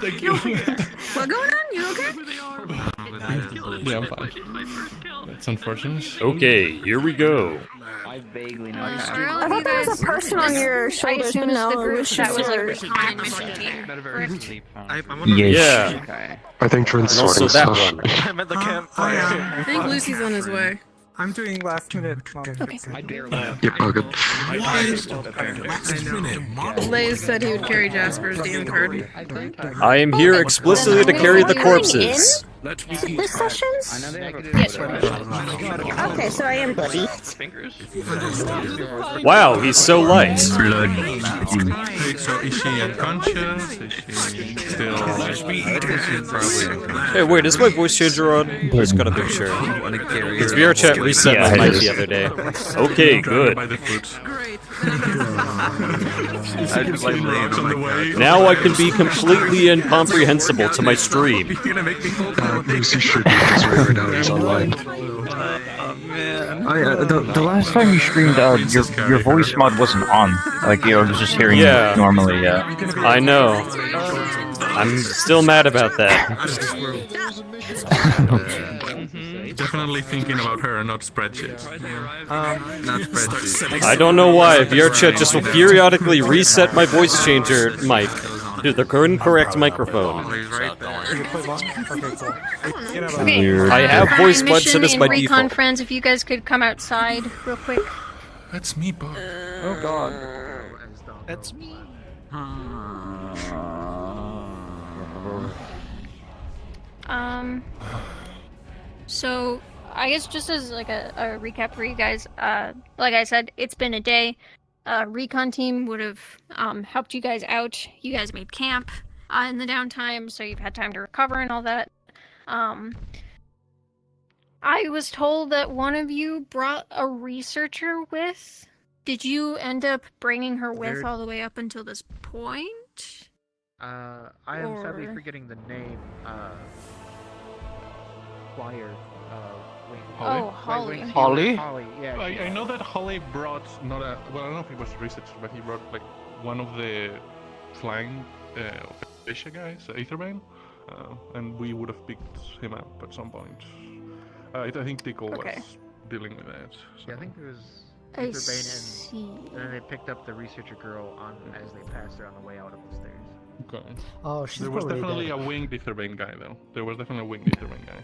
Thank you. What's going on? You okay? Yeah, I'm fine. That's unfortunate. Okay, here we go. I vaguely know. I thought there was a person on your shoulders, but no, it was just your... Yeah. I think Trent's And also sorting that stuff. one. I'm at the campfire. I think Lucy's on his way. I'm doing last minute. I dare left. Yep, all good. Lays said he would carry Jasper's DM card. I am here explicitly to carry the corpses. This session? Yes. Okay, so I am bloody. Wow, he's so light. So is she unconscious? Is she still... Probably unconscious. Hey, wait, is my voice changer on? Just gotta make sure. Because VRChat reset my mic the other day. Okay, good. By the foot. Great. Now I can be completely incomprehensible to my stream. Lucy should be his right now, he's online. The last time you streamed, your voice mod wasn't on. Like, I was just hearing Yeah. you normally, yeah. I know. I'm still mad about that. Definitely thinking about her, not spreadsheets. Not spreadsheets. I don't know why. VRChat just will periodically reset my voice changer mic to the correct microphone. Okay. I have voice buds mission set as in my recon default. friends, if you guys could come outside real quick. That's me, Bob. Oh god. That's me. So I guess just as like a recap for you guys, like I said, it's been a day. Recon team would have helped you guys out. You guys made camp in the downtime, so you've had time to recover and all that. I was told that one of you brought a researcher with. Did you end up bringing her with all the way up until this point? I am sadly forgetting the name. Choir. Oh, Holly. Holly? Holly, yeah. I know that Holly brought not a... Well, I don't know if he was a researcher, but he brought like one of the flying Asia guys, Aetherbane, and we would have picked him up at some point. I think Tickle was dealing with that. So. Yeah, I think it was Aetherbane and then they picked up the researcher girl as they passed her on the way out of the stairs. Okay. Oh, she's There was probably definitely dead. a winged Aetherbane guy, though. There was definitely a winged Aetherbane guy.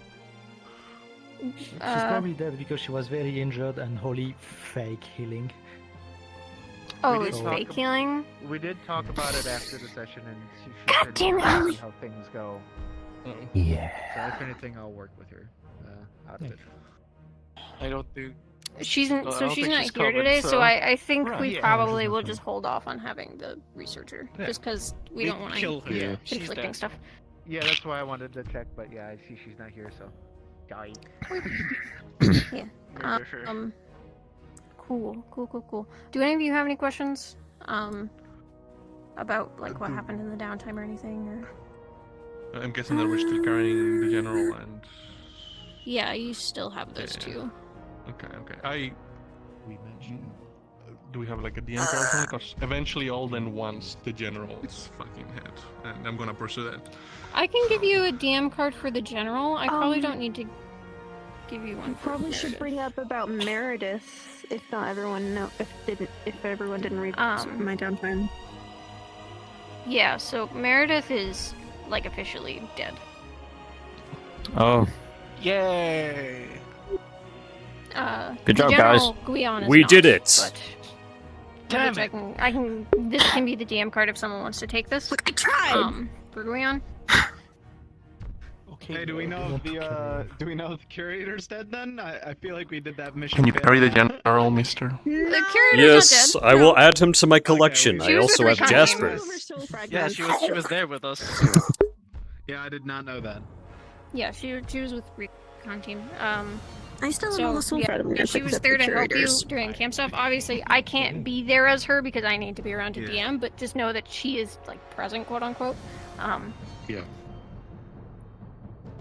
She's probably dead because she was very injured and Holly fake healing. Oh, We it's did fake talk healing? We did talk about it after the session, and she God damn it, Holly! how things go. Yeah. So if anything, I'll work with her out of it. I don't do. She's I don't not think she's here covered, today, so so- I think Right, we yeah. probably will just hold off on having the researcher, Yeah. just because we don't want kill to her. Yeah. She's conflicting dead. stuff. Yeah, that's why I wanted to check, but yeah, I see she's not here, so. Die. Yeah. Cool. Do any of you have any questions? About like what happened in the downtime or anything? Or... I'm guessing that we're still carrying the general and... Yeah, you still have those two. Okay. Do we have like a DM card for it? Because eventually Alden wants the general's fucking head, and I'm gonna pursue that. I can give you a DM card for the general. I probably don't need to give you one. Probably should bring up about Meredith if not everyone if everyone didn't read my downtime. Yeah, so Meredith is like officially dead. Oh. Yay! Good the job, general, guys. Guion is We not, did it. But Damn this can be the DM card if someone wants to take this. Look, I tried. For Guion. Hey, do we know if the curator's dead then? I feel like we did that mission. Can you carry the general, mister? The curator's Yes, not dead. I will add him to my collection. She I was also with have Recon Jasper. Yeah, she was there with us. Yeah, I did not know that. Yeah, she was with Recon team. I still have all the soul fragments. Yeah, she was except there the to help you curators. during camp stuff. Obviously, I can't be there as her because I need to be around to DM, but just know that she is like present, quote unquote. Yeah.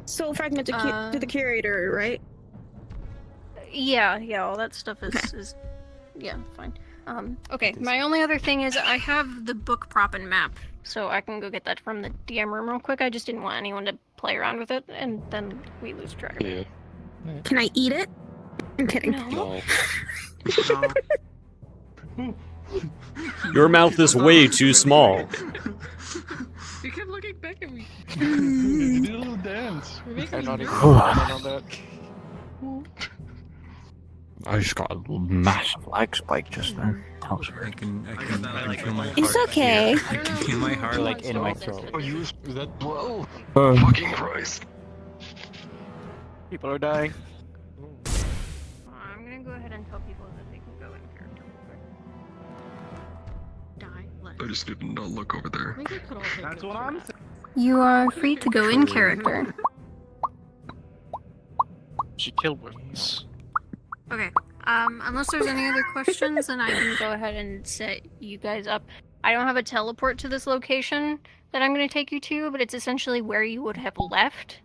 Soul fragment to the curator, right? Yeah, all that stuff is yeah, fine. Okay, my only other thing is I have the book prop and map, so I can go get that from the DM room real quick. I just didn't want anyone to play around with it, and then we lose track of it. Can I eat it? I'm kidding. No. Your mouth is way too small. You kept looking back at me. You did a little dance. I'm not even comment on that. I just got a massive lag spike just then. That was I weird. can feel my heart. It's okay. I can feel my heart Like in my throat. Oh, is that? Whoa! Uh, Fucking Christ! People are dying. I'm gonna go ahead and tell people that they can go in character real quick. I just did not look over there. That's what I'm saying. You are free to go in character. She killed ones. Okay. Unless there's any other questions, then I can go ahead and set you guys up. I don't have a teleport to this location that I'm going to take you to, but it's essentially where you would have left.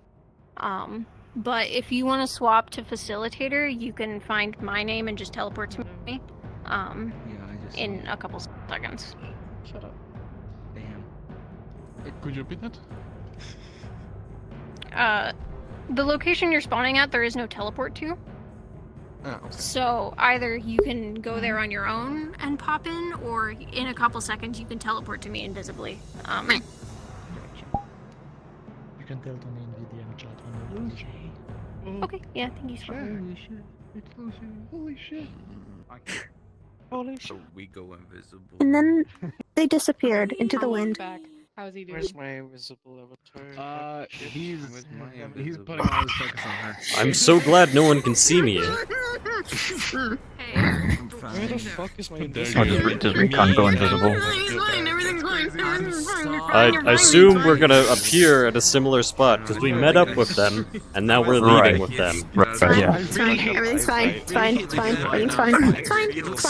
But if you want to swap to facilitator, you can find my name and just teleport to me. In a couple seconds. Shut up. Damn. Could you repeat that? The location you're spawning at, there is no teleport to. Oh, okay. So either you can go there on your own and pop in, or in a couple seconds you can teleport to me invisibly. You can tell Tony in VDM chat when you're busy. Okay, yeah, thank you so much. Holy shit. It's Lucy. Holy shit. Holy shit. So we go invisible. And then they disappeared into the wind. How's he doing? Where's my invisible avatar? He's invisible? putting all his focus on her. I'm so glad no one can see me. Hey. I'm Where the fine. fuck is my There invisible? you go. does Recon go invisible? Everything's fine. Everything's fine. Everything's fine. You're fine. I You're fine. assume You're we're fine. gonna appear at a similar spot because we met up with them and now we're leaving Right. with them. Right, yeah. It's fine. Everything's fine. It's fine. It's fine. Everything's fine. It's fine. It's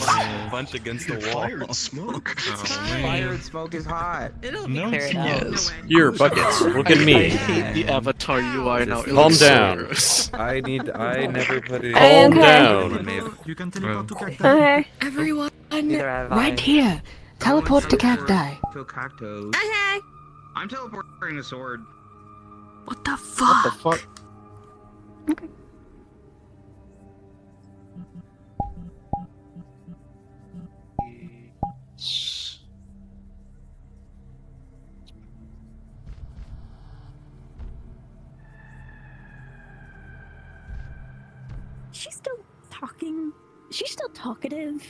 fine. Bunch against the wall. Fire and smoke. Fire and smoke is hot. It'll No, be it's cleared out. yes. No way. Here, buckets. Look at I me. hate the avatar UI now. It Calm looks so down. gross. I never put it. Calm Okay. down. You can teleport to cacti. Okay. Everyone, Right here. Teleport to cacti. To cactus. Okay. I'm teleporting a sword. What the What fuck? the fuck? She's still talking. She's still talkative.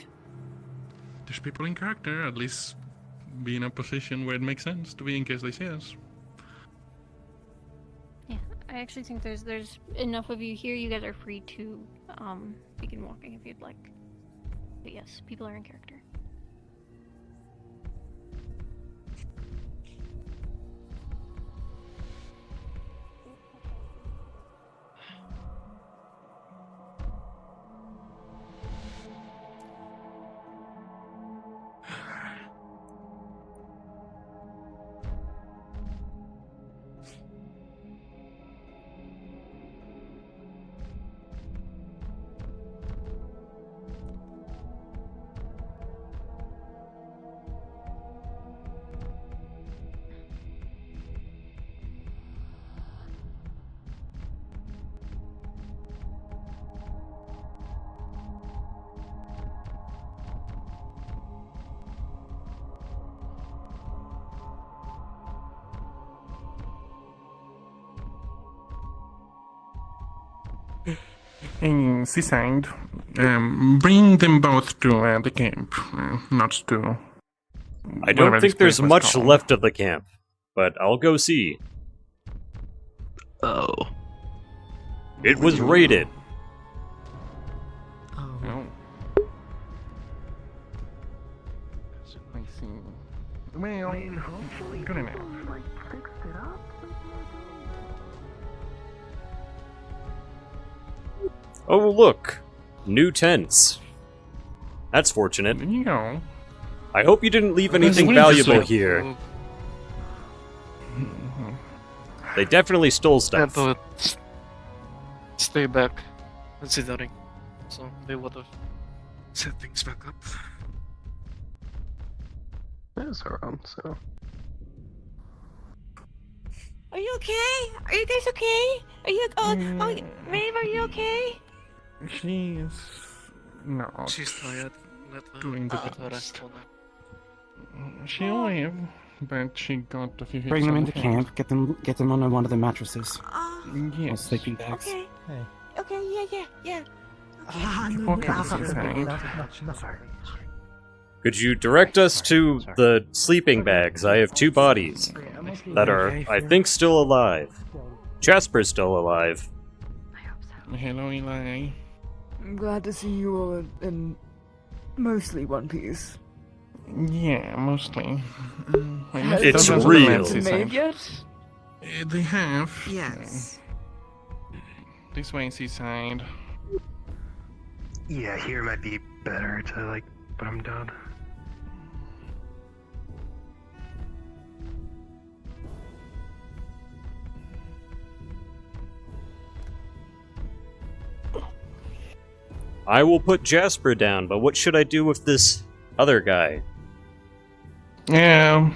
There's people in character, at least be in a position where it makes sense to be in case they see us. Yeah, I actually think there's enough of you here. You guys are free to begin walking if you'd like. But yes, people are in character. Seasaidh, bring them both to the camp, not to. I don't whatever think this there's place was much called. left of the camp, but I'll go see. Oh. It was raided. Oh. I see. Well, good enough. Oh, look! New tents. That's fortunate. There you go. I hope you didn't leave anything Wait, just valuable wait. here. They definitely stole stuff. Can't do it. Stay back. Considering. So, they would've. set things back up. That's around, so. Are you okay? Are you guys okay? Are you? Maeve, are you okay? She's no. She's tired. Doing the best. She'll live, but she got a few hits. Bring them on into the head. camp. Get them on one of the mattresses. Yes. Sleeping bags. Okay. Hey. Okay. Yeah. Could you direct us to the sleeping bags? I have 2 bodies that are, I think, still alive. Jasper's still alive. Hello, Eli. I'm glad to see you all in mostly one piece. Yeah, mostly. It's real. Maeve yet? They have. Yes. This way, Seasaidh. Yeah, here might be better to, like, put them down. I will put Jasper down, but what should I do with this other guy? I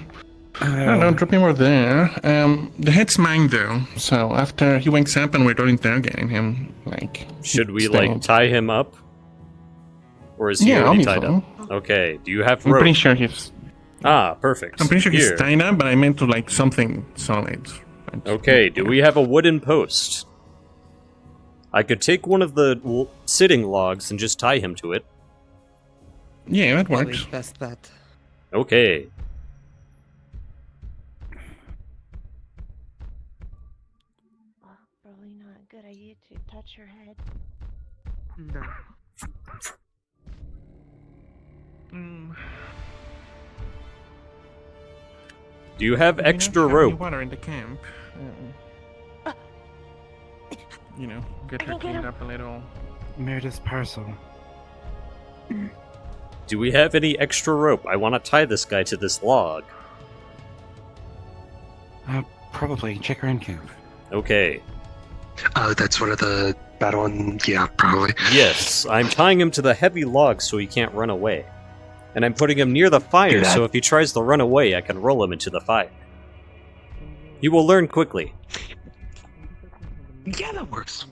don't know, drop him over there. The head's mine though, so after he wakes up and we're done interrogating him, like... Should we, stay. like, tie him up? Or is he Yeah, already tied obviously. up? Okay, do you have I'm rope? pretty sure he's... Ah, perfect. I'm pretty sure Here. he's tied up, but I meant to, like, something solid. Okay, do we have a wooden post? I could take one of the sitting logs and just tie him to it. Yeah, that works. Best bet. Okay. Probably not a good idea to touch your head. No. Do you have extra Any rope? water in the camp. You know, get her cleaned up a little. Meredith's parcel. Do we have any extra rope? I want to tie this guy to this log. Probably. Check her in camp. Okay. That's one of the bad ones. Yeah, probably. Yes, I'm tying him to the heavy log so he can't run away. And I'm putting him near the fire so if he tries to run away, I can roll him into the fire. He will learn quickly. Yeah, that works.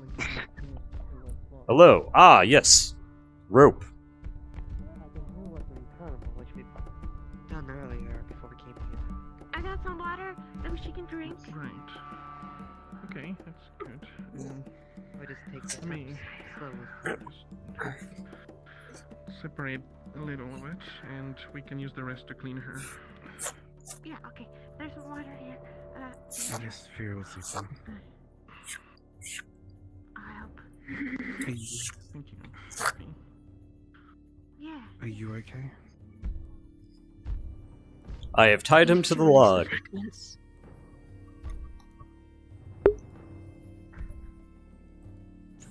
Hello. Ah, yes. Rope. Done earlier before we came here. I got some water that she can drink. Right. Okay, that's good. We just take the Me. slowly. Separate a little of it, and we can use the rest to clean her. Yeah, okay. There's some water here. I just fear we'll see some. I'll help. Thank you. Yeah. Are you okay? I have tied him to the log.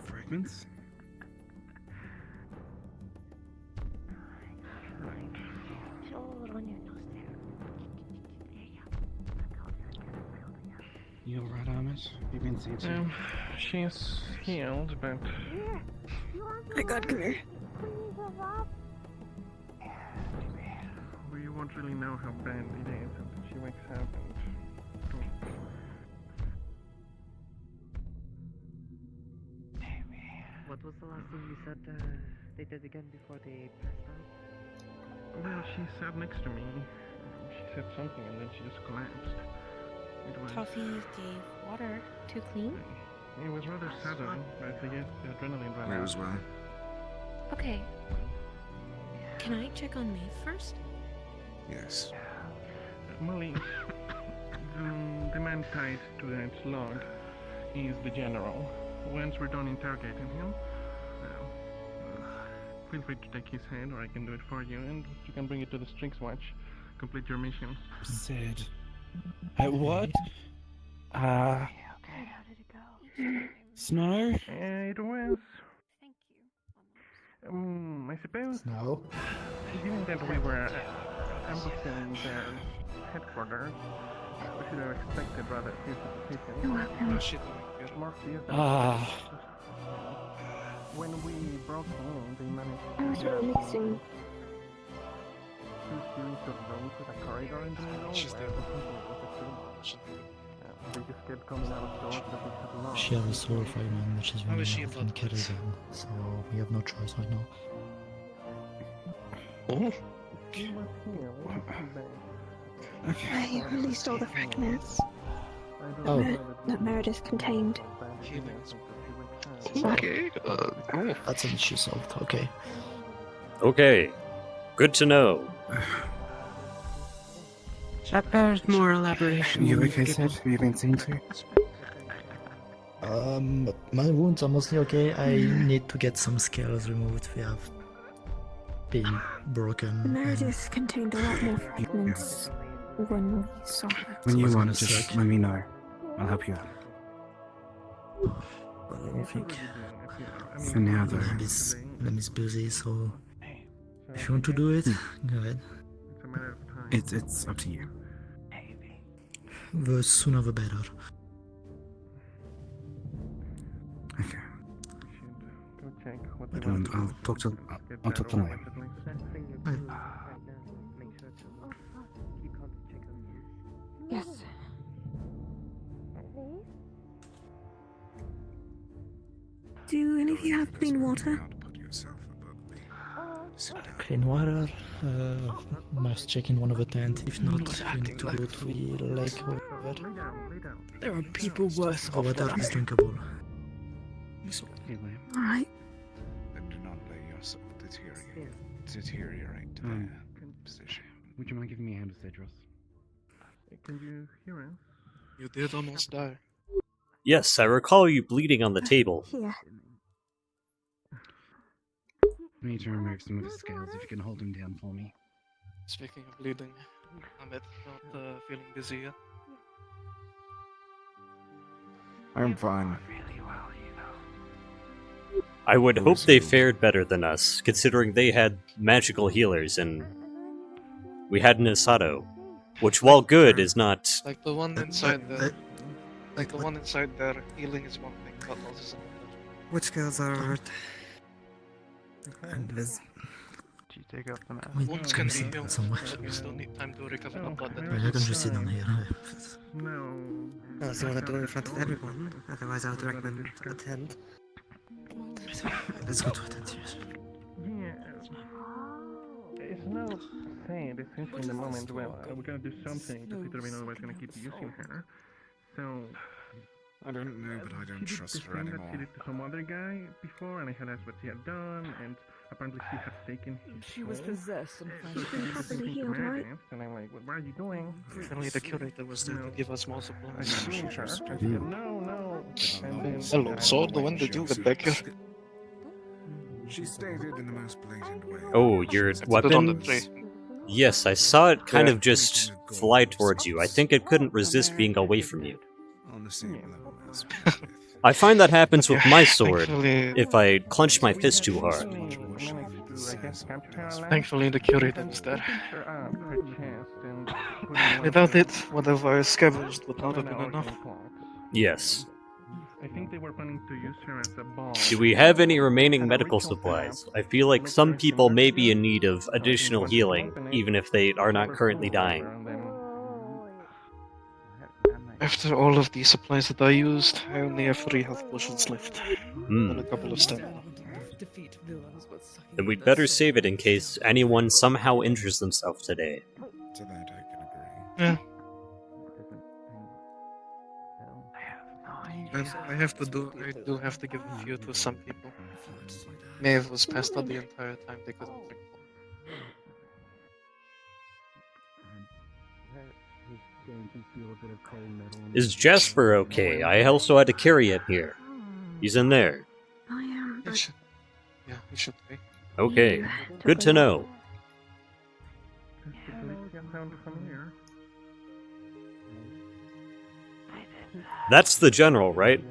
Fragments? Show a little on your nose there. There you go. You alright, Amit? You've been seeing some... She's healed, but... I got come here. We won't really know how bad it is until she wakes up and... What was the last thing you said they did again before they passed out? Well, she sat next to me. She said something and then she just collapsed. It was... Coffee gave water to clean? It was rather sudden, but I guess the adrenaline ran out. Me as well. Okay. Can I check on Maeve first? Yes. Molly, the man tied to that log is the general. Once we're done interrogating him, feel free to take his head, or I can do it for you, and you can bring it to the Strings Watch. Complete your mission. Sid. What? How did it go? Snow? It was... Thank you. I suppose... No. Given that we were ambushing their headquarters, we should have expected rather fierce opposition. Oh shit. More fierce than When we broke in, they managed I was releasing. two series of rooms with a corridor in the middle where the people was extremely. They just kept coming out of doors that they had locked. She has a soul fragment, which is How really is she hard about and carries this? on, so we have no choice right now. Oh, She was here, what is she back? I released all the fragments Oh. that Meredith contained. Okay. That's an issue solved. Okay. Okay. Good to know. That bears more elaboration. You okay, Sid? Have you been seen to? My wounds are mostly okay. I need to get some scales removed. We have been broken. and Meredith contained a lot more fragments when we saw her. When you was want, gonna just check. let me know. I'll help you out. Let me think. For now, though. Lemmy's busy, so if you want to do it, go ahead. It's a matter of time. It's up to you. The sooner the better. Okay. Go check what But they want to I'll do. talk to Liam. Yes. Do any of you have clean water? Clean water. Must check in one of the tent. If not, we need to go to the lake over there. There are people worse The off water than is drinkable. Okay, Liam. Alright. And do not let yourself deteriorate to their position. Would you mind giving me a hand with Cedros? Can you hear us? You did almost die. Yes, I recall you bleeding on the table. Here. I need to remove some of his scales if you can hold him down for me. Speaking of bleeding, Amit, not feeling dizzy yet? I'm fine. I would hope they fared better than us, considering they had magical healers and we had an Asado, which, while good, is not. Like the one inside there. Like the one inside there, healing is one thing, but else is another. Which scales are and there's Did you take off the mask? Wounds can be healed, somewhere. but you still need time to recover the blood that Well, you can just sit down here. No. Oh, so what I do in front of everyone. Otherwise, I would recommend attend. Let's go to attend. Yeah. It's not saying essentially in the moment, well, we're gonna do something because Peter Vino was gonna keep using her. So. I don't know, but I don't she did trust the her thing that anymore. she did to some other guy before, and I had asked what she had done, and apparently she had taken his She was soul. possessed and So finally she did Probably something to healed, right? Meredith, and I'm like, what are you doing? Apparently the curator was there to give us more Are supplies. you doing her? And she said, no. And then Hello, Sword, when did you get back here? She stated in the most blatant way. Oh, your Put it on the weapon? tray. Yes, I saw it kind of just fly towards you. I think it couldn't resist being away from you. On the same level as I find that happens with my sword, Thankfully, if I clench my fist too hard. thankfully the curator was there. Without it, whatever I scavenged would not have been enough. Yes. I think they were planning to use her as a bomb. Do we have any remaining medical supplies? I feel like some people may be in need of additional healing, even if they are not currently dying. After all of the supplies that I used, I only have 3 health potions left. Hmm. And a couple of stamina. defeat villains with sucking Then we'd better save it in case anyone somehow injures themselves today. to that I can agree. Yeah. And I do have to give a few to some people. Maeve was passed out the entire time, they couldn't drink water. Is Jasper okay? I also had to carry it here. He's in there. I am. He should, yeah, he should be. Okay, good to know. That's the general, right?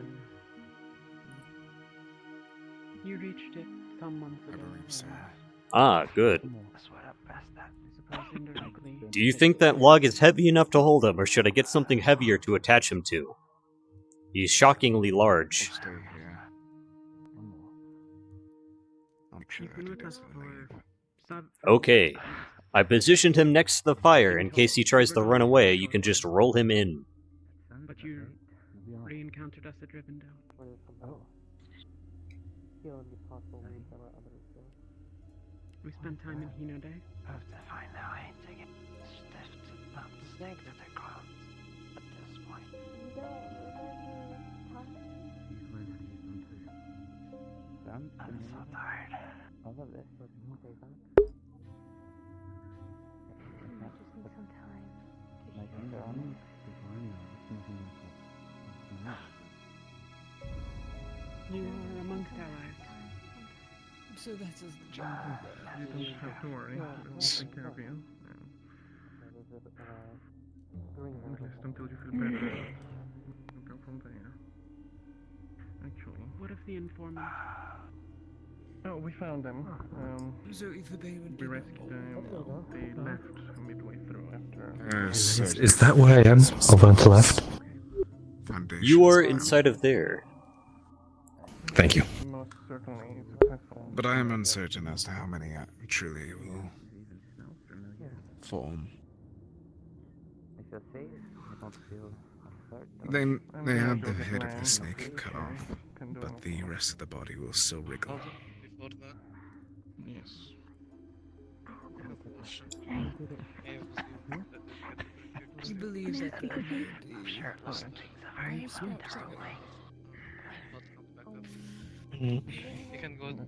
You reached it some months ago. Ah, good. Do you think that log is heavy enough to hold him, or should I get something heavier to attach him to? He's shockingly large. Okay. I positioned him next to the fire in case he tries to run away. You can just roll him in. But you re-encountered us at Rivendell. We spent time in Hino Day. Have to find a way to get stiffed up the snake to their clowns at this point. I'm so tired. I love this. I just need some time. You are amongst allies. So that's as the jungle. You don't have to worry. We'll take care of you. At least until you feel better. We'll go from there. Actually. What of the informant? Oh, we found them. So if the Bane would We rescued them. They left midway through after. Is that where I am? Over on the left? You are inside of there. Thank you. Most certainly successful. But I am uncertain as to how many truly will form. They had the head of the snake cut off, but the rest of the body will still wriggle. Yes. You believe that the I'm sure it was very differently. You can go to the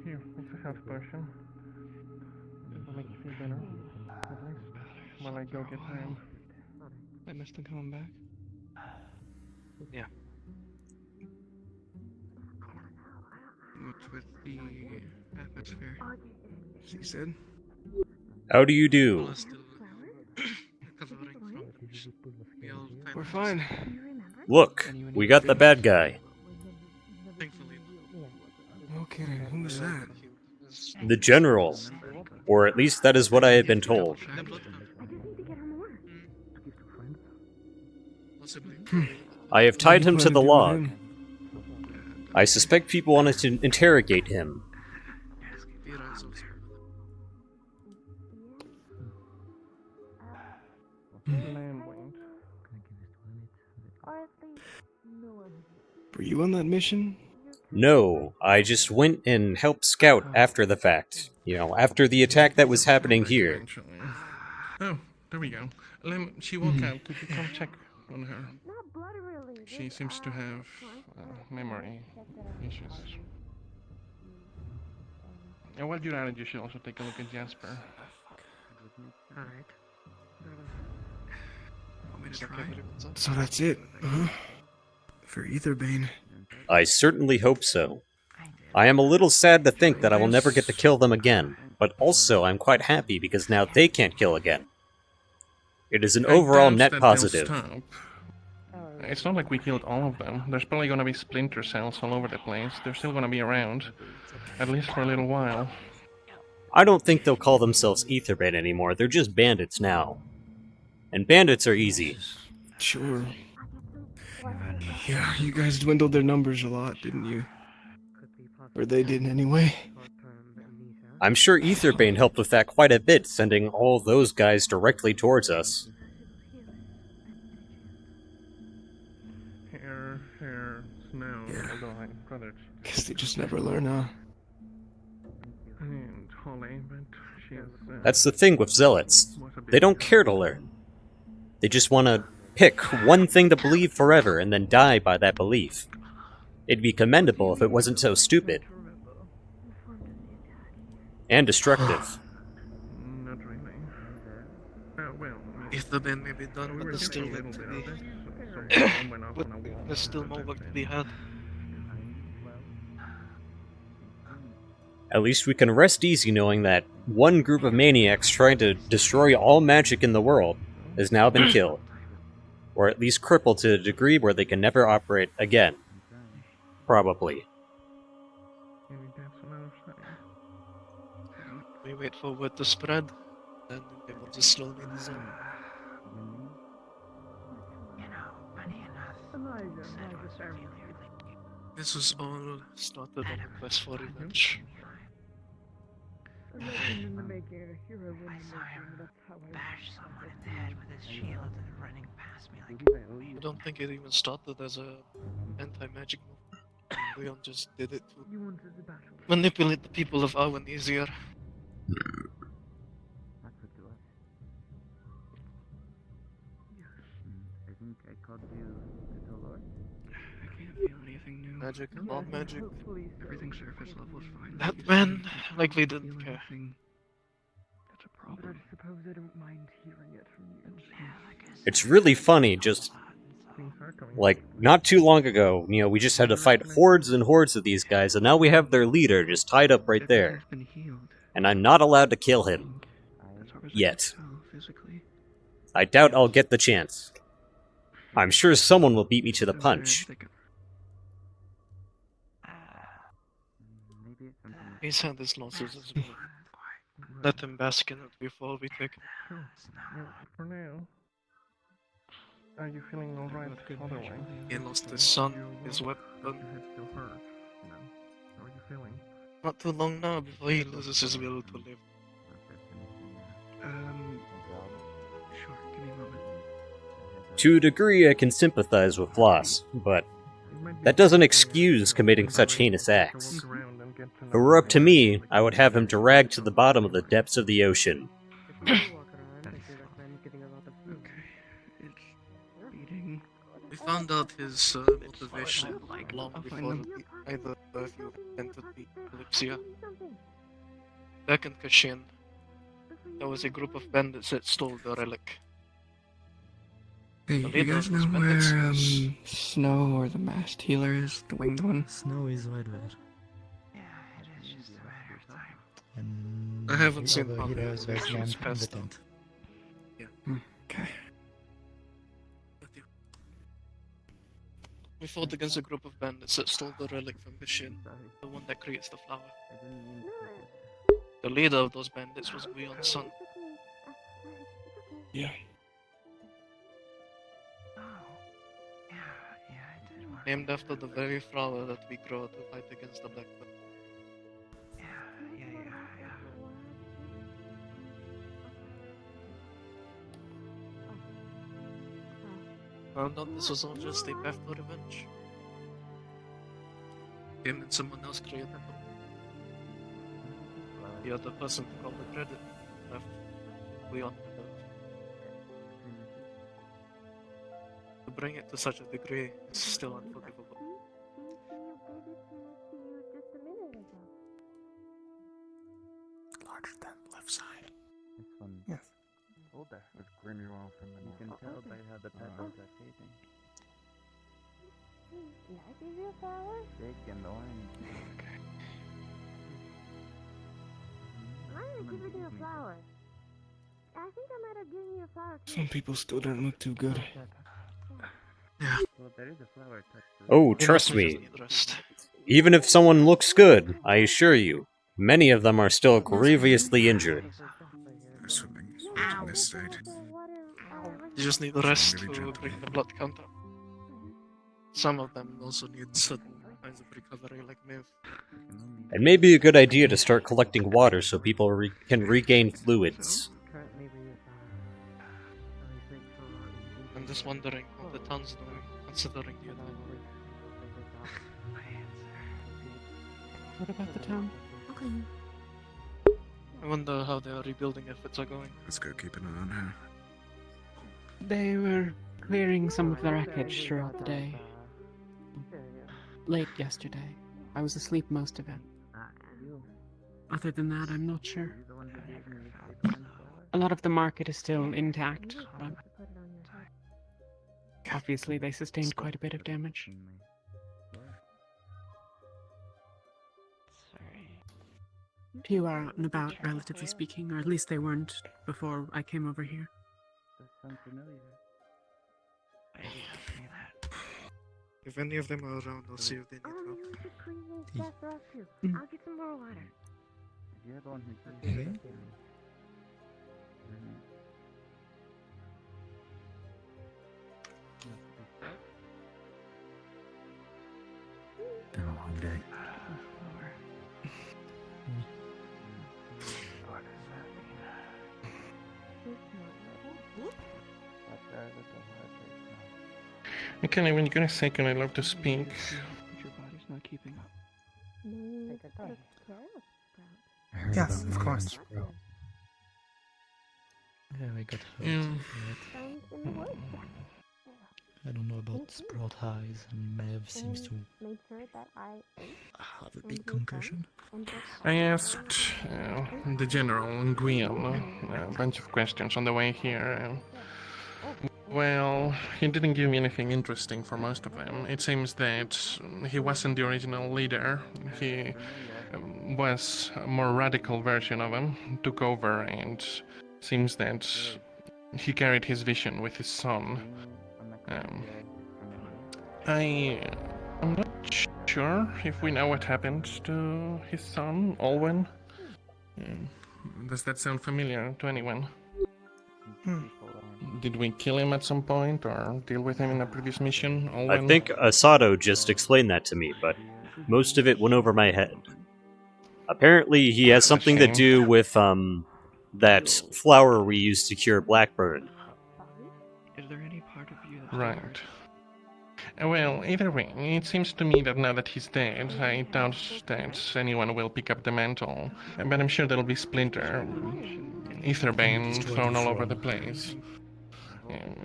Here, it's a health potion. It'll make you feel better, at least, while I go get home. I missed him coming back. Yeah. What's with the atmosphere? Seasaidh? How do you do? We're fine. Look, we got the bad guy. No kidding, who's that? The general. Or at least that is what I have been told. I have tied him to the log. I suspect people wanted to interrogate him. Were you on that mission? No, I just went and helped scout after the fact. You know, after the attack that was happening here. Oh, there we go. Lem, she woke up. Could you come check on her? She seems to have memory issues. And while you're at it, you should also take a look at Jasper. Alright. So that's it, huh? For Etherbane. I certainly hope so. I am a little sad to think that I will never get to kill them again, but also I'm quite happy because now they can't kill again. It is an overall net positive. It's not like we killed all of them. There's probably gonna be splinter cells all over the place. They're still gonna be around. At least for a little while. I don't think they'll call themselves Etherbane anymore, they're just bandits now. And bandits are easy. Sure. Yeah, you guys dwindled their numbers a lot, didn't you? Or they did anyway. I'm sure Etherbane helped with that quite a bit, sending all those guys directly towards us. Hair, snow, although I brothers. Guess they just never learn, huh? And Holly, but she has... That's the thing with zealots. They don't care to learn. They just want to pick one thing to believe forever and then die by that belief. It'd be commendable if it wasn't so stupid. And destructive. Not really. Well, If the band may be done, but there's still work to be. But there's still more work to be had. At least we can rest easy knowing that one group of maniacs trying to destroy all magic in the world has now been killed. Or at least crippled to a degree where they can never operate again. Probably. We wait for word to spread, then we will just slowly dissolve. You know, many of us said was really This was all started on a quest for revenge. A legend in the making, a hero in the making. That's how I bash someone in the head with his shield and running past me like. I don't think it even started as a anti-magic move. Leon just did it to manipulate the people of Arwen easier. I think I called you the Lord. I can't feel anything new. Magic, not magic. Everything surface level is fine. That man likely didn't care. That's a problem. I suppose I don't mind hearing it from you. It's really funny, just like not too long ago, we just had to fight hordes and hordes of these guys, and now we have their leader just tied up right there. And I'm not allowed to kill him. Yet. I doubt I'll get the chance. I'm sure someone will beat me to the punch. He's had his losses as well. Let him bask in it before we take him. For now. Are you feeling alright otherwise? He lost his son, his weapon. Your head still hurts, How are you feeling? Not too long now before he loses his will to live. Sure, give me a moment. To a degree, I can sympathize with Floss, but that doesn't excuse committing such heinous acts. If it were up to me, I would have him dragged to the bottom of the depths of the ocean. We found out his motivation long before either of you entered the KALYPSIA. Back in Kashin, there was a group of bandits that stole the relic. Hey, The you leader guys of know those bandits where was- Snow or the masked healer is? The winged one? Snow is right there. And I haven't the seen other Punk. healer is right She's behind in the passed out. tent. Okay. We fought against a group of bandits that stole the relic from Kashin, the one that creates the flower. The leader of those bandits was Guion's son. Yeah. Named after the very flower that we grow to fight against the Black Bird. Found out this was all just a path to revenge. Him and someone else created them. The other person took all the credit. Left Leon without. To bring it to such a degree is still unforgivable. Larger than left side. This one. Yes. Older. With grimy wall from the. You can tell by how the petals are fading. Did I give you a flower? Big and orange. Okay. I didn't give you a flower. I think I might have given you a flower too. Some people still don't look too good. Yeah. Well, there is a flower touch to it. Oh, trust me. Even if someone looks good, I assure you, many of them are still grievously injured. They're swimming in this state. You just need the rest to bring the blood count up. Some of them also need certain kinds of recovery, like Maeve. It may be a good idea to start collecting water so people can regain fluids. I'm just wondering what the town's doing, considering the event. What about the town? Okay. I wonder how their rebuilding efforts are going. Let's go keep an eye on her. They were clearing some of the wreckage throughout the day. Late yesterday. I was asleep most of it. Other than that, I'm not sure. A lot of the market is still intact, but obviously they sustained quite a bit of damage. Few are out and about, relatively speaking, or at least they weren't before I came over here. Does sound familiar. If any of them are around, I'll see if they need Oh, help. you should clean this stuff for us too. I'll get some more water. You're the one who said Okay. Okay, when you get a second, I'd love to speak. Your body's not keeping up. Yes, of course. Yeah, I got hurt. Yeah. I don't know about Sprout Highs, and Mev seems to have a big concussion. I asked the general and Guillaume a bunch of questions on the way here. Well, he didn't give me anything interesting for most of them. It seems that he wasn't the original leader. He was a more radical version of him, took over, and seems that he carried his vision with his son. I'm not sure if we know what happened to his son, Olwen. Does that sound familiar to anyone? Did we kill him at some point, or deal with him in a previous mission, Olwen? I think Asado just explained that to me, but most of it went over my head. Apparently, he has something to do with, that flower we used to cure Blackburn. Is there any part of you that's right? Well, either way, it seems to me that now that he's dead, I doubt that anyone will pick up the mantle. But I'm sure there'll be Splinter, Etherbane thrown all over the place.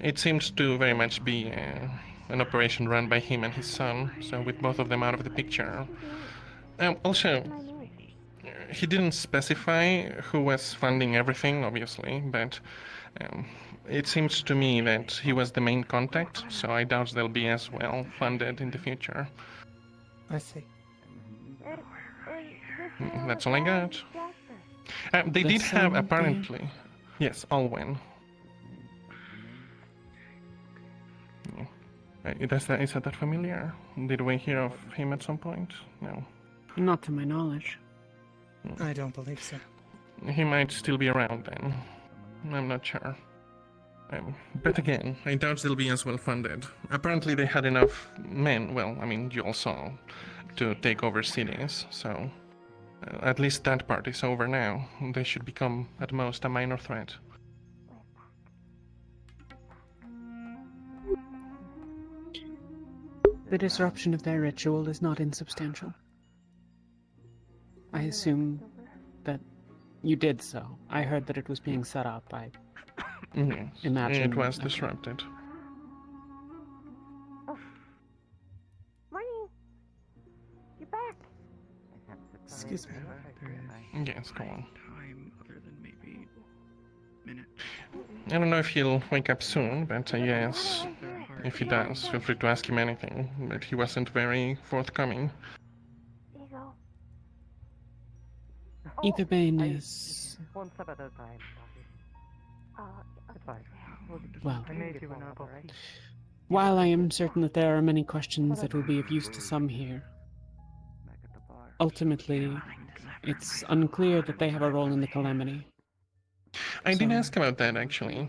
It seems to very much be an operation run by him and his son, so with both of them out of the picture. Also, he didn't specify who was funding everything, obviously, but it seems to me that he was the main contact, so I doubt they'll be as well funded in the future. I see. That's all I got. They did have, apparently... Yes, Alwyn. Is that familiar? Did we hear of him at some point? No. Not to my knowledge. I don't believe so. He might still be around then. I'm not sure. But again, I doubt they'll be as well funded. Apparently they had enough men, well, I mean, you all saw, to take over cities, so at least that part is over now. They should become, at most, a minor threat. The disruption of their ritual is not insubstantial. I assume that you did so. I heard that it was being set up. I imagine it was disrupted. Morning. You're back. Excuse me. Yes, go on. Time other than maybe minute. I don't know if he'll wake up soon, but yes, if he does, feel free to ask him anything. But he wasn't very forthcoming. There you go. Etherbane is... One step at a time. It's fine. Well, I made you an apple. while I am certain that there are many questions that will be of use to some here, ultimately, it's unclear that they have a role in the calamity. I did ask about that, actually.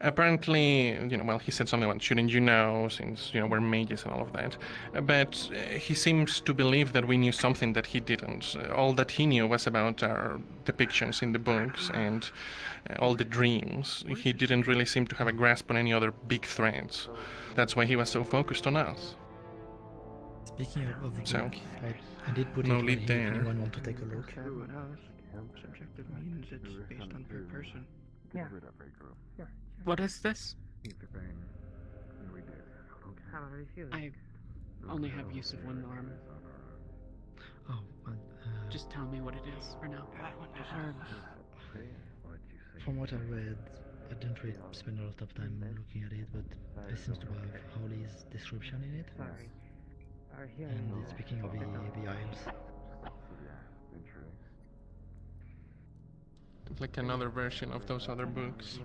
Apparently, well, he said something about shouldn't you know, since, we're mages and all of that. But he seems to believe that we knew something that he didn't. All that he knew was about our depictions in the books and all the dreams. He didn't really seem to have a grasp on any other big threats. That's why he was so focused on us. Speaking of the So, book, I did put no it lead here there. if anyone want to take a look. Subjective means it's based on per person. Yeah. What is this? How are you feeling? I only have use of one arm. Oh, well, Just tell me what it is for now. from what I read, I didn't really spend a lot of time looking at it, but it seems to have Holly's description in it. And it's speaking of the Isles. Like another version of those other books.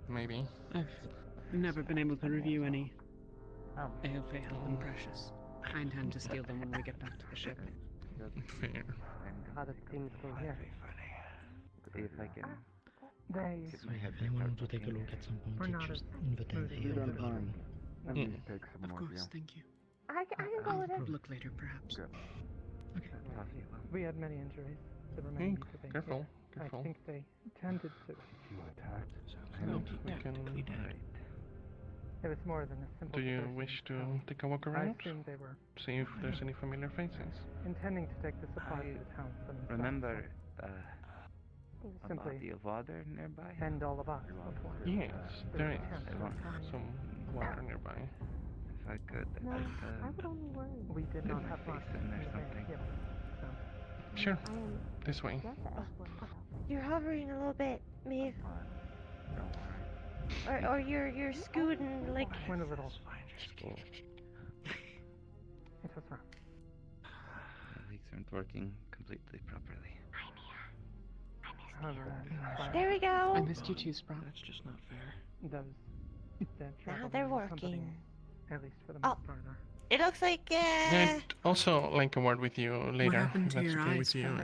Maybe. I've never been able to review any Ale Fatal and Precious. I intend to steal them when we get back to the ship. Fair. How did things go here? See if I can. So if anyone want to take a look at some point, it's just in the tent here of the bathroom. Of course, thank you. I can go with it. Look later, perhaps. Okay. We had many injuries. There were many injuries. Careful, I careful. think they tended to. We can... It was more than a simple. Do you diversion. wish to take a walk I around? assumed they were See if there's any familiar faces. intending to take the supplies to the town for themselves. Remember Simply about the water nearby? send all of us before. Yes, there is Chance. some water nearby. If I could, No, I'd, I would only worry. We did put not my have much face in there in the something. gift, so Sure, this way. You're hovering a little bit, Maeve. Or you're scooting like. went a little. It was wrong. My legs aren't working completely properly. There we go. I missed you too, Sprout. That's just not fair. Those dead Now they're working. At least for the Oh, most part. it looks like. I'd also like a word with you later, happened if to that's your okay eyes, with you.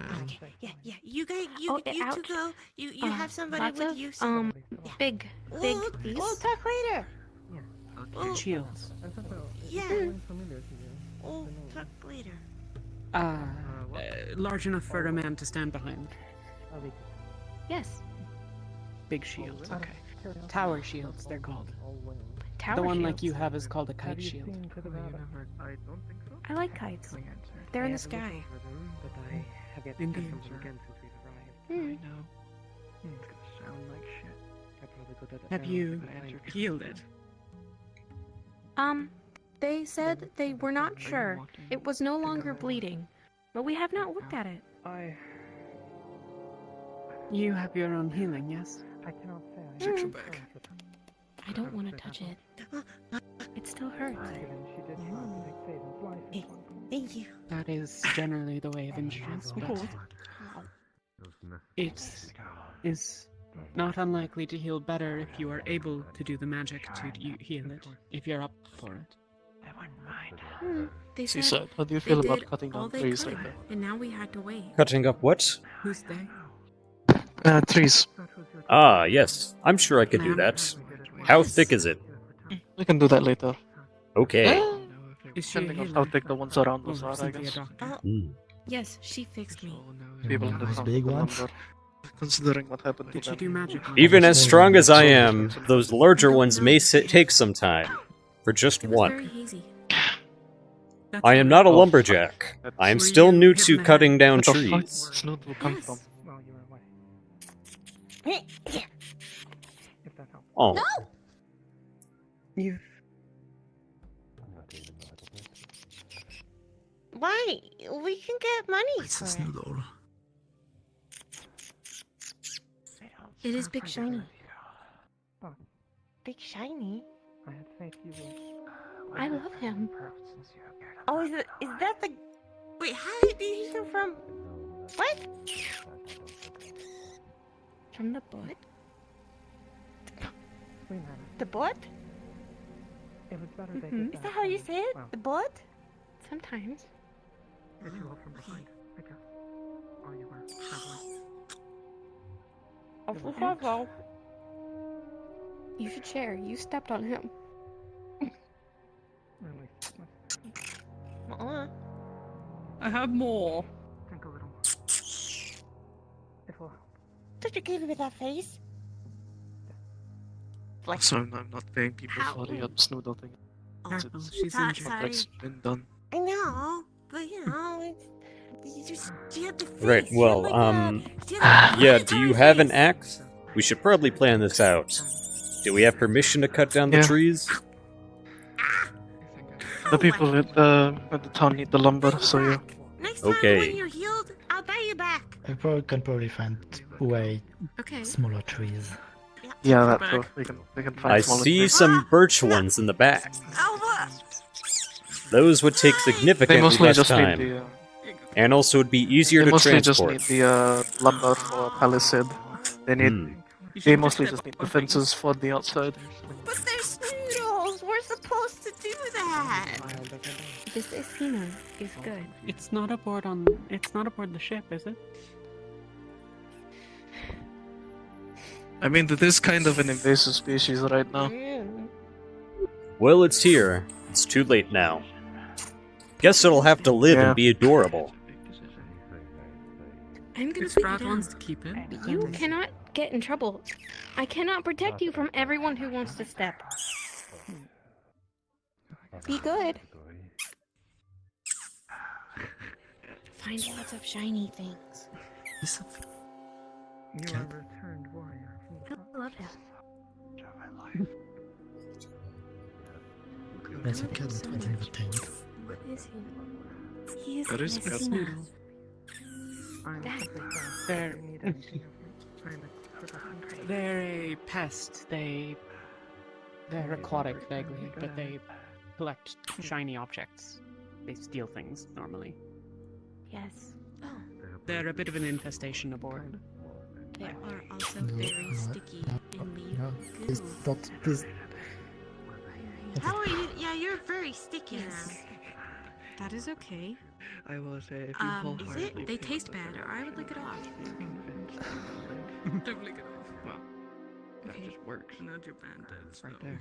Yeah. You guys, Oh, you two ouch. go. You have somebody lots with of, you. big We'll these. talk later. Shields. Yeah. We'll talk later. Large enough for a man to stand behind. Yes. Big shields, okay. Tower shields, they're called. Tower The one like shields. you have is called a kite shield. I like kites. They're in the sky. Indeed. Hmm. Have you healed it? They said they were not sure. It was no longer bleeding, but we have not looked at it. You have your own healing, yes? I cannot say. Fix your back. I don't want to touch it. It still hurts. Thank you. That is generally the way of insurance, but it is not unlikely to heal better if you are able to do the magic to heal it, if you're up for it. They said Seasaidh, how do you they feel about did cutting all down they trees could, like that? and now we had to wait. Cutting up what? Who's they? Trees. Ah, yes. I'm sure I could do that. How thick is it? We can do that later. Okay. Is she a Depending on healer? how thick the ones around us Or are, I simply a guess. doctor? Yes, she fixed me. People in the Those town big with the ones? lumber. Considering what happened to Did she them. do magic on Even it? as strong as I am, those larger ones may take some time. For just It was very one. hazy. I am not a lumberjack. I am still new to cutting down Where the fuck trees. did Snoot will come from? Well, you were away. If that helps. Oh. You've Why? We can get money It's for a it. snoodle. It is big shiny. Big shiny. I had faith you would. I love him. Oh, is that the? Wait, how did you come from? What? From the butt? We managed. The butt? It was better they Mhm. did Is that how you say it? Well, The butt? Sometimes. hit you all from behind, I guess. While you were traveling. You should share. You stepped on him. Really. I have more. Think a little more. It will help. Don't you give me that face? Like, So I'm not paying people How? for the Snoodle thing. Careful, she's sorry, injured. sorry. Contract's been done. I know, but you know, she had the face. Right, she had well, like she had a yeah, do you have an vampire axe? We should probably plan this out. Do we have permission to cut down the Yeah. trees? The people at the town need the lumber, so yeah. face. Next time Okay. when you're healed, I'll buy you back. I can probably find way Okay. smaller trees. Yeah, that too. We can find I smaller see trees. some birch ones in the back. Oh, what? Those would take They significantly mostly less just need time. the. And also would be easier They to mostly just transport. need the lumber for Palisade. They need. They mostly just need the fences for the outside. But there's noodles. We're supposed to do that. This Escina is good. It's not aboard the ship, is it? I mean, it is kind of an invasive species right now. Well, it's here. It's too late now. Guess it'll have to live Yeah. and be adorable. I'm gonna If put you Sprout down. wants to keep it, But you cannot get in trouble. I cannot protect you from everyone who wants to step. Be good. Find lots of shiny things. You are a returned warrior. I love him. There's a cat that went in the tent. What is he? He is That is Messina. They're a pest. They're aquatic vaguely, but they collect shiny objects. They steal things normally. Yes. Oh. They're a bit of an infestation aboard. They are also very sticky and leave Please, please. How are you? Yeah, you're very sticky now. That is okay. I will say if you Is wholeheartedly it? They feel taste that bad, or I would lick it off. Don't lick it off. Well, Okay. that just works. Not your bandits. Right there.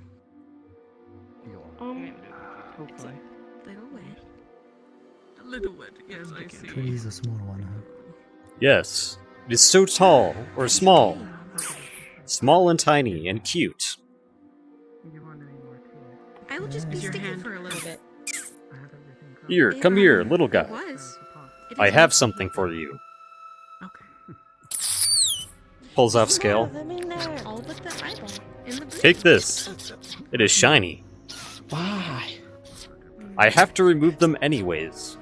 Hopefully. Little wet. A little wet, yes, I see. Tree is a small one, huh? Yes, it is so tall, or small. Small and tiny and cute. I will just be sticky for a little bit. Here, come here, little guy. It was. It I is have not- something for you. Okay. Pulls off scale. All but the eyeball. In the Take this. It is shiny. Why? I have to remove them anyways.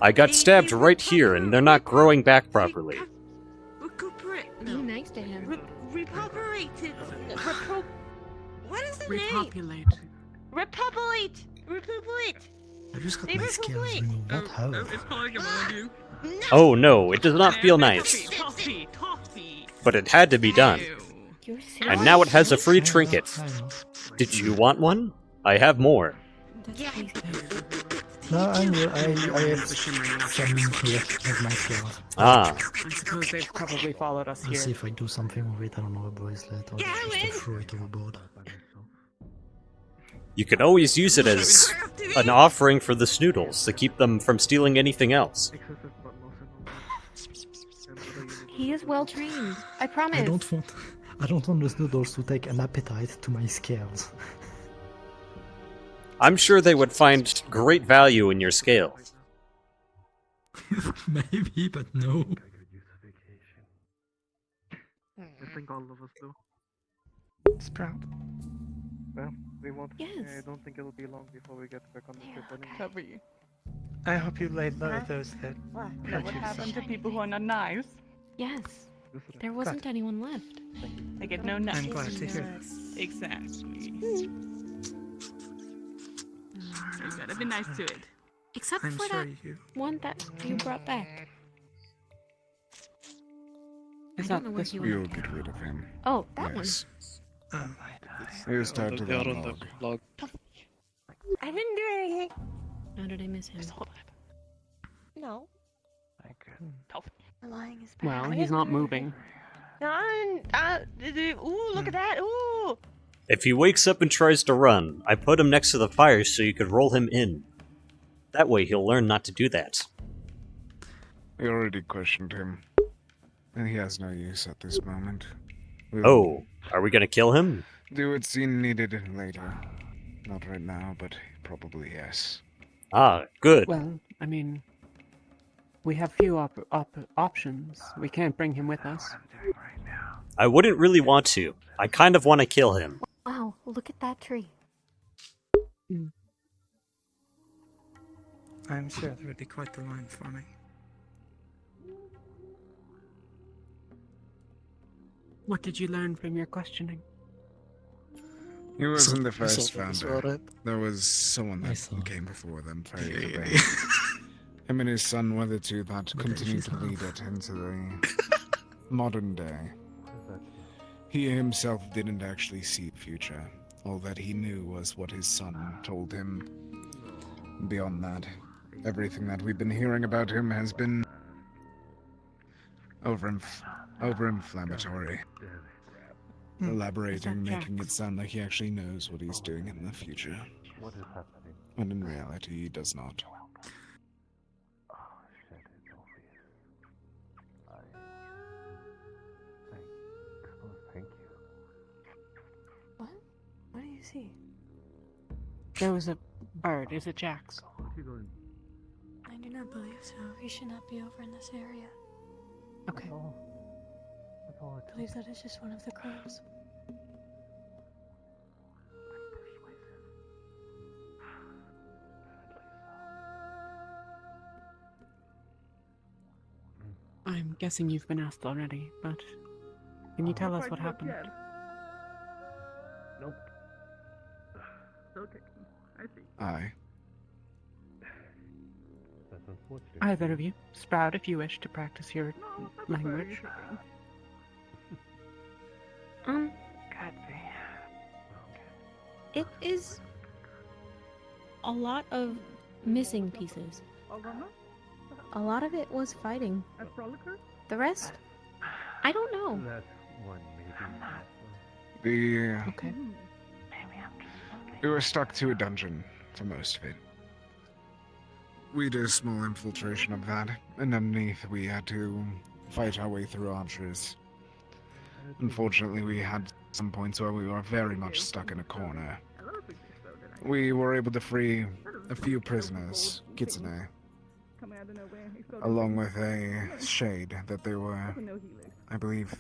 I got stabbed right here and they're not growing back properly. Recuperate. Be nice to him. Repopulated. What is the Repopulate. name? Repopulate. Repopulate. I just got They my scales repopulate. removed. What? How? It's calling him on you. Oh no, it does not feel nice. Toffee. But it had to be done. And now it has a free trinket. I know. Did you want one? I have more. No, I'm good. I have some left of my scales. Ah, I suppose they've probably followed us Let's see here. if I do something with it. I don't know, a bracelet or just to throw it overboard. you can always use it as an offering for the Snoodles to keep them from stealing anything else. He is well trained. I promise. I don't want the noodles to take an appetite to my scales. I'm sure they would find great value in your scales. Maybe, but no. I think all of us do. Sprout. Well, we won't. Yes. I don't think it'll be long before we get back on the ship anyway. Cover you. I hope you laid low of those that. What? Know what happened to people who are not nice? Yes. There wasn't anyone left. They get no nuts. I'm glad to hear. Exactly. You gotta be nice to it. Except I'm for sure that you. one that you brought back. I It's don't not know where this he We'll went. get rid of him. Oh, that Yes. Oh, Here's tied to that on the log. log. I didn't do anything. one. How did I miss him? No. Lying is bad. Well, I he's didn't not do moving. anything. Ooh, look at that. Ooh. If he wakes up and tries to run, I put him next to the fire so you could roll him in. That way he'll learn not to do that. We already questioned him, and he has no use at this moment. We'll Oh, are we gonna kill him? do what's seen needed later. Not right now, but probably yes. Ah, good. Well, I mean, we have few options. We can't bring him with us. I wouldn't really want to. I kind of want to kill him. Wow, look at that tree. I'm sure there would be quite the line for me. What did you learn from your questioning? He wasn't the I saw first that as founder. well, right? There was someone I that saw. came before them. Him and his son were the two that continued to lead it into the modern day. He himself didn't actually see the future. All that he knew was what his son told him. Beyond that, everything that we've been hearing about him has been over-inflammatory. Elaborating, making it sound like he actually knows what he's doing in the future. When in reality, he does not. What? What do you see? There was a Bird, is it Jax? I do not believe so. He should not be over in this area. Okay. I believe that is just one of the crows. I'm guessing you've been asked already, but can you tell us what happened? Nope. Okay, I see. Aye. That's unfortunate. Either of you. Sprout, if you wish to practice your language. It is a lot of missing pieces. A lot of it was fighting. The rest, I don't know. That's one maybe. Okay. We were stuck to a dungeon for most of it. We did a small infiltration of that, and underneath we had to fight our way through archers. Unfortunately, we had some points where we were very much stuck in a corner. We were able to free a few prisoners, Kitsune, along with a shade that they were, I believe,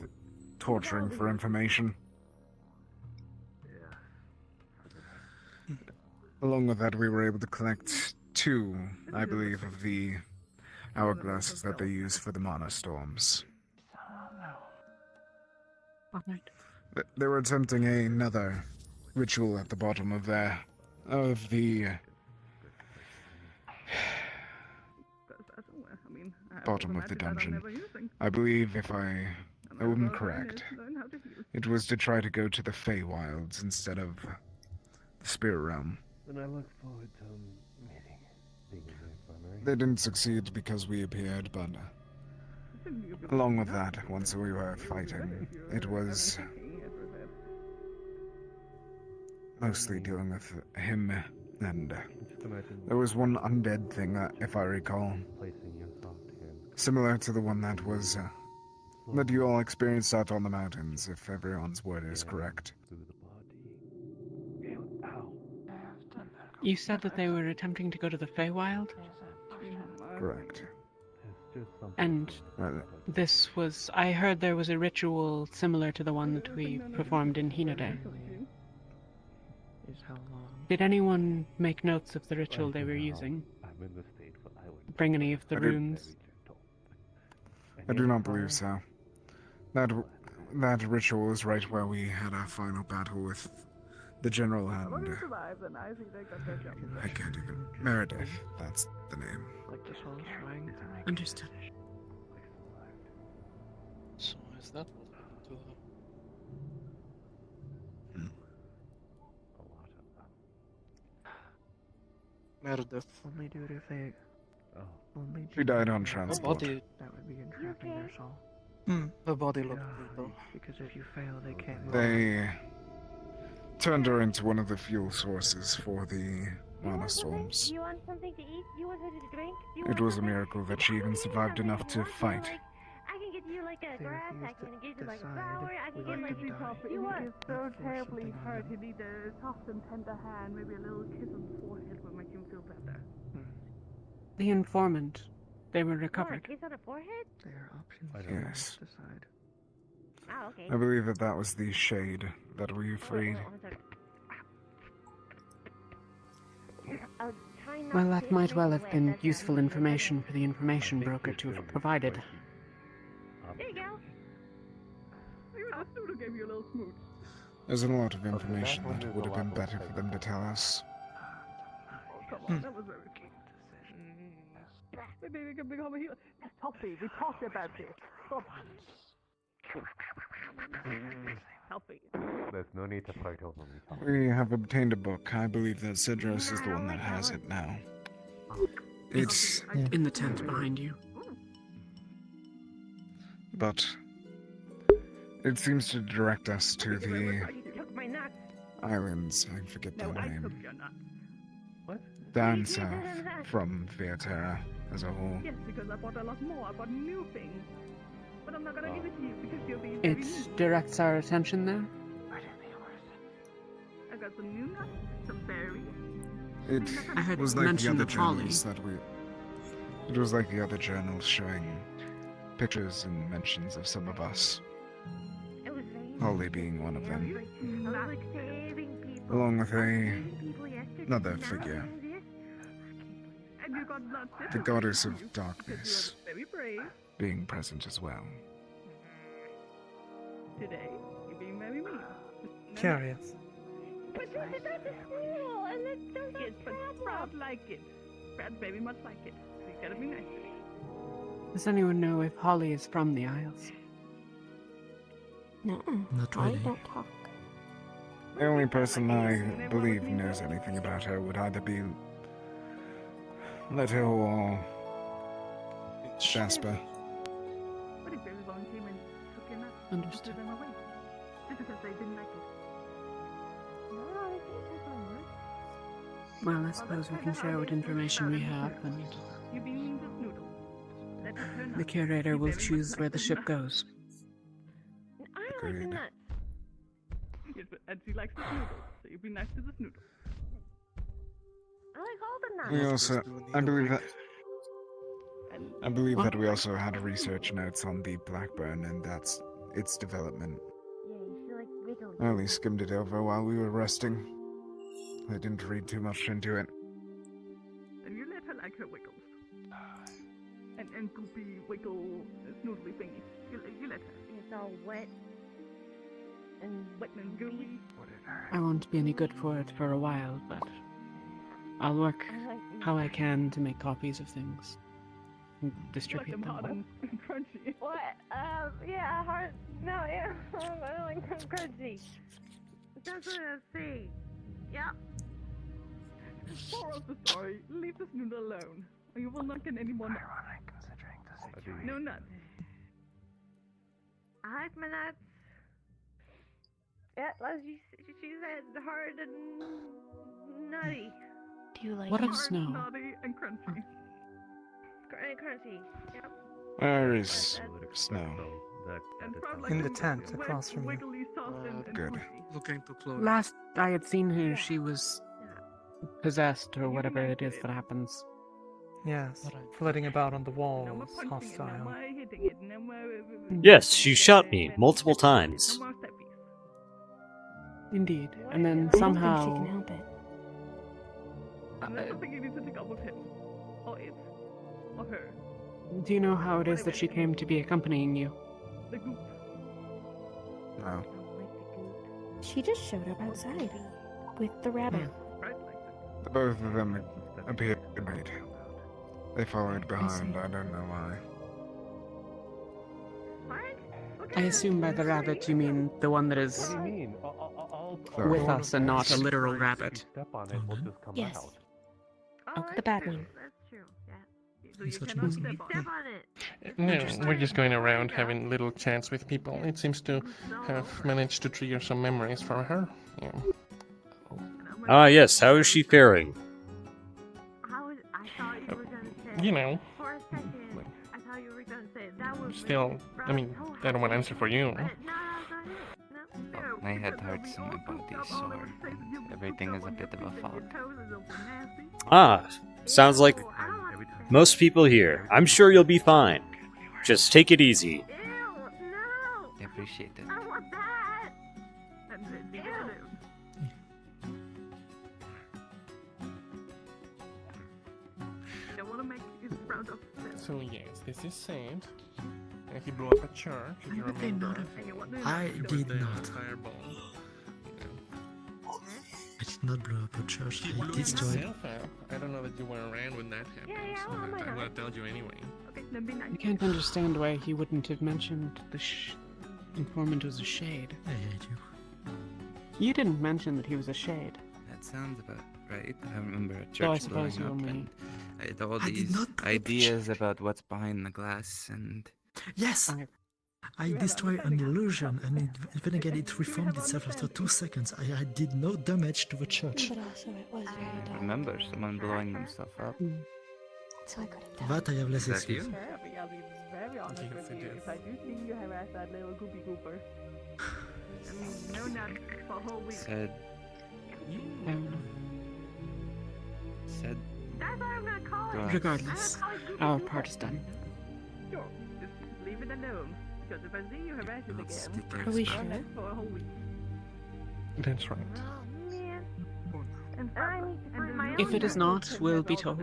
torturing for information. Along with that, we were able to collect 2, I believe, of the hourglasses that they use for the mana storms. Alright. They were attempting another ritual at the bottom of the bottom of the dungeon. I believe, if I am correct, it was to try to go to the Feywilds instead of the Spirit Realm. Then I look forward to meeting the infirmary. They didn't succeed because we appeared, but along with that, once we were fighting, it was mostly dealing with him, and there was one undead thing that, if I recall, similar to the one that was that you all experienced out on the mountains, if everyone's word is correct. You said that they were attempting to go to the Feywild? Correct. And this was... I heard there was a ritual similar to the one that we performed in Hinode. Did anyone make notes of the ritual they were using? Bring any of the runes? I do not believe so. That ritual was right where we had our final battle with the general and I can't even... Meredith, that's the name. Understood. So is that what Meredith. Only do it if they. Only. She died on transport. Body. That would be entrapping their soul. The body looked good though. Because if you fail, they can't move. They turned her into one of the fuel sources for the mana storms. Do you want something to eat? Do you want something to drink? It was a miracle that she even survived enough to fight. I can get you like a grass, I can get you like a flower, I can get like you you want. He's so terribly hurt. He needs a soft and tender hand, maybe a little kiss on the forehead would make him feel better. The informant. They were recovered. Kiss on the forehead? There are options. Yes. Decide. Oh, okay. I believe that was the shade that we freed. Well, that might well have been useful information for the information broker to have provided. There you go. I should have gave you a little smooch. There's a lot of information that would have been better for them to tell us. Come on, that was very cute. Maybe we can become a healer. Toffee, we talked about this. Stop. Healthy. There's no need to fight over me. We have obtained a book. I believe that Cedros is the one that has it now. It's in the tent behind you. But it seems to direct us to the islands. I forget their name. Down south from Viaterra as a whole. Yes, because I bought a lot more. I bought new things. But I'm not gonna give it to you because you'll be... It directs our attention there? I got some new nuts, some berries, I heard was like the mention other of Holly. journals that we. It was like the other journals showing pictures and mentions of some of us. Holly being one of them. Along with another figure. The goddess of darkness being present as well. Today, you're being very mean. Curious. But this is at the school, and it doesn't but Sprout like it. Sprout very much like it. So you gotta be nice to me. Does anyone know if Holly is from the Isles? No, Not I really. don't talk. The only person I believe knows anything about her would either be Leto or Jasper. What if everyone came and took your nuts and Understood. threw them away? Just because they didn't like it. No, they can't take my words. Well, I suppose we can share what information we have, and You being just noodle. Let it turn the up. curator You will very choose much where like the ship goes. I like the nuts. Yes, and she likes the noodle, so you be nice to the noodle. I like all the nuts. We also, I believe that we also had research notes on the Blackburn and that's its development. Yeah, you feel like wiggly. I only skimmed it over while we were resting. I didn't read too much into it. And you let her like her wiggles. And goopy wiggle snoodly thingy. You let her. It's all wet and Wet and gooey. I won't be any good for it for a while, but I'll work how I can to make copies of things and Like distribute them hard them. and crunchy. what? Yeah, hard. No, yeah, I don't like crunchy. That's what I see. Yep. Moral of the story: leave this noodle alone, or you will not get any more nuts. No nuts. I like my nuts. Yeah, as she said, hard and nutty. Do you like What of Hard, snow? naughty, and crunchy. Crunchy. Yep. Where is Snow? And Sprout In like the them tent wet, across from you. wiggly, soft, and Good. squishy. Looking to close. Last I had seen her, she was possessed or whatever it is that happens. Yes, flitting about on the No walls, more punching it, no hostile. more hitting it, no more... Yes, she shot me multiple times. No more steppies. Indeed. And then I don't think she somehow can help it. And that's something you need to take up with him. Or it. Or her. do you know how it is that she came to be accompanying you? The goop. No. She just showed up outside with the rabbit. Right like that. The both of them appeared right. They followed behind, I don't know why. I assume by the rabbit you mean the one that is with us and not a literal rabbit. Yes. Oh, the bad one. That's true. Yeah. So you Such a cannot nice step on it. No, we're just going around having little chats with people. It seems to have managed to trigger some memories for her. Yeah. Ah, yes, how is she faring? I thought you were gonna say. You know, For a second, I thought you were gonna say that was. still, I mean, I don't want to answer for you. No, go ahead. No. My head hurts and my body's sore. Everything is a bit of a fog. Ah, sounds like most people here. I'm sure you'll be fine. Just take it easy. I appreciate it. I want that. I want to make it proud of them. So yes, this is Saint. And he blew up a church, if you Would they remember. not have- And you want I With did the not. fireball. I did not blow up a church. He I blew destroyed. himself up. I don't know that you were around when that happened, so I would have told you anyway. Okay, then be nice. You can't understand why he wouldn't have mentioned the informant was a shade. I hate you. You didn't mention that he was a shade. That sounds about right. I remember a Though I church suppose blowing you up only- and I had all I did these not blow up the ideas about what's behind the glass and Yes! I destroyed an illusion, and even again it reformed itself after 2 seconds. I did no damage to the church. But also, it was very I dark. remember someone blowing themselves up. So I couldn't tell. That I have less Is that excuse. you? I'll be very honest with you. If I do see you harass that little goopy gooper, I mean, no nuts for a whole week. Said said. That's what I'm gonna call it. Regardless, our part is done. Sure, just leave it alone. Because if I see you harass it again, Are we I'll sure? ask for a whole week. That's right. Oh, man. And I need to find my own If it is nut. not, we'll be told.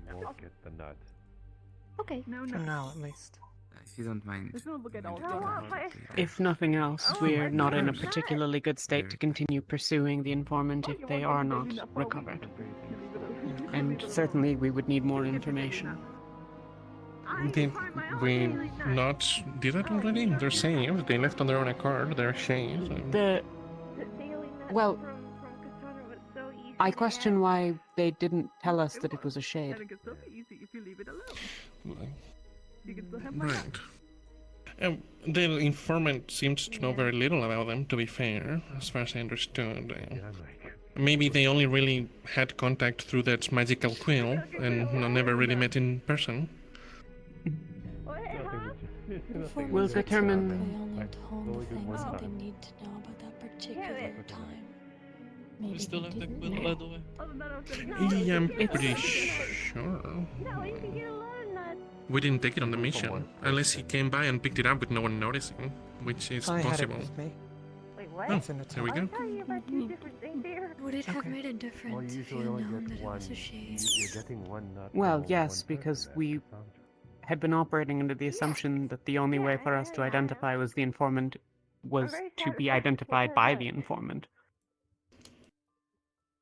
You won't get the nut. Okay. No, For no. now, at least. If you don't mind. Let's not look at all No, the but If nothing else, we're not in a particularly good state to continue pursuing the informant if they are not recovered. And certainly we would need more information. Did we not do that already? They're saved. They left on their own accord. They're saved. Well, I question why they didn't tell us that it was a shade. And it can still be easy if you leave it alone. You can still have my Right. The informant seems to know very little about them, to be fair, as far as I understood. Maybe they only really had contact through that magical quill and never really met in person. We'll determine. Only told the things that they need to know about that particular time. Maybe We still they have the didn't quill, know. by the way. Yeah, I'm pretty sure. We didn't take it on the mission, unless he came by and picked it up with no one noticing, which is I had it possible. with me. Wait, what? Oh, there we go. Are you about two different things here? Would it have Okay. made a Well, difference you if you usually had only known get that it one. was a shade? You're getting one nut. Well, from yes, one because person we at a time. had been operating under the assumption that the only way for us to identify was the informant was to be identified by the informant.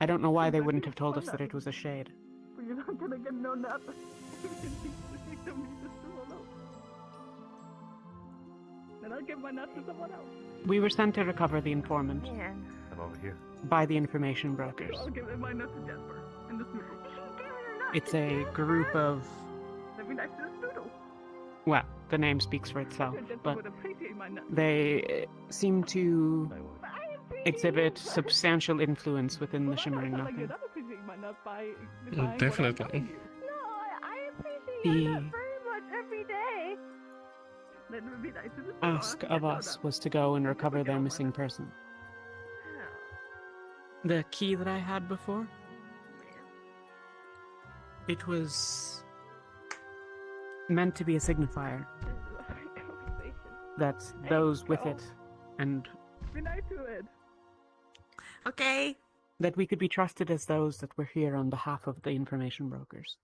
I don't know why they wouldn't have told us that it was a shade. But you're not gonna get no nut. You can teach the victim you just still alone. Then I'll give my nut to someone else. We were sent to recover the informant Man. I'm over here. by the information brokers. I'll give my nut to Jasper and the Snoodle. It's a group of, Let me next to the Snoodle. well, the name speaks for itself, Jasper but would appreciate my nut. they seem to exhibit substantial influence within the Shimmering Like Nothing. you're not appreciating my nut by Mm, buying what I'm definitely. selling you. I appreciate The your nut very much every day. Then it would be nice to the store ask and of get no us nut. was to go and recover their missing person. The key that I had before? It was meant to be a signifier that those with it and Be nice to it. Okay. that we could be trusted as those that were here on behalf of the information brokers.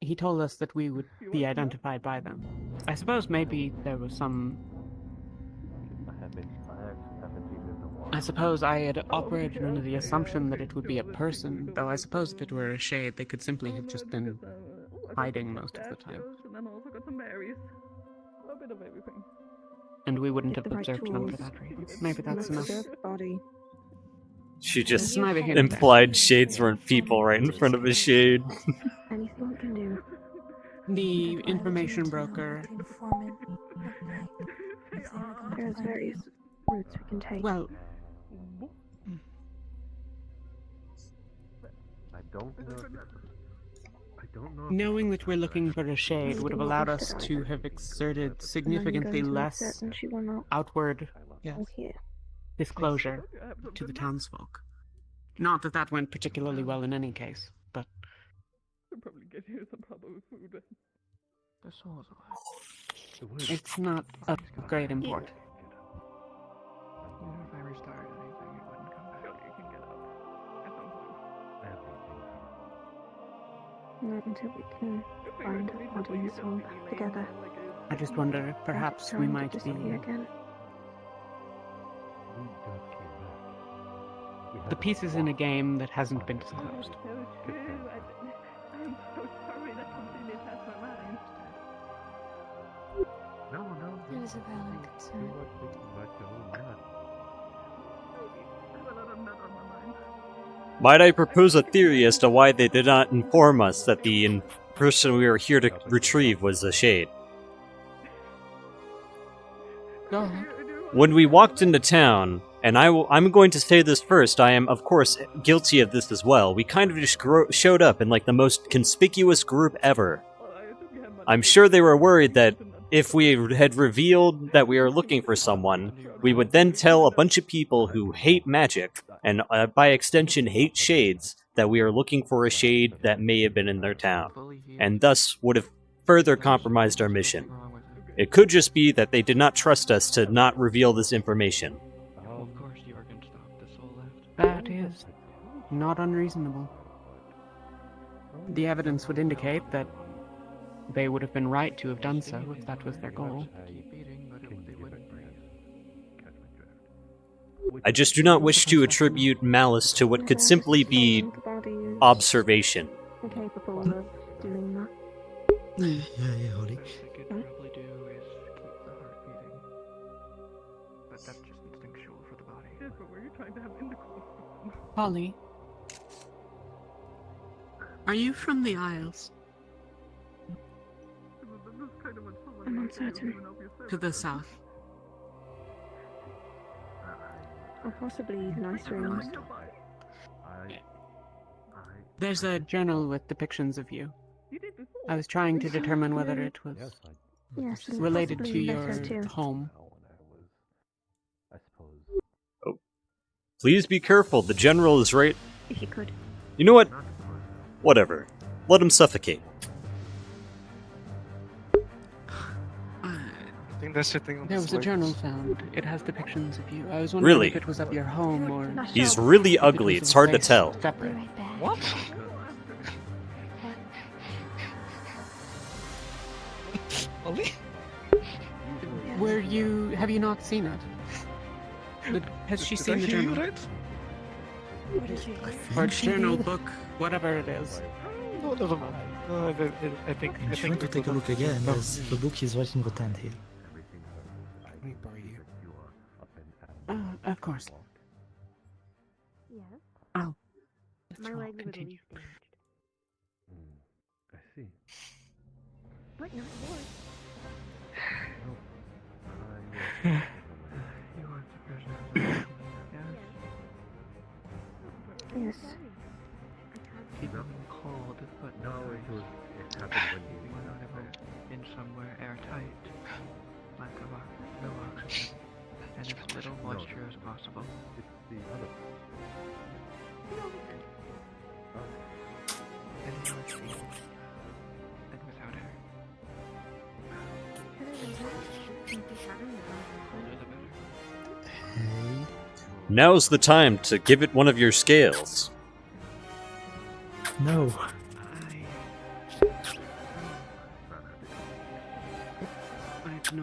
He told us that we would be identified by them. I suppose maybe there was some. I suppose I had operated under the assumption that it would be a person, though I suppose if it were a shade, they could simply have just been hiding most of the time, And then also got some berries. A bit of everything. and we wouldn't Get have the right observed them for tools. that reason. Maybe that's enough. Body. She just It's neither here nor there. implied shades weren't people right in front of a shade. Anything we can do. The information broker. There's various routes we can take. Well, I don't know. I don't know. knowing that we're looking for a shade would have allowed us to have exerted significantly less outward disclosure to the townsfolk. Not that that went particularly well in any case, but We'll probably get here some problem with food. it's not of great import. Even if I restarted anything, it wouldn't come back. You can get up at some point. Not until we can find what we all together. I just wonder if perhaps we might be again. the pieces in a game that hasn't been disclosed. I'm so sorry that completely passed my mind. No. It is a valid concern. I have a lot of nut on my mind. Might I propose a theory as to why they did not inform us that the person we were here to retrieve was a shade? Go ahead. When we walked into town, and I'm going to say this first, I am, of course, guilty of this as well, we kind of just showed up in like the most conspicuous group ever. I'm sure they were worried that if we had revealed that we were looking for someone, we would then tell a bunch of people who hate magic and by extension hate shades, that we are looking for a shade that may have been in their town, and thus would have further compromised our mission. It could just be that they did not trust us to not reveal this information. Of course you are going to stop the soul left. That is not unreasonable. The evidence would indicate that they would have been right to have done so if that was their goal. I just do not wish to attribute malice to what could simply be observation. Incapable of doing that. Yeah, Holly. Probably do is keep the heart beating. But that's just instinctual for the body. Yes, but were you trying to have intercourse? Polly, are you from the Isles? I'm uncertain. To the south. Or possibly nice rooms. There's a journal with depictions of you. I was trying to determine whether it was Yes, and related to possibly your better too. home. Oh. Please be careful, the general is right. If you could. You know what? Whatever. Let him suffocate. I think that's the thing on There the was a slides. journal found. It has depictions of you. I was wondering Really? if it was at your home or... He's really if it ugly, was it's a hard to place tell. Separate. What? Ollie? Have you not seen it? Has she seen the journal? I Or think she journal, did. book, whatever it is. No, never mind. No, I think. If you want to take a look again, there's the book is right in the tent here. Let me borrow you. Of course. Yes. Oh. My leg was Continue. I see. But not yours. You are the prisoner. Yes. Keep them cold, but No, it happened when you were not ever in somewhere airtight, like no oxygen, and as little moisture as possible. It's the other. And you would feel, and without her, Hey. Now's the time to give it one of your scales. No.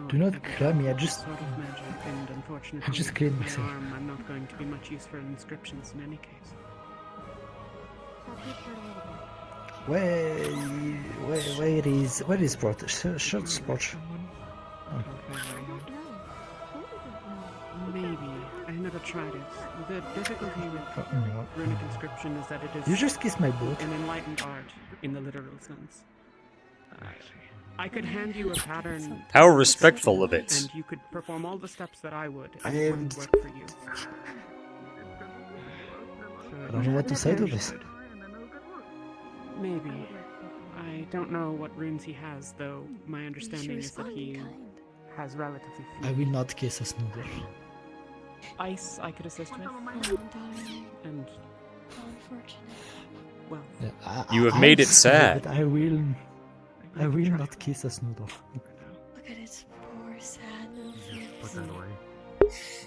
Do not grab me, I just Sort of magic, and unfortunately, I just cleaned my myself. arm, I'm not going to be much use for inscriptions in any case. Where is Brot? Short spot. Maybe. I never tried it. The difficulty with No. runic inscription is that it is You just kissed my boot. an enlightened art in the literal sense. I could hand you a pattern. How respectful of it. And you could perform all the steps that I would, I and it wouldn't am- work for you. I don't know what to say to this. Maybe. I don't know what runes he has, though my understanding is that he has relatively few. I will not kiss a snoodle. Ice I could assist with. And well, Yeah, You have I'm made it sorry, sad. but I will not kiss a snoodle. Look at his poor, sad little face. Put that away.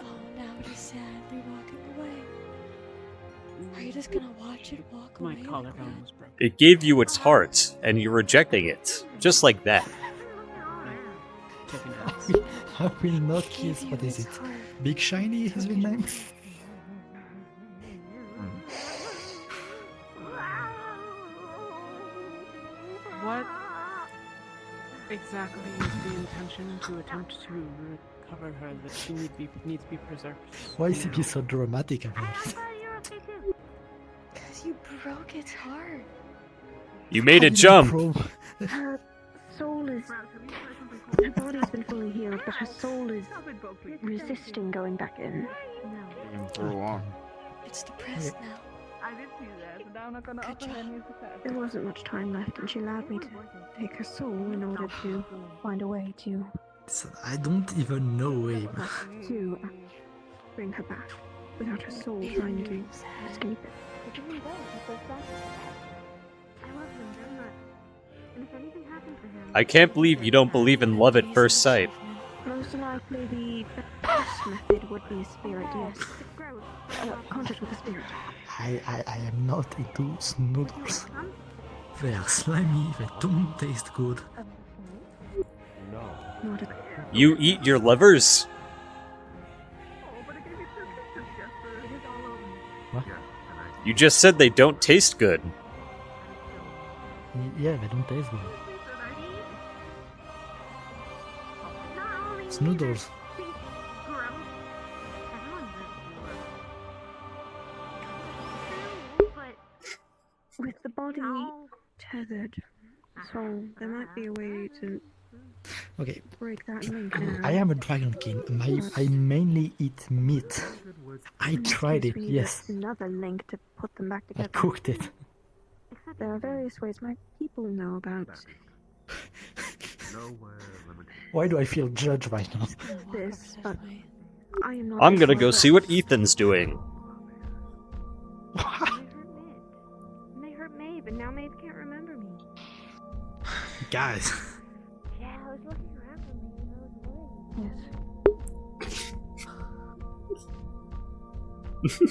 Oh, now he's sadly walking away. Are you just gonna watch it walk my away? collarbone was broken. It gave you its heart, and you're rejecting it. Just like that. I will not kiss. What is it? Big Shiny has been named. What exactly is the intention to attempt to recover her that she needs to be preserved? Why is he so dramatic about it? Because you broke its heart. You made it jump! Her soul is. Her body's been fully healed, but her soul is resisting going back in. For a while. It's depressed now. I did see that, and I'm not gonna offer her any success. There wasn't much time left, and she allowed me to take her soul in order to find a way to I don't even know him. to bring her back. without her soul trying to escape it. I love him very much. And if anything happens to him... I can't believe you don't believe in love at first sight. Most likely the best method would be a spirit, yes. Contact with a spirit. I am not into noodles. They are slimy, they don't taste good. Not a... You eat your livers? What? You just said they don't taste good. Yeah, they don't taste good. It's noodles. With the body tethered, so there might be a way to Okay. break that link now. I am a Dragon King. I mainly eat meat. I tried it, Maybe yes. there's another link to put them back I together. cooked it. There are various ways my people know about Why do I feel judged right now? this, but I am not. I'm gonna go see what Ethan's doing. And they hurt Maeve, and now Maeve can't remember me. Guys. Yeah, I was looking around for me, and I was worried.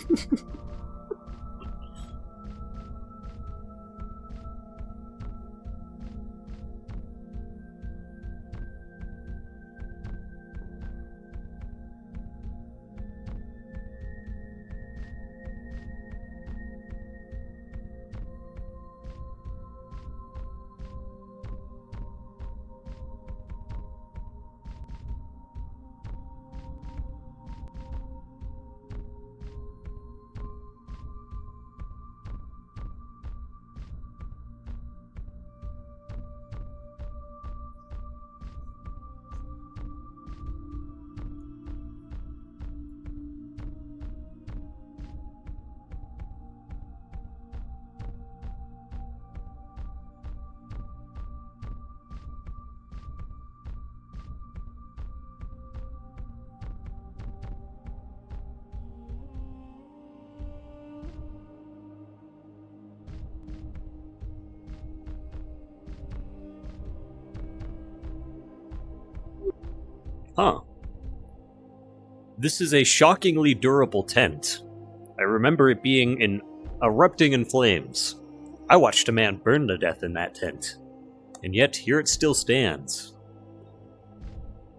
Yes. Huh. This is a shockingly durable tent. I remember it being erupting in flames. I watched a man burn to death in that tent. And yet, here it still stands.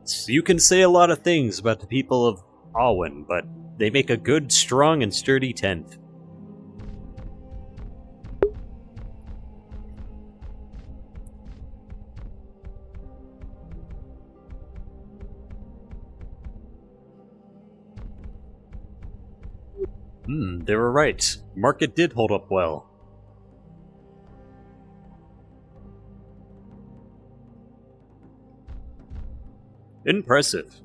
So you can say a lot of things about the people of Awen, but they make a good, strong, and sturdy tent. They were right. Market did hold up well. Impressive.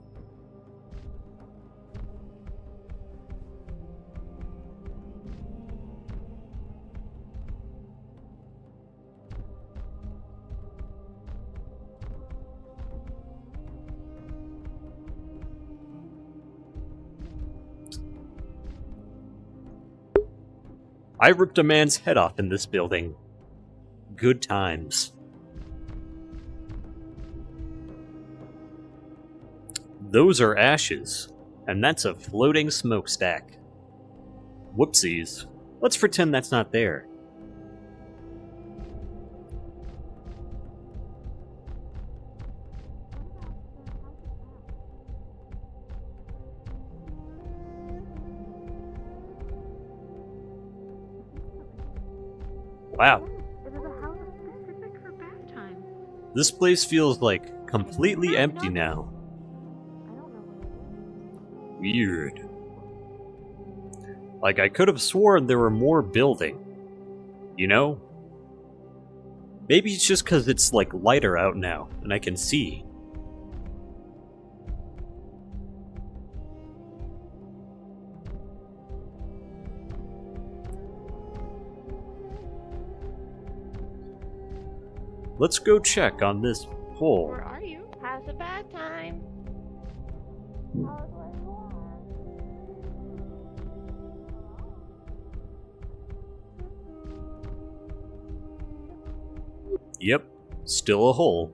I ripped a man's head off in this building. Good times. Those are ashes, and that's a floating smokestack. Whoopsies. Let's pretend that's not there. Wow. It is a house specific for bath time. This place feels like completely empty now. Weird. Like I could have sworn there were more building. You know? Maybe it's just because it's like lighter out now and I can see. Let's go check on this hole. Where are you? How's the bad time? How's where you are? Yep, still a hole.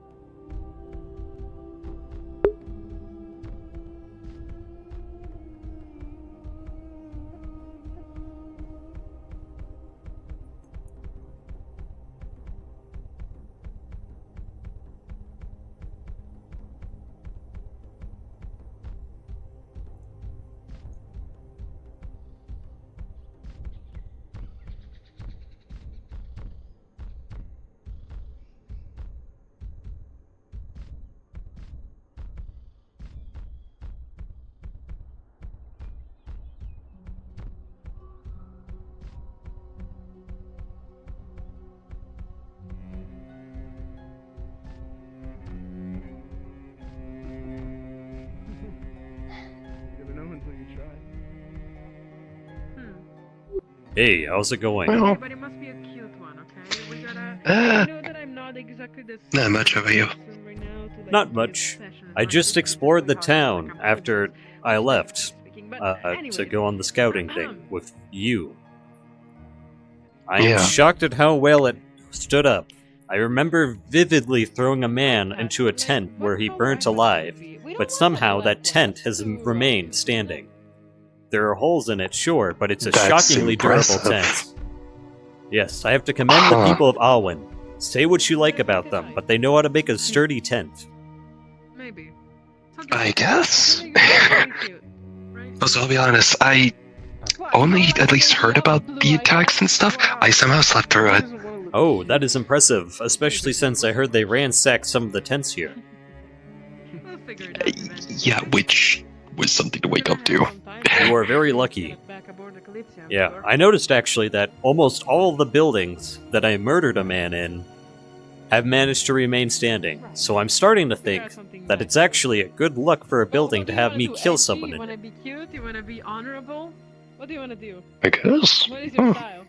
Hey, how's it going? Well, But it must be a cute one, okay? We gotta. Uh, I know that I'm not exactly the not much of you. Not much. I just explored the town after I left to go on the scouting thing with you. I am Yeah. shocked at how well it stood up. I remember vividly throwing a man into a tent where he burnt alive, but somehow that tent has remained standing. There are holes in it, sure, but it's a That's shockingly durable impressive. tent. Yes, I have to commend the people of Alwyn. Say what you like about them, but they know how to make a sturdy tent. Maybe. I guess. Also, I'll be honest, I only at least heard about the attacks and stuff. I somehow slept through it. Oh, that is impressive, especially since I heard they ransacked some of the tents here. Yeah, which was something to wake up to. You are very lucky. Yeah, I noticed actually that almost all of the buildings that I murdered a man in have managed to remain standing, so I'm starting to think that it's actually a good luck for a building to have me kill someone You in wanna it. be cute? You wanna be honorable? What do you wanna do? I guess. What is your style?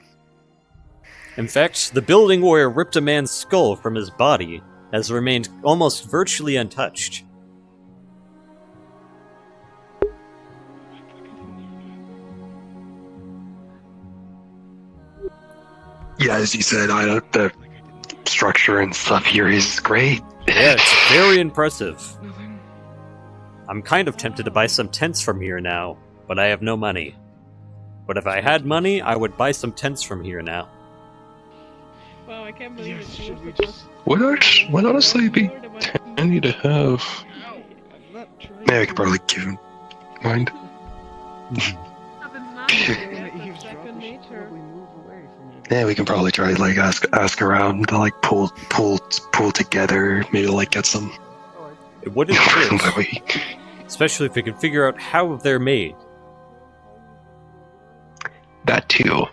In fact, the building where I ripped a man's skull from his body has remained almost virtually untouched. Yeah, as you said, the structure and stuff here is great. Yeah, it's very impressive. I'm kind of tempted to buy some tents from here now, but I have no money. But if I had money, I would buy some tents from here now. Wow, I can't believe Would honestly be handy to have. Maybe I could probably give him mind. Yeah, we can probably try like ask around to like pull together, maybe like get some. It wouldn't hurt, especially if we could figure out how they're made. That too.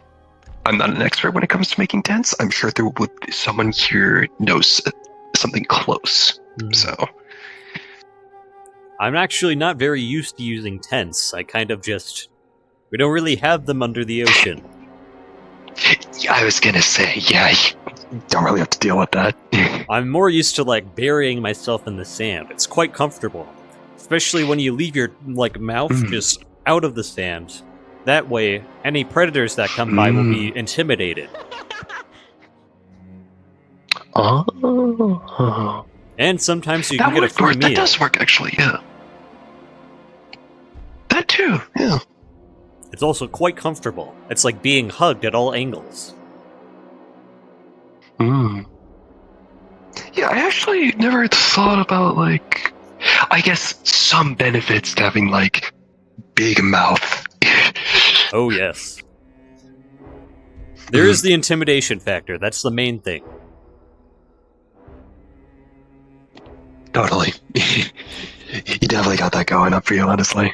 I'm not an expert when it comes to making tents. I'm sure there would someone here knows something close. So I'm actually not very used to using tents. I kind of just... We don't really have them under the ocean. yeah, I was gonna say, yeah, you don't really have to deal with that. I'm more used to like burying myself in the sand. It's quite comfortable, especially when you leave your like mouth just out of the sand. That way, any predators that come by will be intimidated. Oh. And sometimes you can get a free meal. That does work, actually, yeah. That too, yeah. It's also quite comfortable. It's like being hugged at all angles. Yeah, I actually never thought about, like, I guess some benefits to having, like, big mouth. Oh, yes. There is the intimidation factor. That's the main thing. Totally. You definitely got that going up for you, honestly.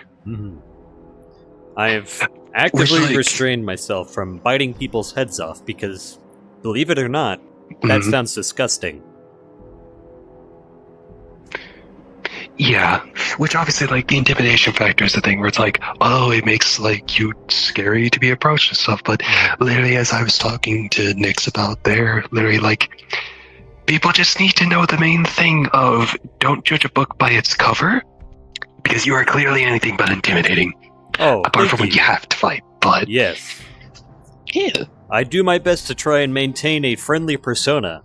I have actively restrained myself from biting people's heads off because, believe it or not, that sounds disgusting. Yeah, which obviously, like, the intimidation factor is the thing where it's like, oh, it makes, like, you scary to be approached and stuff, but literally, as I was talking to Nyx about there, literally, like, people just need to know the main thing of don't judge a book by its cover, because you are clearly anything but intimidating. Oh, apart from when you have to fight, but... Yes. Yeah. I do my best to try and maintain a friendly persona.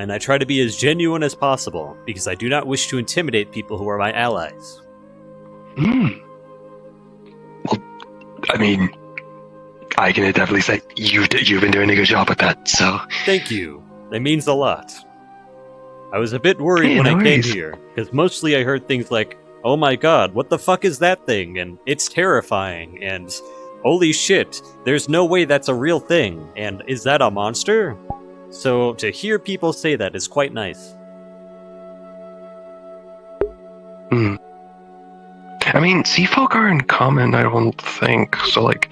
and I try to be as genuine as possible, because I do not wish to intimidate people who are my allies. Well, I mean, I can definitely say you've been doing a good job with that, so... Thank you. That means a lot. I was a bit worried when I came here, because mostly I heard things like, oh my god, what the fuck is that thing? And it's terrifying, and holy shit, there's no way that's a real thing, and is that a monster? So to hear people say that is quite nice. I mean, sea folk are uncommon, I don't think. So, like,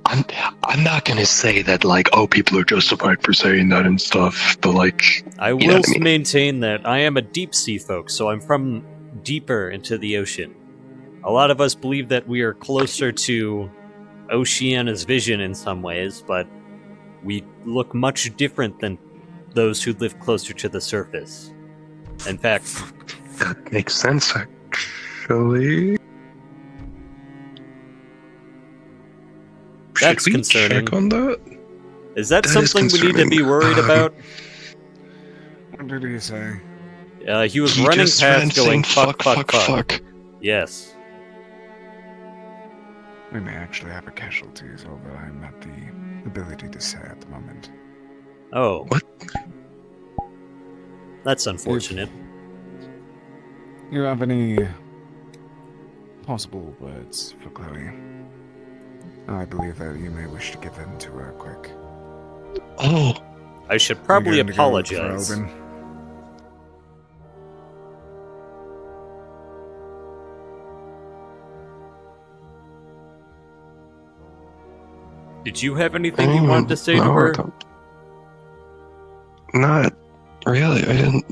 I'm not gonna say that, like, oh, people are justified for saying that and stuff, but, like, I will maintain that I am a deep sea folk, so I'm from deeper into the ocean. A lot of us believe that we are closer to Oceania's vision in some ways, but we look much different than those who live closer to the surface. In fact, that makes sense, actually. That's Should we concerning. check on that? Is that That is something we need to be worried about? What did he say? He was He running just ran past going saying, fuck. Yes. We may actually have a casualties, although I'm not the ability to say at the moment. Oh. What? That's unfortunate. You have any possible words for Chloe? I believe that you may wish to give them to her quick. Oh. I should probably You're going to go look for apologize. Alban? Did you have anything you wanted to say to no, her? Not really. I didn't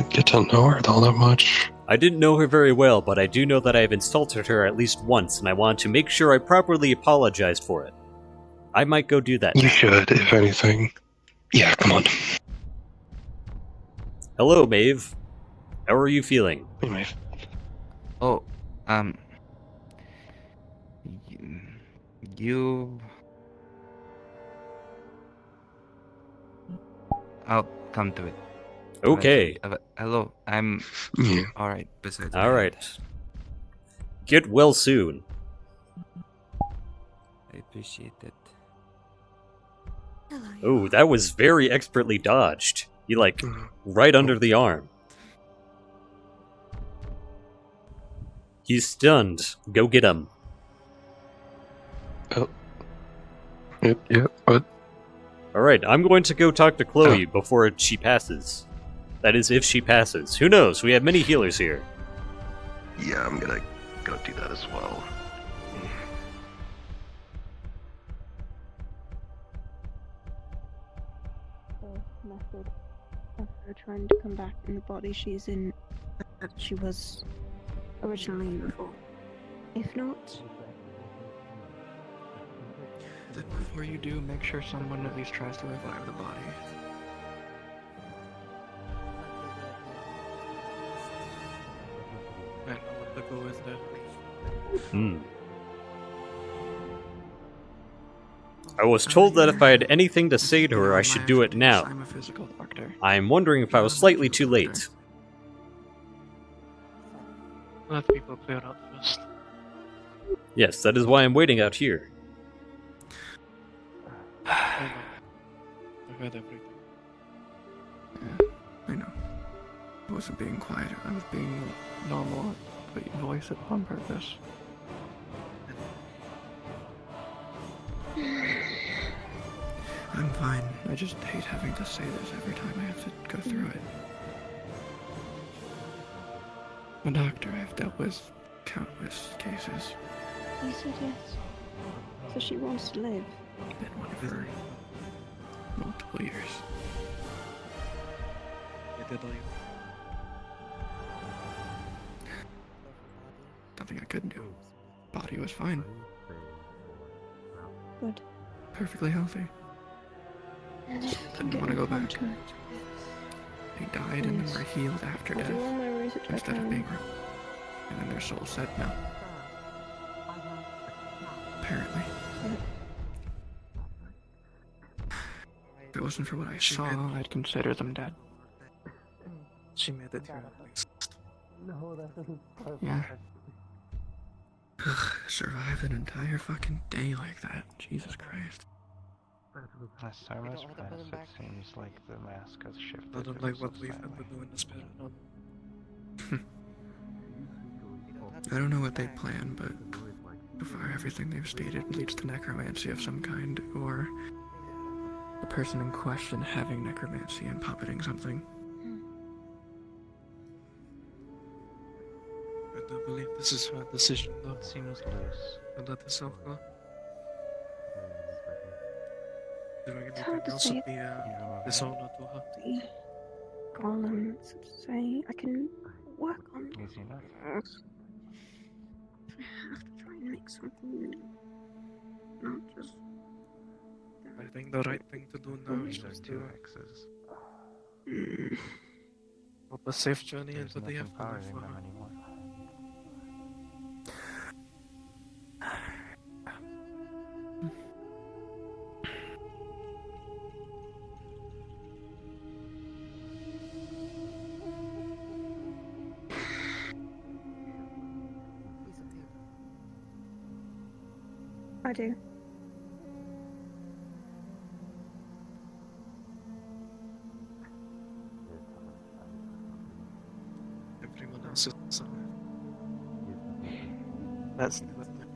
get to know her all that much. I didn't know her very well, but I do know that I have insulted her at least once, and I want to make sure I properly apologized for it. I might go do that. You should, if anything. Yeah, come on. Hello, Maeve. How are you feeling? Hey, Maeve. Oh, you... I'll come to it. Okay. Hello, I'm... Yeah. Alright, besides... Alright. Get well soon. I appreciate it. Oh, that was very expertly dodged. He, like, right under the arm. He's stunned. Go get him. Oh. Yep, what? Alright, I'm going to go talk to Chloe before she passes. That is, if she passes. Who knows? We have many healers here. Yeah, I'm gonna go do that as well. The method of her trying to come back in the body she's in, that she was originally in before. If not, Before you do, make sure someone at least tries to revive the body. I know what to go with there. I was told that if I had anything to say to her, I should do it now. I'm a physical doctor. I'm wondering if I was slightly too late. Let people clear out first. Yes, that is why I'm waiting out here. I know. I've heard everything. Yeah, I know. I wasn't being quiet. I was being normal, but you voice it on purpose. I'm fine. I just hate having to say this every time I have to go through it. I'm a doctor. I've dealt with countless cases. you said yes. So she wants to live. Been one for multiple years. Nothing I couldn't do. Body was fine. Good. Perfectly healthy. Didn't want to go back. They died and then were healed after I'll death. do all my research I Instead of can. being and then their soul said no. Apparently. it wasn't for what I She saw, made- I'd consider them dead. She made it here at least. No, that doesn't Yeah. Survive an entire fucking day like that. Jesus Christ. As time has passed, it seems like the mask has shifted. I don't like what we've been doing this spirit on. I don't know what they plan, but so far everything they've stated leads to necromancy of some kind, or the person in question having necromancy and puppeting something. I do believe this is her decision, though. It seems loose. To let herself go. Doing It's hard anything to else say. would be a dishonor to her. The golem, so to say, I can work on Easy enough. this. I have to try and make something new. Not just. I think the right thing to do now is just to hope a safe journey into the afterlife for her. I do. Everyone else is alive. That's new, isn't it?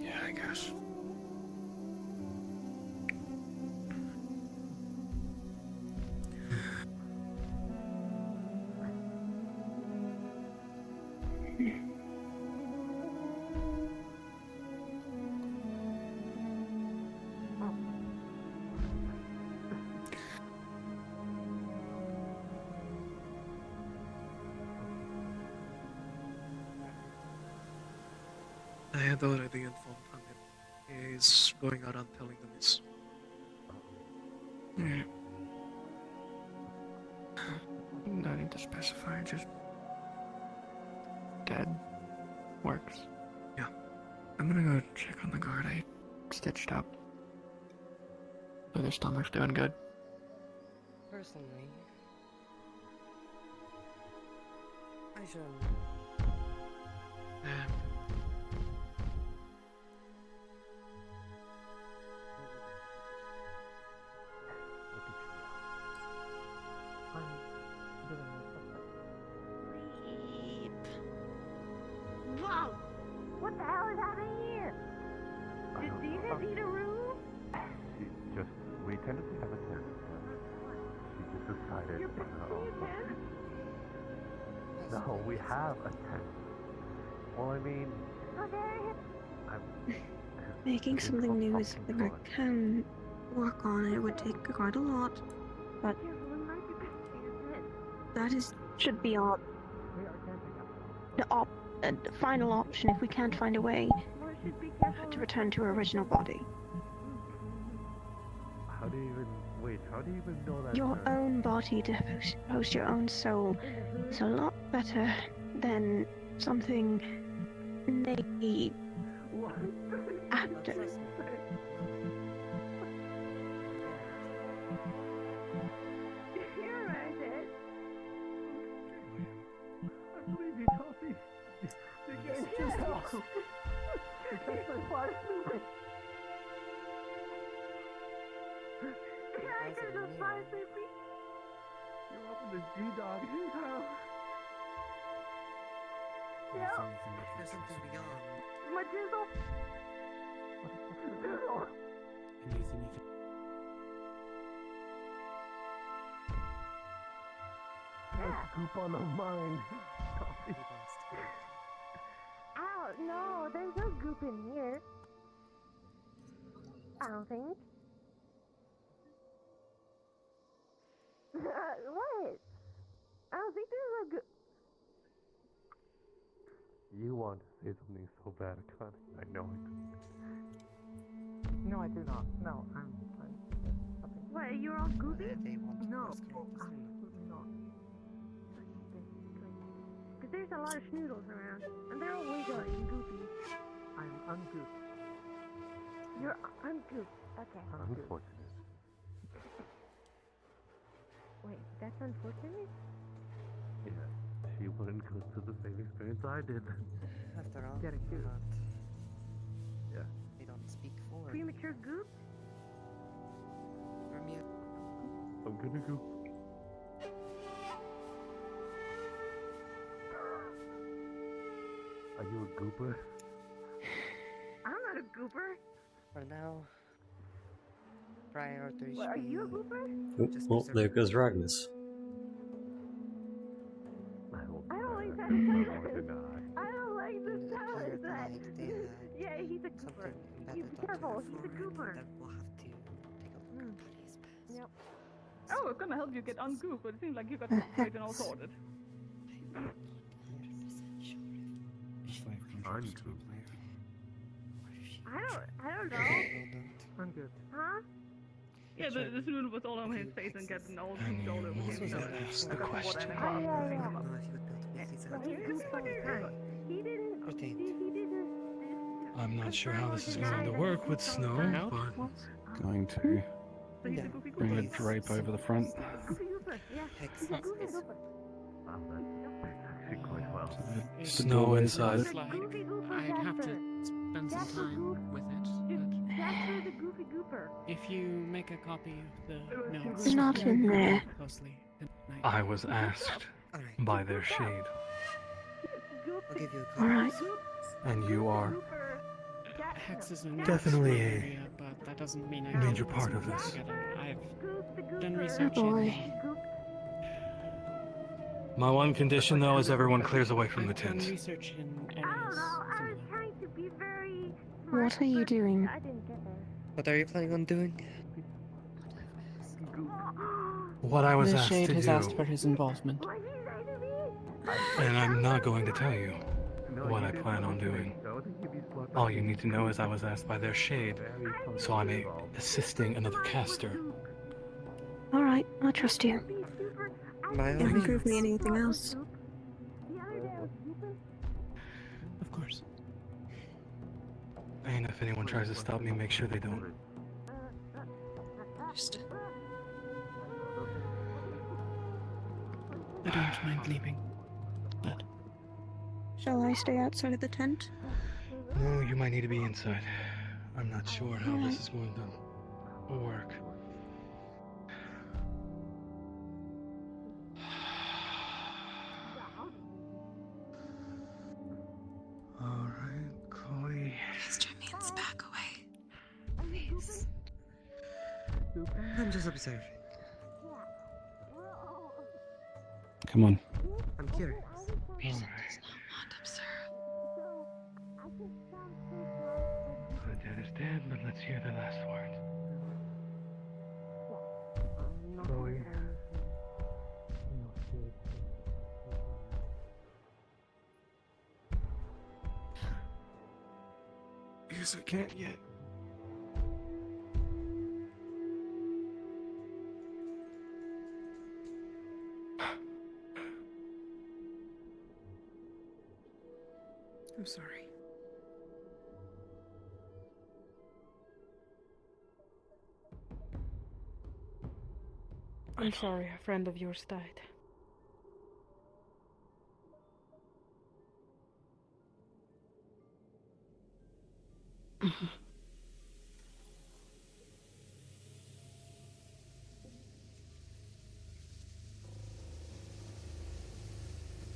Yeah, I guess. I had already informed him. He's going around telling them this. Yeah. No need to specify, just dead works. Yeah. I'm gonna go check on the guard I stitched up. So their stomach's doing good. Personally, I shouldn't. Whoa! What the hell is happening here? Do you guys need a room? We tended to have a tent. She just decided. You're putting me a tent? No, we have a tent. Well, I mean, Okay. Making something new is something I can work on. It would take quite a lot, but that should be our the final option if we can't find a way to return to our original body. how do you even know that? Your own body to host your own soul is a lot better than something maybe after. You're right, Ed. I believe you told me. You can't just help. That's my fire sleeping. I could just fire sleeping. You opened the G-Dog house. Yeah. There's something beyond. My jizzle. Let's scoop on the mind. Ow, no, there's no goop in here. I don't think. What? I don't think there's a goop. You want to say something so bad, Connie. I know No, I do not. No, I'm What, you're all goopy? No, absolutely not. Because there's a lot of schnoodles around, and they're all wiggly and goopy. I'm ungooped. You're ungooped. Okay. Unfortunate. Wait, that's unfortunate? Yeah, she wouldn't go through the same experience I did. After all, Get it, we're dude. not. Yeah. We don't speak for. Premature goop? I'm gonna go. Are you a gooper? I'm not a gooper. For now, priorities. What, are you a gooper? Oh, there goes Ragnus. I don't like that silence. I don't like the silence. Yeah, he's a gooper. Be careful, he's a gooper. Yep. Oh, it's gonna help you get ungooped, but it seems like you got straight and all sorted. I don't know. I'm good. Huh? Yeah, the student was all on his face and getting all gooped all over him. So Ask the that's what question. I I think don't about. know if you would be able to make these But out. he gooped all the time. He didn't. I'm not sure how this is going to work with snow, but Going to So he's a goofy bring a gooper. drape over the front. Goofy gooper. Yeah. He's a goofy gooper. Actually quite well. snow inside. Goofy gooper. I'd have to spend some Jasper time goof. with it, Jasper the goofy gooper. but if you make a copy of the notes, It's not in there. closely tonight. I was asked by their shade, I'll give you a Alright. and you are Hex is a definitely a area, but that doesn't mean I major can part of put it this. together. I've done Oh research boy. My one condition, though, is everyone clears away from the I've done tent. research in I don't areas know. I was similar. trying to be very smart. What are you doing? I didn't get there. What are you planning on doing? What I was The asked Shade to has do, asked for his involvement. and I'm not going to tell you what I plan on doing. All you need to know is I was asked by their shade, so I'm assisting another caster. Alright, I trust you. By all If you means. prove me anything else. Of course. And if anyone tries to stop me, make sure they don't. I don't mind leaving. But Shall I stay outside of the tent? No, you might need to be inside. I'm not sure how this is going to work. Alright, Chloe. Cast your means back away. Please. I'm just observing. Come on. I'm curious. Reason does not want observe. The dead is dead, but let's hear the last word. Chloe. Because I can't yet. I'm sorry. I'm sorry a friend of yours died.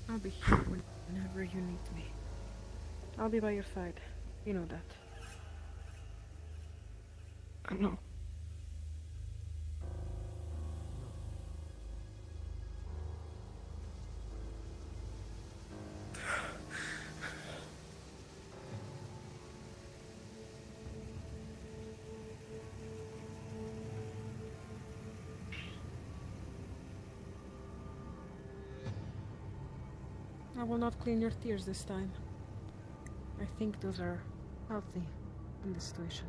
I'll be here whenever you need me. I'll be by your side. You know that. I know. I will not clean your tears this time. I think those are healthy in this situation.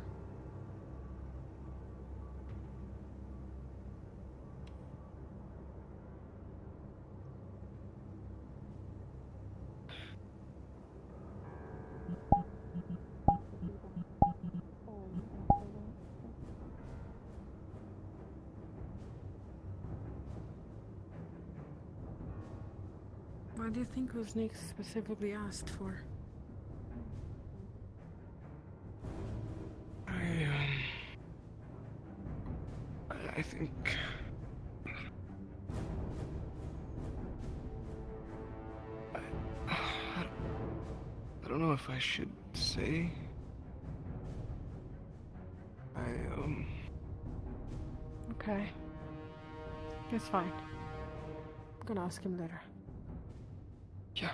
What do you think was Nick specifically asked for? I think... I don't know if I should say. Okay. It's fine. I'm gonna ask him later. Yeah.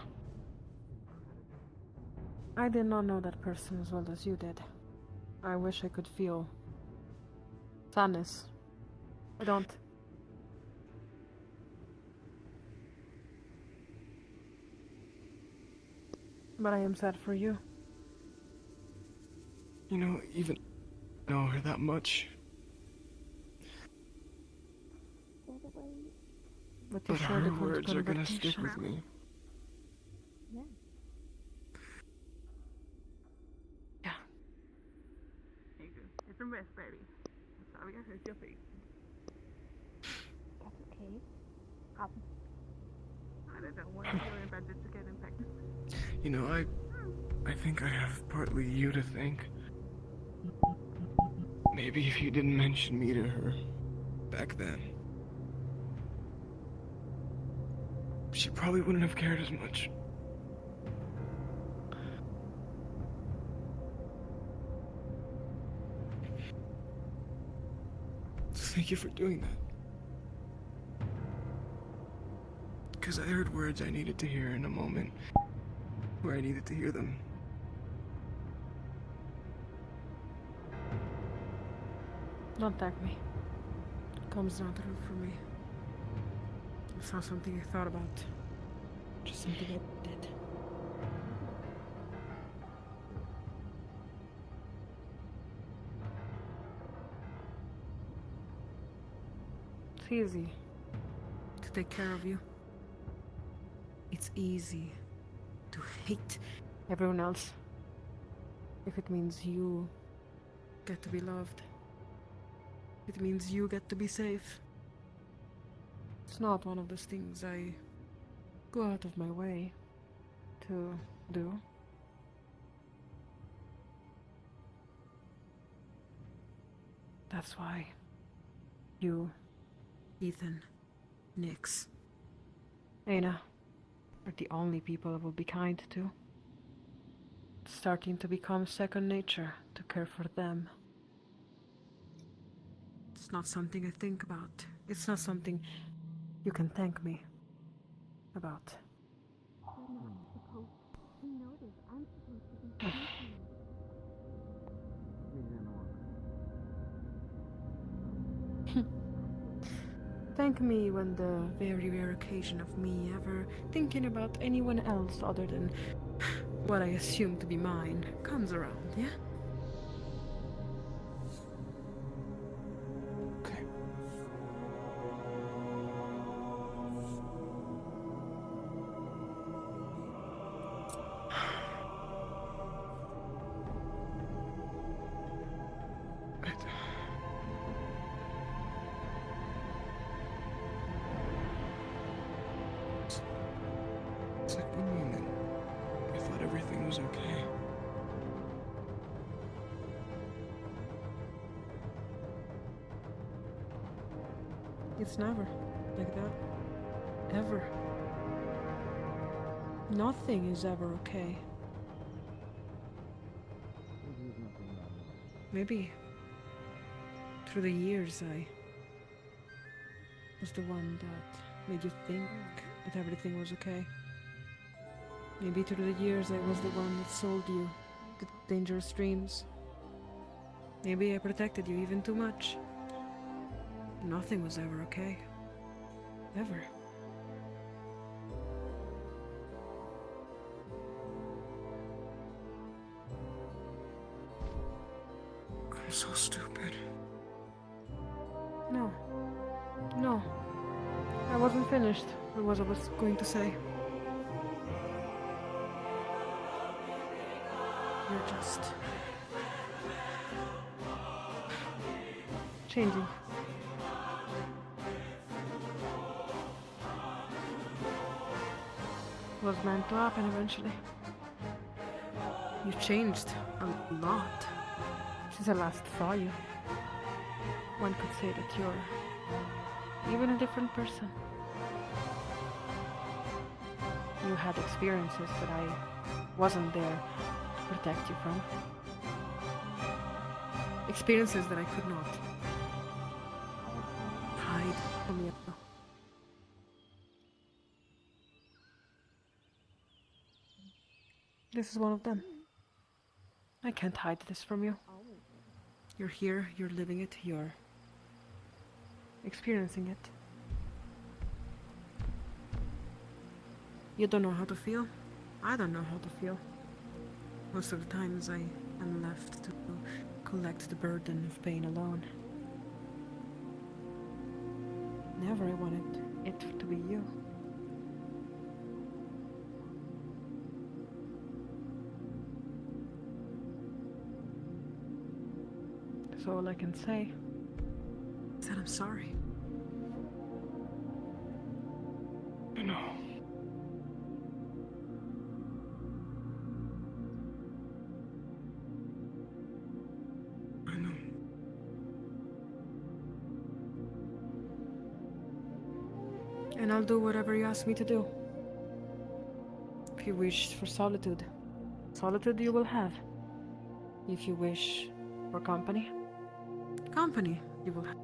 I did not know that person as well as you did. I wish I could feel sadness. I don't. But I am sad for you. You know, even know her that much. But But her words are gonna stick with me. Yeah. Yeah. There you go. Get some rest, baby. I'm sorry I hurt your face. That's okay. I don't want to feel about this to get infected. You know, I think I have partly you to thank. Maybe if you didn't mention me to her back then, she probably wouldn't have cared as much. Thank you for doing that. Because I heard words I needed to hear in a moment where I needed to hear them. Don't thank me. Comes natural for me. It's not something I thought about. Just something I did. It's easy to take care of you. It's easy to hate everyone else if it means you get to be loved. It means you get to be safe. It's not one of those things I go out of my way to do. That's why you, Ethan, Nix, Aina are the only people I will be kind to. It's starting to become second nature to care for them. It's not something I think about. It's not something you can thank me about. You're not supposed to notice. I'm supposed to be thinking. Thank me when the very rare occasion of me ever thinking about anyone else other than what I assume to be mine comes around, yeah? Okay. It's like one moment, I thought everything was okay. It's never like that. Ever. Nothing is ever okay. Maybe through the years I was the one that made you think that everything was okay. Maybe through the years I was the one that sold you the dangerous dreams. Maybe I protected you even too much. Nothing was ever okay. Ever. I'm so stupid. No. No. I wasn't finished with what I was going to say. You're just changing. was meant to happen eventually. You changed a lot since I last saw you. One could say that you're even a different person. You had experiences that I wasn't there to protect you from. Experiences that I could not hide from you. This is one of them. I can't hide this from you. You're here, you're living it, you're experiencing it. You don't know how to feel. I don't know how to feel. Most of the times I am left to collect the burden of pain alone. Never I wanted it to be you. So all I can say is that I'm sorry. I know. I know. And I'll do whatever you ask me to do. If you wish for solitude, solitude you will have. If you wish for company, company you will have.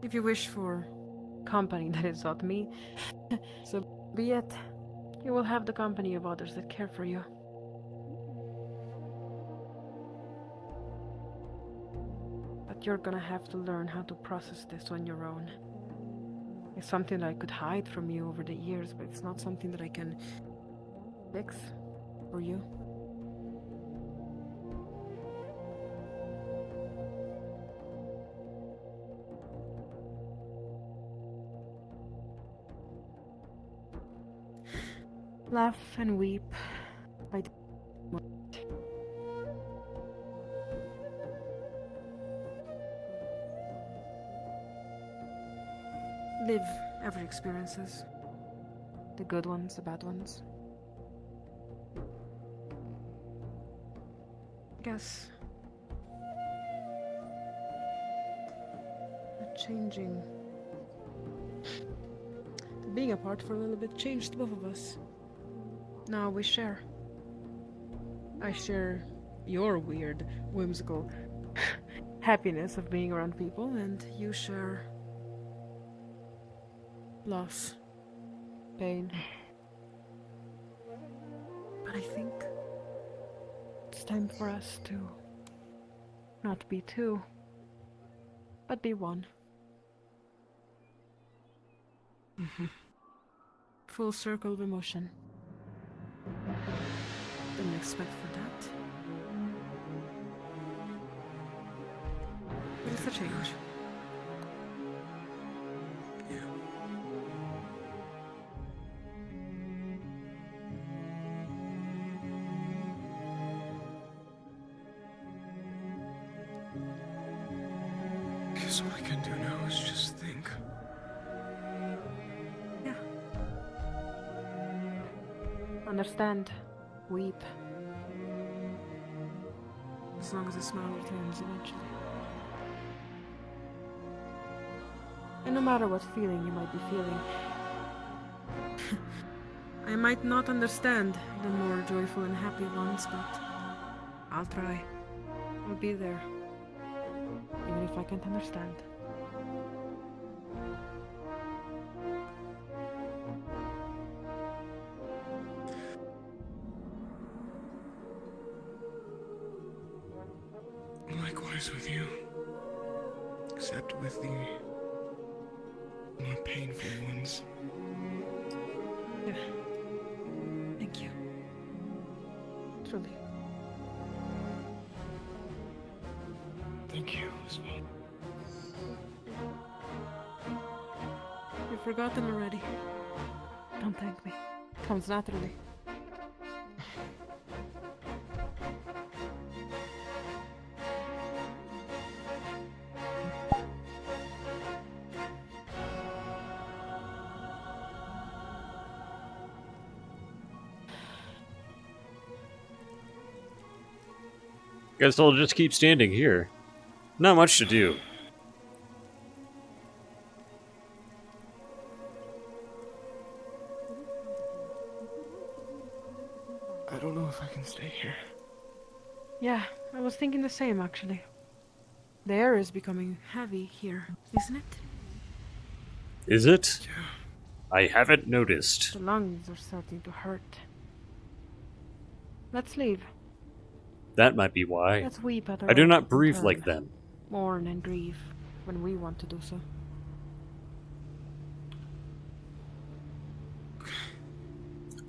If you wish for company that is not me, so be it. You will have the company of others that care for you. But you're gonna have to learn how to process this on your own. It's something that I could hide from you over the years, but it's not something that I can fix for you. Laugh and weep by the live every experiences. The good ones, the bad ones. I guess changing, being apart for a little bit changed both of us. Now we share. I share your weird, whimsical happiness of being around people, and you share loss, pain. But I think it's time for us to not be two, but be one. Full circle of emotion. Didn't expect for that. But it's a change. Yeah. Guess all I can do now is just think. Yeah. Understand. Weep. As long as the smile returns eventually. And no matter what feeling you might be feeling, I might not understand the more joyful and happy ones, but I'll try. I'll be there, even if I can't understand. Likewise with you, except with the more painful ones. Yeah. Thank you. Truly. Thank you as well. You've forgotten already. Don't thank me. Comes naturally. Guess I'll just keep standing here. Not much to do. I don't know if I can stay here. Yeah, I was thinking the same actually. The air is becoming heavy here, isn't it? Is it? Yeah. I haven't noticed. The lungs are starting to hurt. Let's leave. That might be why. Let's weep at I do our not own breathe turn. like them. Mourn and grieve when we want to do so.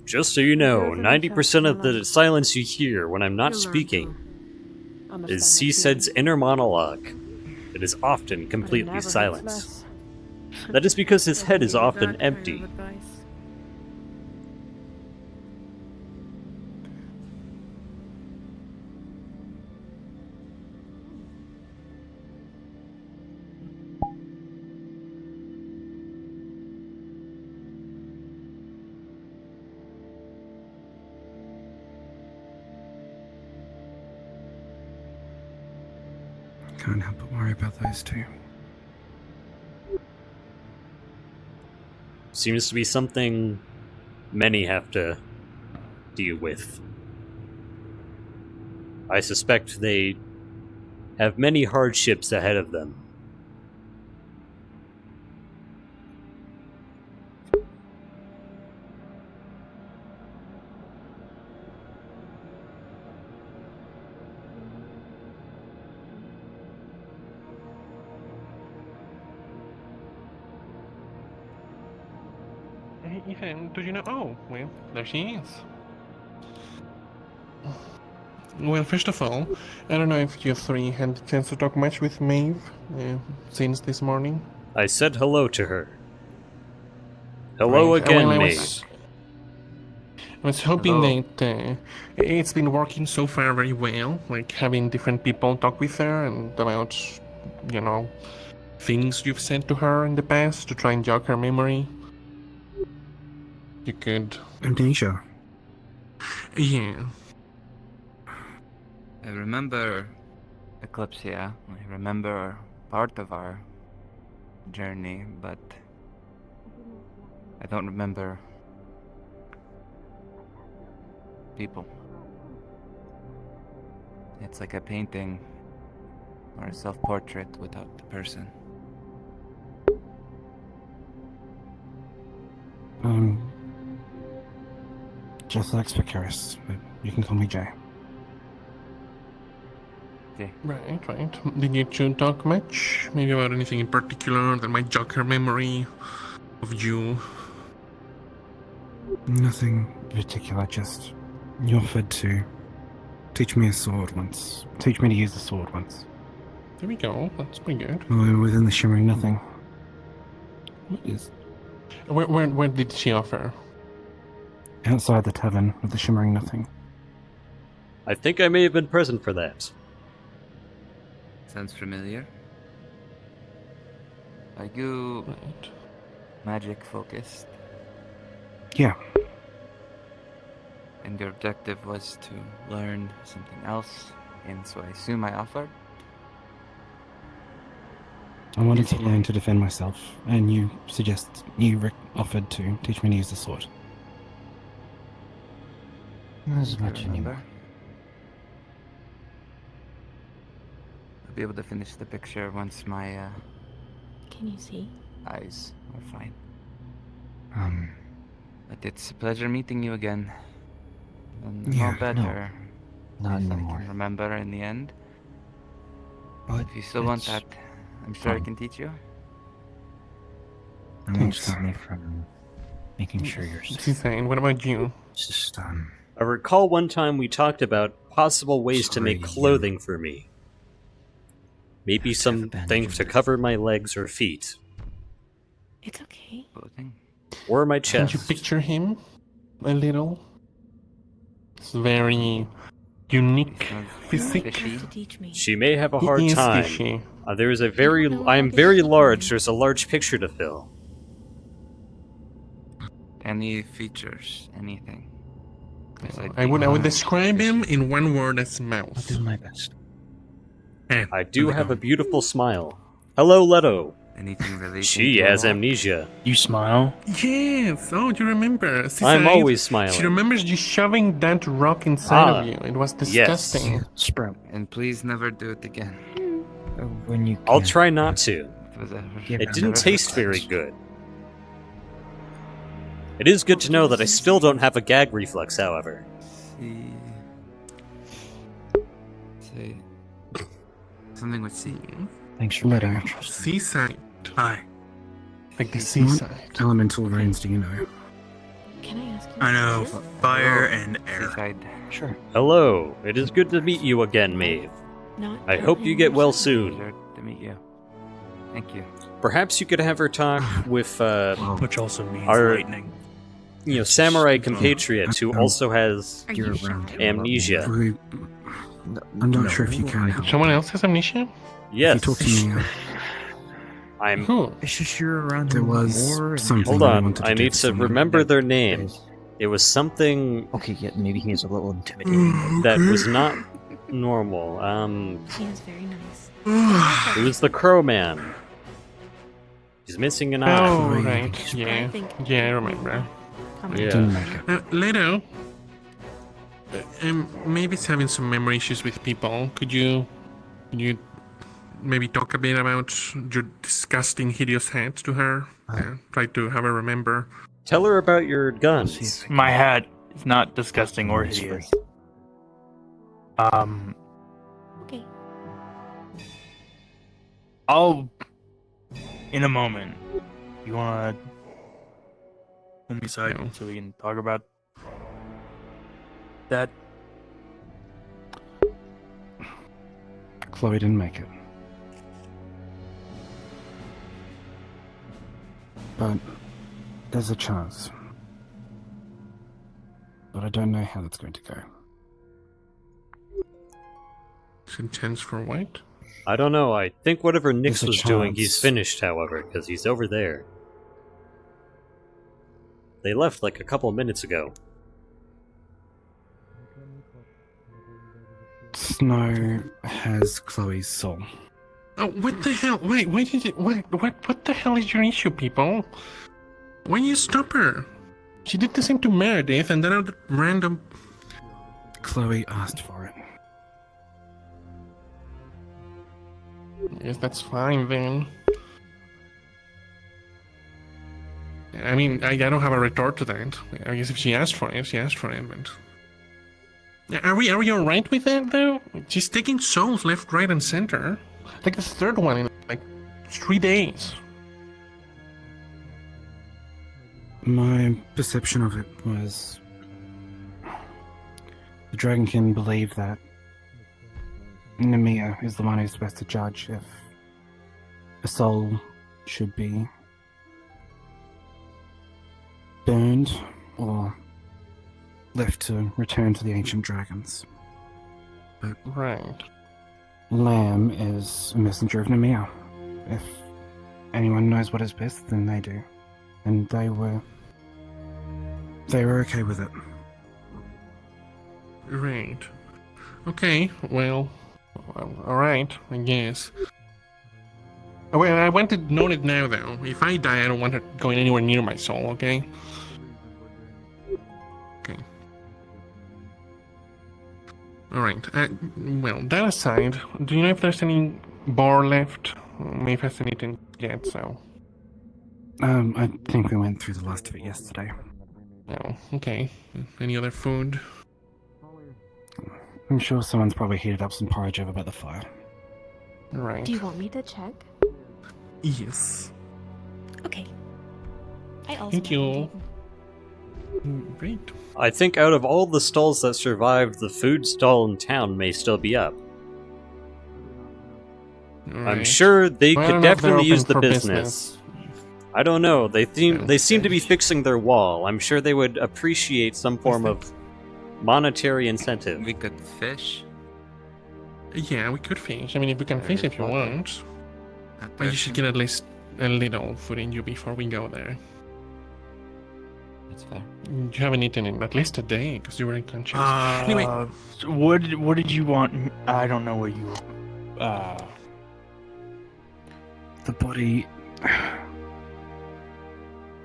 Just so you know, 90% of the silence you hear when I'm not speaking is Seasaidh's inner monologue. It is often completely silent. That is because his head is often empty. Can't help but worry about those two. Seems to be something many have to deal with. I suspect they have many hardships ahead of them. Hey, Ethan, do you know? Oh, well, there she is. Well, first of all, I don't know if you three had the chance to talk much with Maeve since this morning. I said hello to her. Hello again, Maeve. I was hoping that it's been working so far very well, like having different people talk with her and about, you know, things you've said to her in the past to try and jog her memory. You could... Amnesia. Yeah. I remember Eclipsia. I remember part of our journey, but I don't remember people. It's like a painting or a self-portrait without the person. Just Lex Vicaris, but you can call me Jay. Right. Did you two talk much? Maybe about anything in particular that might jog her memory of you? Nothing particular, just you offered to teach me a sword once. Teach me to use the sword once. There we go, that's pretty good. We were within the Shimmering Nothing. What is... Where did she offer? Outside the tavern of the Shimmering Nothing. I think I may have been present for that. Sounds familiar. Are you magic focused? Yeah. And your objective was to learn something else, and so I assume I offered? I wanted to learn to defend myself, and you offered to teach me to use the sword. As much anymore. I'll be able to finish the picture once my Can you see? eyes are fine. But it's a pleasure meeting you again. And Yeah, all better. not if anymore. I can remember in the end. But if you still want that, I'm sure I can teach you. I won't stop me from making sure you're safe. Seasaidh, what about you? Just, I recall one time we talked about possible ways to make clothing for me. Maybe something to cover my legs or feet. It's okay. Clothing? Or my Can chest. you picture him a little? It's very unique physique. She may have a He hard is time. fishy. There is a I am very large. There's a large picture to fill. Any features, anything. I would describe him in one word as mouth. I'll do my best. I do have a beautiful smile. Hello, Leto. Anything related She to has law? amnesia. You smile? Yes. Oh, do you remember? I'm Seasaidh, always smiling. She remembers you shoving that rock inside of you. It was disgusting. Yes. Sprout. And please never do it again. When you I'll can. try not to. Give It her didn't the taste very good. It is good to know that I still don't have a gag reflex, however. Say something with C. Thanks for letting me. Seasaidh. Hi. Like the What seaside. elemental runes do you know? Can I ask you? I know fire and air. Sure. Hello. It is good to meet you again, Maeve. Not I hope you get well soon. Pleasure to meet you. Thank you. Perhaps you could have her talk with Which also means our, lightning. samurai compatriot who also has You're around. amnesia. I'm not sure if you can help. Someone else has amnesia? Yes. If you talk to me, I'm. it's just you're around. There was something. Hold that I on. wanted to I do need for to someone. remember their name. It was something. Okay, yeah, maybe he is a little intimidating. That was not normal. He was very nice. It was the Crow Man. He's missing an eye. Oh, right. Yeah. Yeah, I remember. Yeah. Leto, Mavis having some memory issues with people. Could you maybe talk a bit about your disgusting, hideous hat to her? Try to have her remember. Tell her about your guns. My hat is not disgusting or hideous. Okay. I'll. In a moment. You wanna. Pull me aside so we can talk about. That. Chloe didn't make it. But there's a chance. But I don't know how that's going to go. It's intense for what? I don't know. I think whatever Nyx There's a was doing, he's chance. finished, however, because he's over there. They left like a couple of minutes ago. Snow has Chloe's soul. Oh, what the hell? Wait, why did it? What the hell is your issue, people? Why you stop her? She did the same to Meredith, and then other random. Chloe asked for it. Yes, that's fine then. I mean, I don't have a retort to that. I guess if she asked for it, she asked for it, but... Are we alright with that, though? She's taking souls left, right, and center. Like the third one in, like, 3 days. My perception of it was... The Dragonkin believe that Nemea is the one who's supposed to judge if a soul should be burned or left to return to the ancient dragons. But right. Lamb is a messenger of Nemea. If anyone knows what is best, then they do. And they were okay with it. Right. Okay, well, alright, I guess. Oh, well, I want to note it now, though. If I die, I don't want her going anywhere near my soul, okay? Okay. Alright, well, that aside, do you know if there's any bar left? Maeve hasn't eaten yet, so... I think we went through the last of it yesterday. Oh, okay. Any other food? I'm sure someone's probably heated up some porridge over by the fire. Right. Do you want me to check? Yes. Okay. I also Thank you. Great. I think out of all the stalls that survived, the food stall in town may still be up. I'm Alright. sure they Well, I don't could know if they're definitely use open the for business. I don't know. They seem to be fixing their wall. I'm sure they would appreciate some form of monetary incentive. We could fish. Yeah, we could fish. I mean, if we can fish if you want. But you should get at least a little food in you before we go there. That's fair. You haven't eaten in at least a day because you were unconscious. Anyway, what did you want? I don't know what you The body.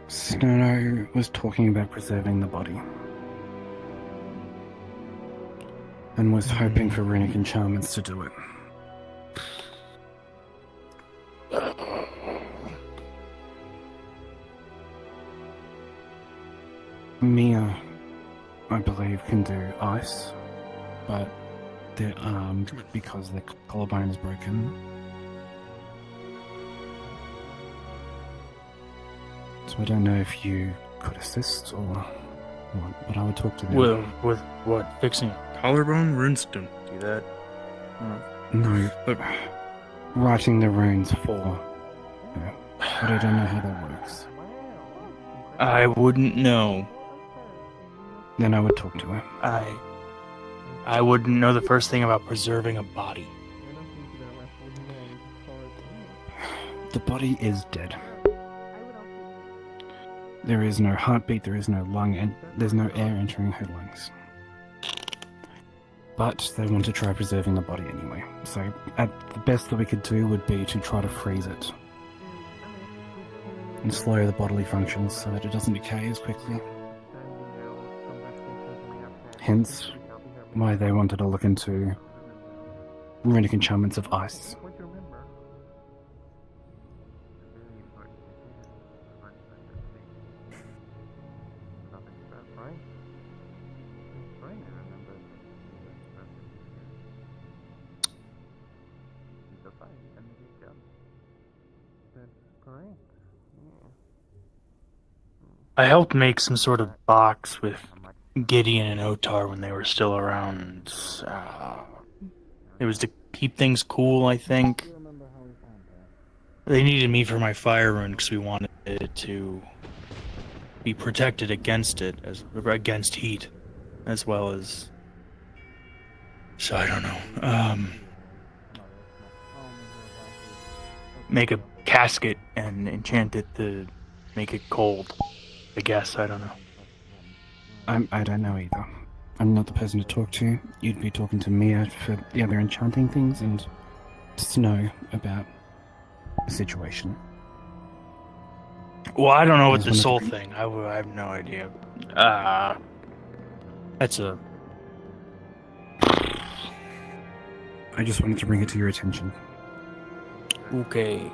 Snow was talking about preserving the body. And was hoping for runic enchantments to do it. Mia, I believe, can do ice, but they're armed because their collarbone is broken. So I don't know if you could assist or what, but I would talk to them. With what? Fixing a collarbone? Runes don't do that. No, but writing the runes for. Yeah, but I don't know how that works. I wouldn't know. Then I would talk to her. I wouldn't know the first thing about preserving a body. The body is dead. There is no heartbeat, there is no lung, and there's no air entering her lungs. But they want to try preserving the body anyway. So at the best that we could do would be to try to freeze it. And slow the bodily functions so that it doesn't decay as quickly. Hence, why they wanted to look into runic enchantments of ice. I helped make some sort of box with Gideon and Otar when they were still around. It was to keep things cool, I think. They needed me for my fire rune because we wanted it to be protected against it, against heat, as well as. So I don't know. Make a casket and enchant it to make it cold. I guess, I don't know. I don't know either. I'm not the person to talk to. You'd be talking to Mia for the other enchanting things and Snow about the situation. Well, I don't know what this whole thing. I have no idea. That's a. I just wanted to bring it to your attention. Okay.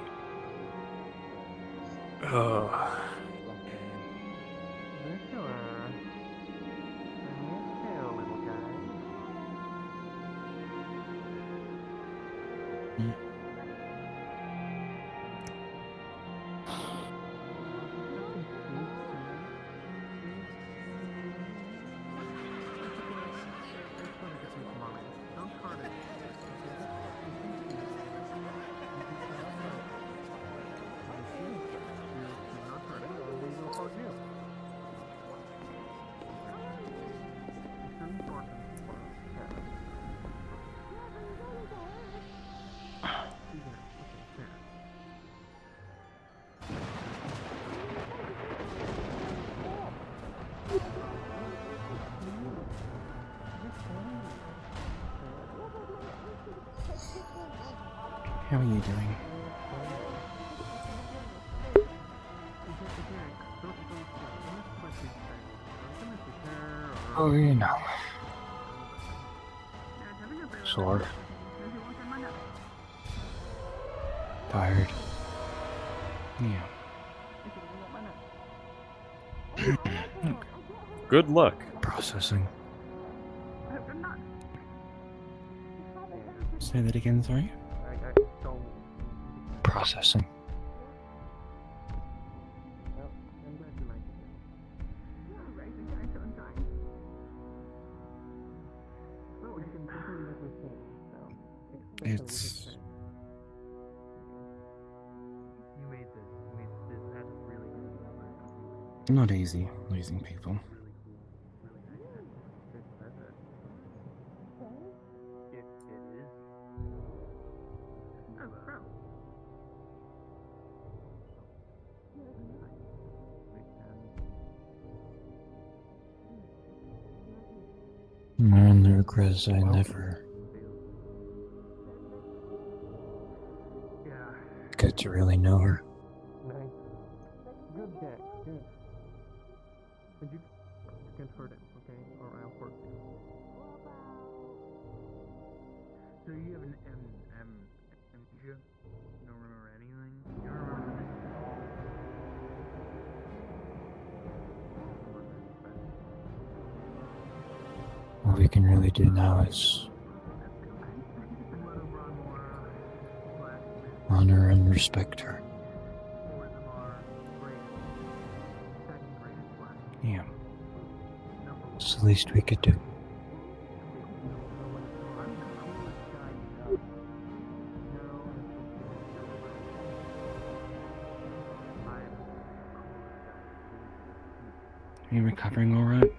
How are you doing? Oh, you know. Sore. Tired. Yeah. Good luck. Processing. Say that again, sorry? Processing. It's not easy losing people. And the regrets I never get to really know her. Nice. Good guess, good. But you can't hurt him, okay? Or I'll hurt you. So you have an amnesia? You don't remember anything? You don't remember anything at all? All we can really do now is honor and respect her. Yeah. It's the least we could do. Are you recovering all right?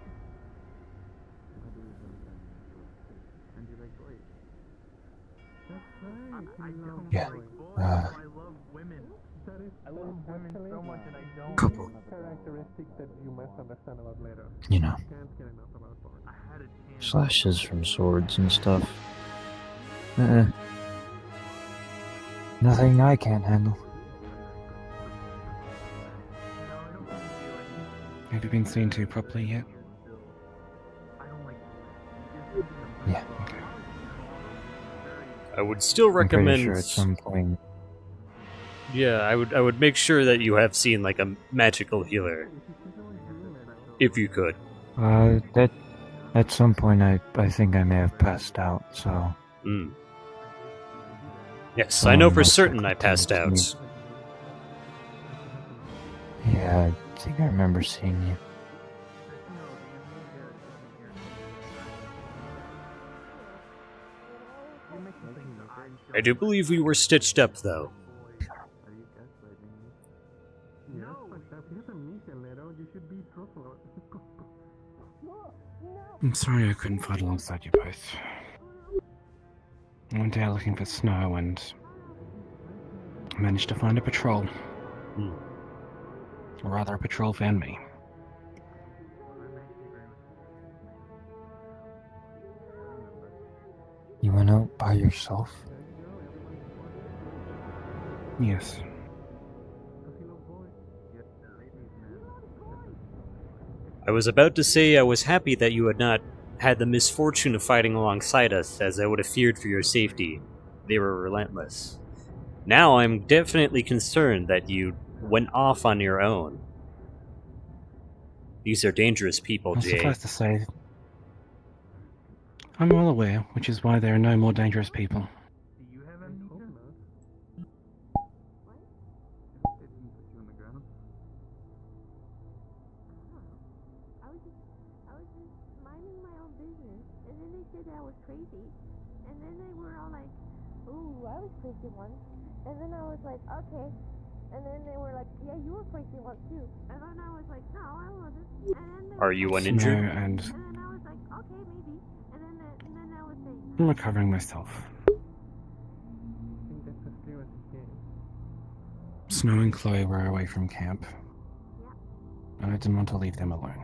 Yeah. I love women so much and I don't. Couple. Characteristic that you must understand about later. You know. Can't get enough about porn. I had a chance. Slashes from swords and stuff. Nothing I can't handle. Have you been seen to properly yet? Yeah, okay. I would still recommend. I'm pretty sure at some point. Yeah, I would make sure that you have seen like a magical healer, if you could. That at some point I think I may have passed out. So. Yes, So I know I'm for most certain likely I passed to out. meet- Yeah, I think I remember seeing you. I do believe we were stitched up, though. I'm sorry I couldn't fight alongside you both. I went out looking for snow and I managed to find a patrol. Or rather, a patrol found me. You went out by yourself? Yes. I was about to say I was happy that you had not had the misfortune of fighting alongside us, as I would have feared for your safety. They were relentless. Now I'm definitely concerned that you went off on your own. These are dangerous people, Well, Jay. suffice to say, I'm well aware, which is why there are no more dangerous people. I was just minding my own business, and then they said that I was crazy, and then they were all like, "Ooh, I was crazy once," and then I was like, "Okay," and then they were like, "Yeah, you were crazy once too," and then I was like, "No, I wasn't," and then they Are were you like, uninjured? No, and and then I was like, "Okay, maybe," and then I was saying, I'm recovering myself. Snow and Chloe were away from camp, and I didn't want to leave them alone.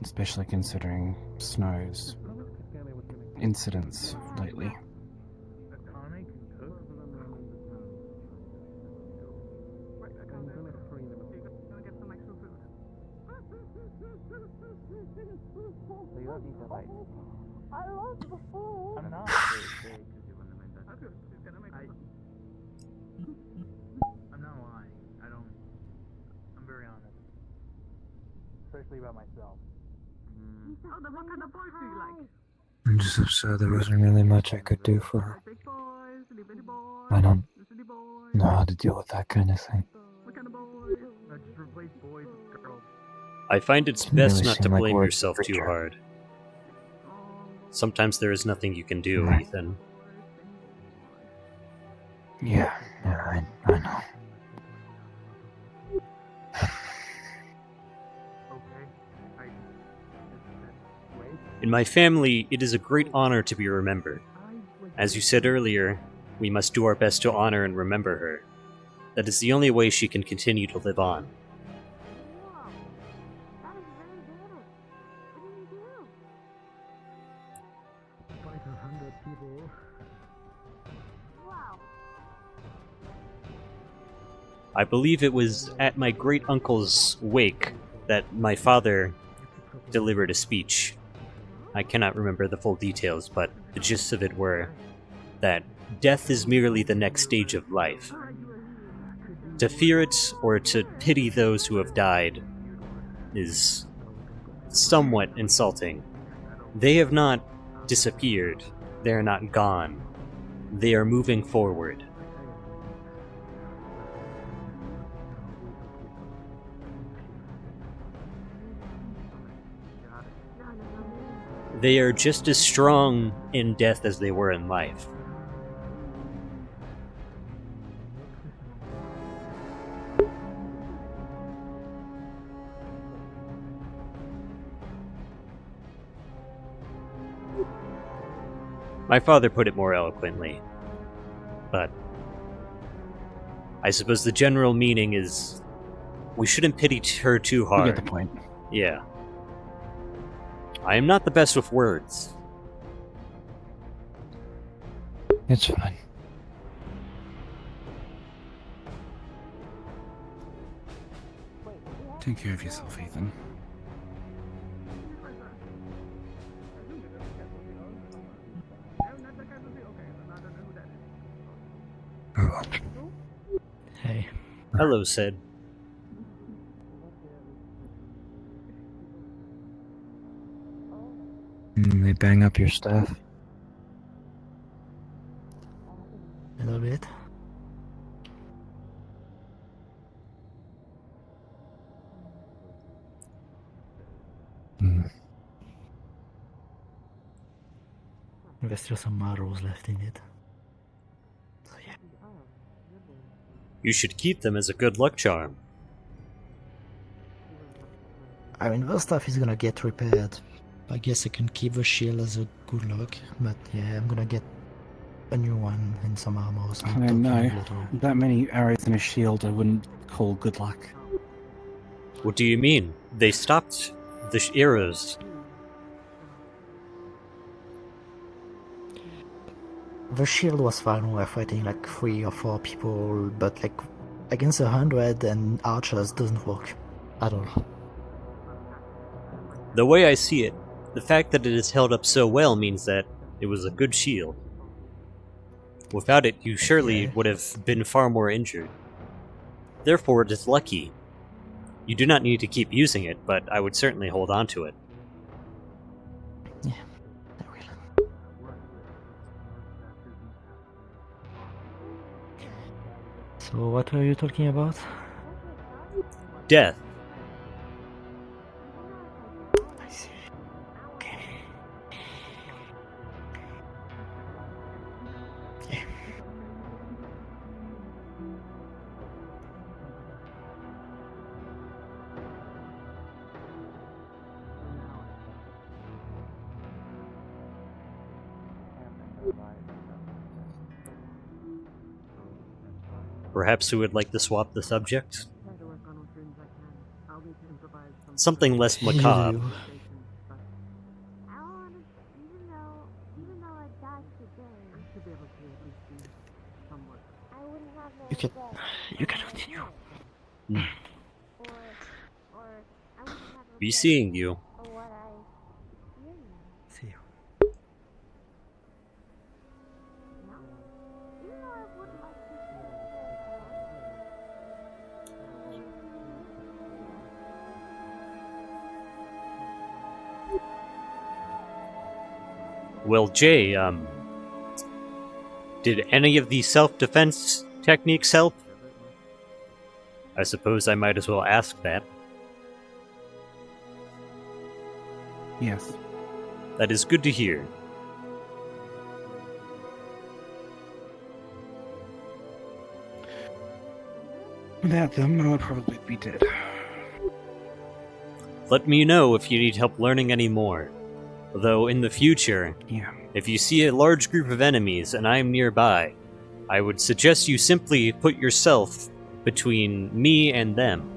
Especially considering Snow's incidents lately. You don't need to like. I lost the food. I'm not. I'm not lying. I'm very honest. Especially about myself. Oh, then what kind of boys do you like? I'm just upset there wasn't really much I could do for her. Big boys, little bitty boys, I don't little boys. know how to deal with that kind of thing. What kind of boys? No, just replace boys with girls. I find it's Didn't best really not to seem like blame words yourself for too sure. hard. Sometimes there is nothing you can do, Right. Ethan. Yeah, I know. In my family, it is a great honor to be remembered. As you said earlier, we must do our best to honor and remember her. That is the only way she can continue to live on. I believe it was at my great-uncle's wake that my father delivered a speech. I cannot remember the full details, but the gist of it were that death is merely the next stage of life. To fear it or to pity those who have died is somewhat insulting. They have not disappeared. They are not gone. They are moving forward. They are just as strong in death as they were in life. My father put it more eloquently, but I suppose the general meaning is we shouldn't pity her too hard. You get the point. Yeah. I am not the best with words. It's fine. Take care of yourself, Ethan. Oh. Hey. Hello, Sid. They bang up your stuff. A little bit. There's still some marbles left in it. So yeah. You should keep them as a good luck charm. I mean, the stuff is gonna get repaired. I guess I can keep the shield as a good luck, but yeah, I'm gonna get a new one and some armor or I something. don't know. That many arrows in a shield I wouldn't call good luck. What do you mean? They stopped the arrows. The shield was fine when we were fighting like 3 or 4 people, but like against 100 and archers doesn't work at all. The way I see it, the fact that it is held up so well means that it was a good shield. Without it, you surely would have been far more injured. Therefore, it is lucky. You do not need to keep using it, but I would certainly hold on to it. Yeah, I will. So what were you talking about? Death. I see. Okay. Yeah. Perhaps we would like to swap the subject? Something less macabre. You can continue. Be seeing you. See you. Well, Jay, did any of these self-defense techniques help? I suppose I might as well ask that. Yes. That is good to hear. Without them, I would probably be dead. Let me know if you need help learning any more. Though in the future, if you see a large group of enemies and I am nearby, I would suggest you simply put yourself between me and them.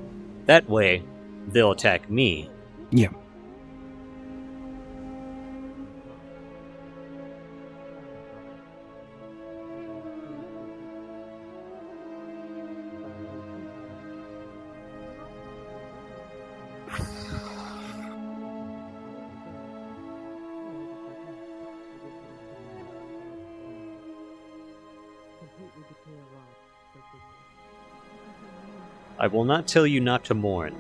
That way, they'll attack me. Yeah. I will not tell you not to mourn.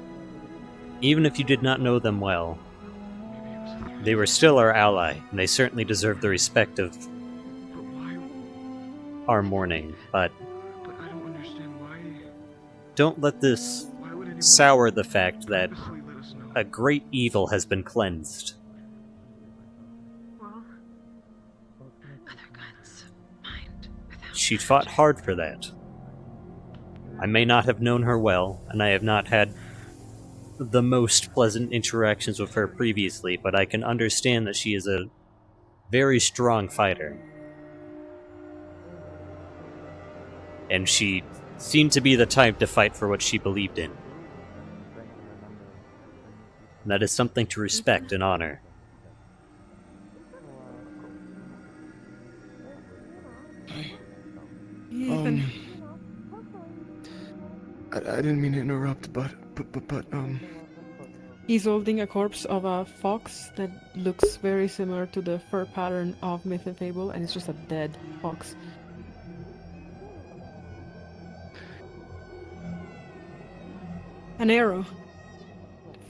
Even if you did not know them well, they were still our ally, and they certainly deserve the respect of our mourning, but I don't understand why. don't let this sour the fact that a great evil has been cleansed. She fought hard for that. I may not have known her well, and I have not had the most pleasant interactions with her previously, but I can understand that she is a very strong fighter. And she seemed to be the type to fight for what she believed in. And that is something to respect and honor. Ethan. I didn't mean to interrupt, but He's holding a corpse of a fox that looks very similar to the fur pattern of Myth and Fable, and it's just a dead fox. An arrow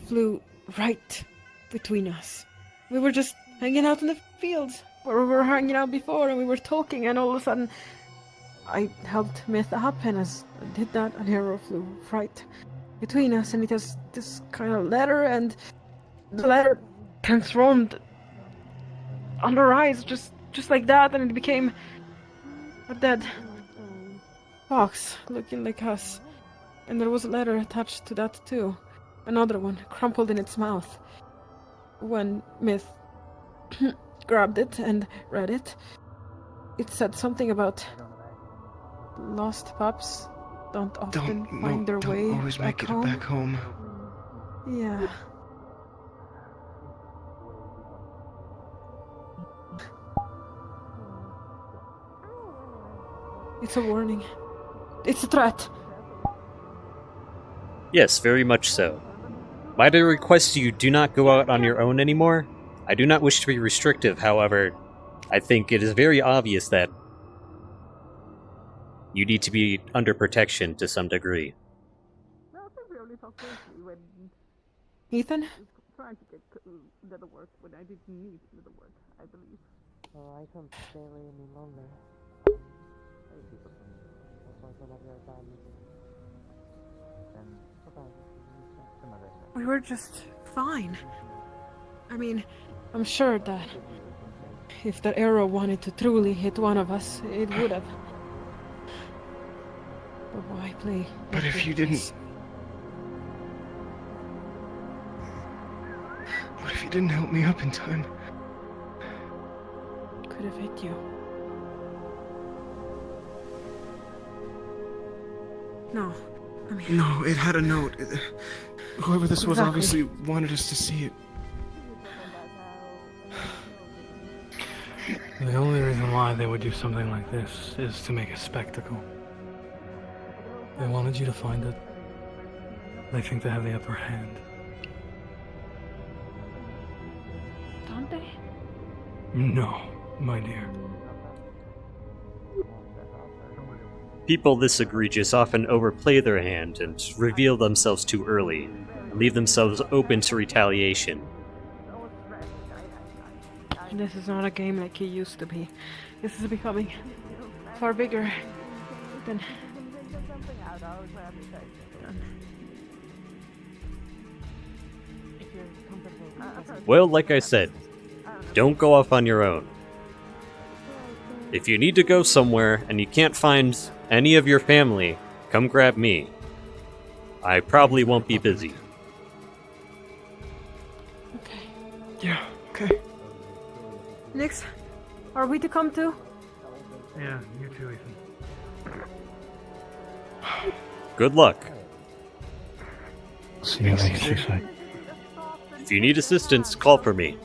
flew right between us. We were just hanging out in the fields where we were hanging out before, and we were talking, and all of a sudden I helped Myth up, and as I did that, an arrow flew right between us, and it has this kind of letter, and the letter transformed under our eyes, just like that, and it became a dead fox looking like us. And there was a letter attached to that too, another one crumpled in its mouth. When Myth grabbed it and read it, it said something about lost pups don't often find their way always back make it home. back home. Yeah. It's a warning. It's a threat. Yes, very much so. Might I request you do not go out on your own anymore? I do not wish to be restrictive, however, I think it is very obvious that you need to be under protection to some degree. Ethan? Trying to get leather work when I didn't need leather work, I believe. Oh, I can't stay away any longer. We were just fine. I mean, I'm sure that if that arrow wanted to truly hit one of us, it would have. But why play? But if you didn't... What if you didn't help me up in time? Could have hit you. No, I mean... No, it had a note. Whoever this was Exactly. obviously wanted us to see it. The only reason why they would do something like this is to make a spectacle. They wanted you to find it. They think they have the upper hand. Don't they? No, my dear. People this egregious often overplay their hand and reveal themselves too early, and leave themselves open to retaliation. This is not a game like it used to be. This is becoming far bigger than... Well, like I said, don't go off on your own. If you need to go somewhere and you can't find any of your family, come grab me. I probably won't be busy. Yeah, okay. Nix, are we to come too? Yeah, you too, Ethan. Good luck. See you later, Seasaidh. If you need assistance, call for me.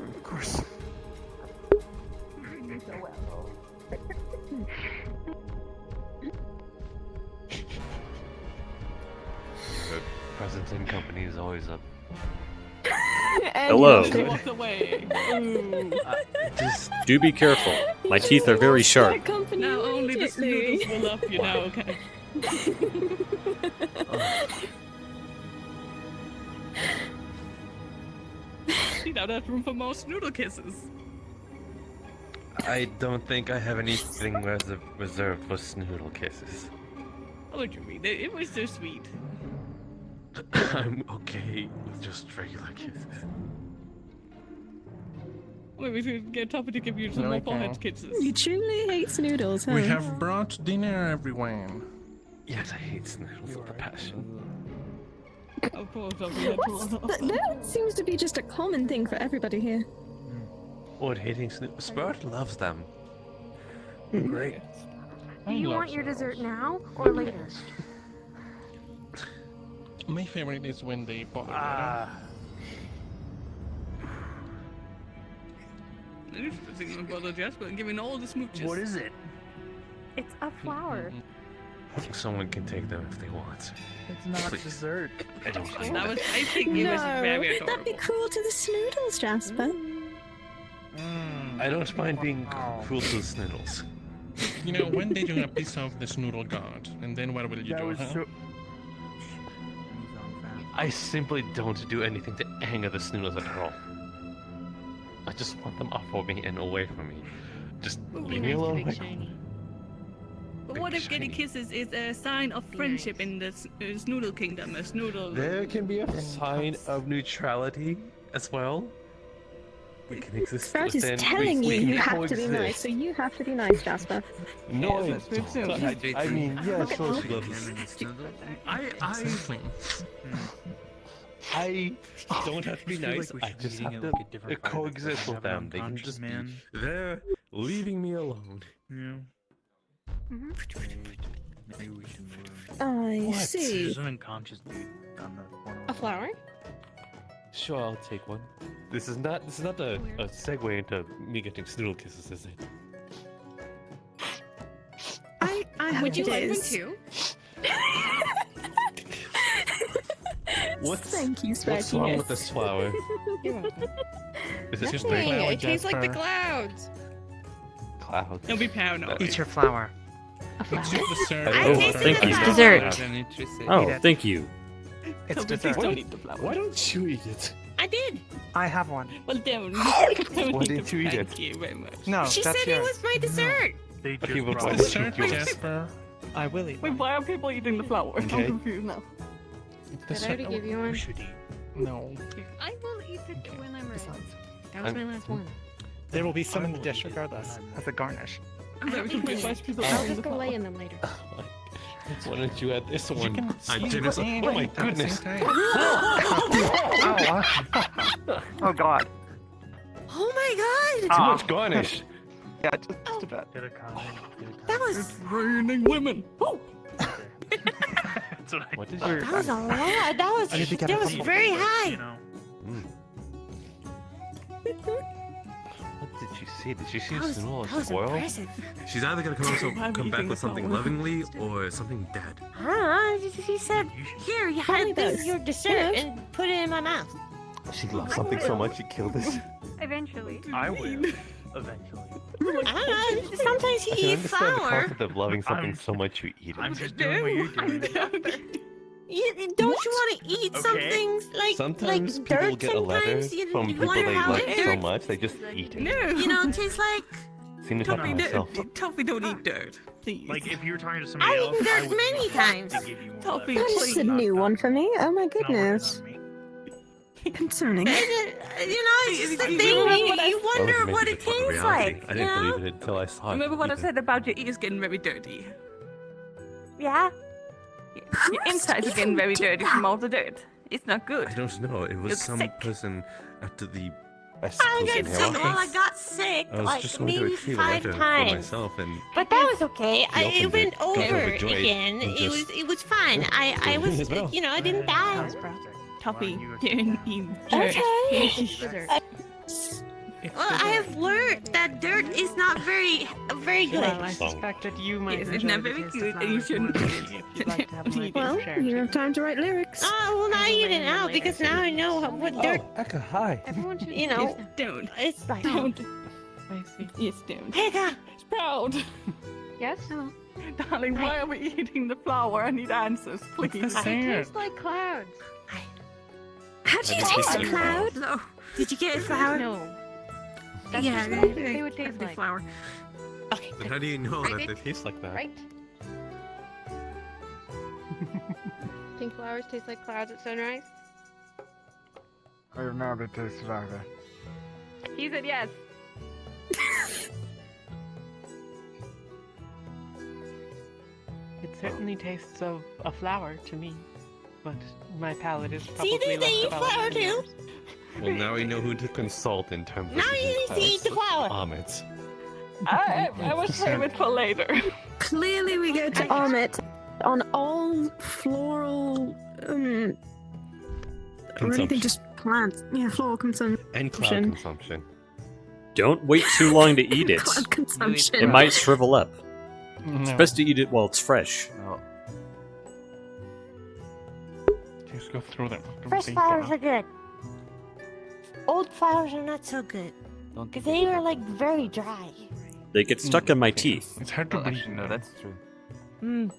Of course. The presence in company is always up. Hello. Walk away. Just do be careful. My teeth are very sharp. Now only the noodles will up you now, okay? See, now there's room for more snoodle kisses. I don't think I have anything reserved for snoodle kisses. What do you mean? It was so sweet. I'm okay with just regular kisses. Maybe we should get Toppy to give you some more Okay. forehead kisses. You truly hate snoodles, huh? We have brought dinner, everyone. Yes, I hate snoodles with a passion. Of course, Toppy had to That seems to be just a common thing for everybody here. What, hating snoodles? Spirit loves them. Great. Do you want your dessert now or later? My favorite is when they bother. Thinking about the Jasper and giving all the smooches. What is it? It's a flower. Someone can take them if they want. It's not Please. dessert. I don't like That them. was, I think it was very adorable. that'd be cruel to the snoodles, Jasper. I don't mind being cruel to the snoodles. You know, one day you're gonna piss off the snoodle god, and then what will you do, huh? I simply don't do anything to anger the snoodles at all. I just want them off of me and away from me. Just leave me alone. But what if getting kisses is a sign of friendship in the Snoodle Kingdom? A Snoodle. There can be a sign of neutrality as well. We can exist Sprout is within. telling we you can you have to be coexist. nice, so you have to be nice, Jasper. No, Yes, I that's true. don't. I mean, yeah, Okay. sure, she loves I don't have to be nice. I just have to coexist with them. They can just be there, leaving me alone. I see. There's an unconscious dude on the corner. A flower? Sure, I'll take one. This is not a segue into me getting snoodle kisses, is it? I hope Would you it like one is. too? Thank you, What's Sprout. wrong with this flower? You're welcome. Is it just Nothing. the It tastes like the clouds. clouds? Don't be paranoid. Eat your flower. It's your dessert. I Oh, tasted thank the you. flower. Dessert. Eat Oh, it. thank you. It's Toby, dessert. please don't eat the flower. Why don't you eat it? I did. I have one. Well, don't. Why Don't didn't you eat it? Thank you very much. No, She that's said yours. it was my dessert. They Okay, just but brought why it. did you Dessert, eat yours? Jasper. I will eat. Wait, why are people eating the flower? Okay. I'm confused now. Did I already give you one? should eat. No. I will eat it when I'm ready. That was my last one. There will be some in the dish regardless, as a garnish. I'm sorry, we should be wise people I'll eating just the go flower. lay in them later. Why don't you add this one? can I see did the this. Oh my at the goodness! same time. Oh god. Oh my god! Too much garnish. Yeah, just a bit. Get a comment. That was Raining women. Oh! That's what I What did that was a lot. That I need to get was a couple very you high. know. What did she say? Did she see That a was, snoodle that was spoil? impressive. She's either gonna I'm come back eating with the something flower. lovingly or something dead. He said, "Here, you Probably had this both. your dessert and put it in my mouth." She loves something so much she killed this. Eventually. I will. Eventually. I don't know. Sometimes you I can eat understand the flour. concept of loving something I'm- so much you eat I'm it. just doing what you're doing. Don't you want to eat some Okay. things like Sometimes like people dirt? get a letter Sometimes you from people wonder they how like it so dirt, much they just eat it. No. you know, tastes like. Seen it happen Toppy, myself. Toppy, don't eat dirt. Please. Like if you were talking to somebody I've else, eaten I dirt would many times. to give you more Toppy, letters. That's a new one for me. Oh my It's not working goodness. on me. Concerning. You know, it's just the thing. You wonder Well, what maybe it it's part of tastes reality. like. I You didn't know? believe it until I saw it. Remember what I either. said about your ears getting very dirty? Yeah. Your insides are getting very dirty from all the dirt. It's not good. I don't know. It was You're some sick. person after the. I suppose got in sick. hierarchy. Well, I got sick I was like just going to maybe retrieve a 5 letter for times. myself, and But that was okay. He It opened went it, got over overjoyed, again. and just- It was fine. I was as well. you know I didn't die. Toppy, getting eaten dirt. Okay. Well, I have learned that dirt is not very good. Well, I suspect that you might Yes, it's enjoy not the very taste of good, and you flowers shouldn't more eat than it. if you'd like to have my Well, share you too. have time to write lyrics. Oh, well, now I will you weigh didn't in know later. because now I know what dirt. Oh, Eka, hi. Everyone should You know, Don't. it's like. Don't. I see. Yes, don't. Pega. Sprout. Yes? Darling, why are we eating the flower? I need answers, please. It's the same. It tastes like clouds. How do you Have you taste tasted a cloud? No. Did you get a flower? No. That's Yeah, just what they would taste the like. flower. Okay. But how do you know that Right. they taste like that? Right. Think flowers taste like clouds at sunrise? I don't know they taste like that. He said yes. It certainly tastes of a flower to me, but my palate is See, probably they less eat developed flower than too. yours. Well, now we know who to consult in terms of Now you need to eat the flower. Omits. I will save it for later. Clearly, we go to Amit on all floral. Or anything just plants. Yeah, floral consumption. And cloud consumption. Don't wait too long to eat it. Cloud consumption. It might shrivel up. It's No. best to eat it while it's fresh. Just go through them. Don't Fresh think flowers about are good. Old flowers are not so good. Because they are like very dry. They get stuck in my teeth. It's hard to breathe. Actually, no, that's true. Mm.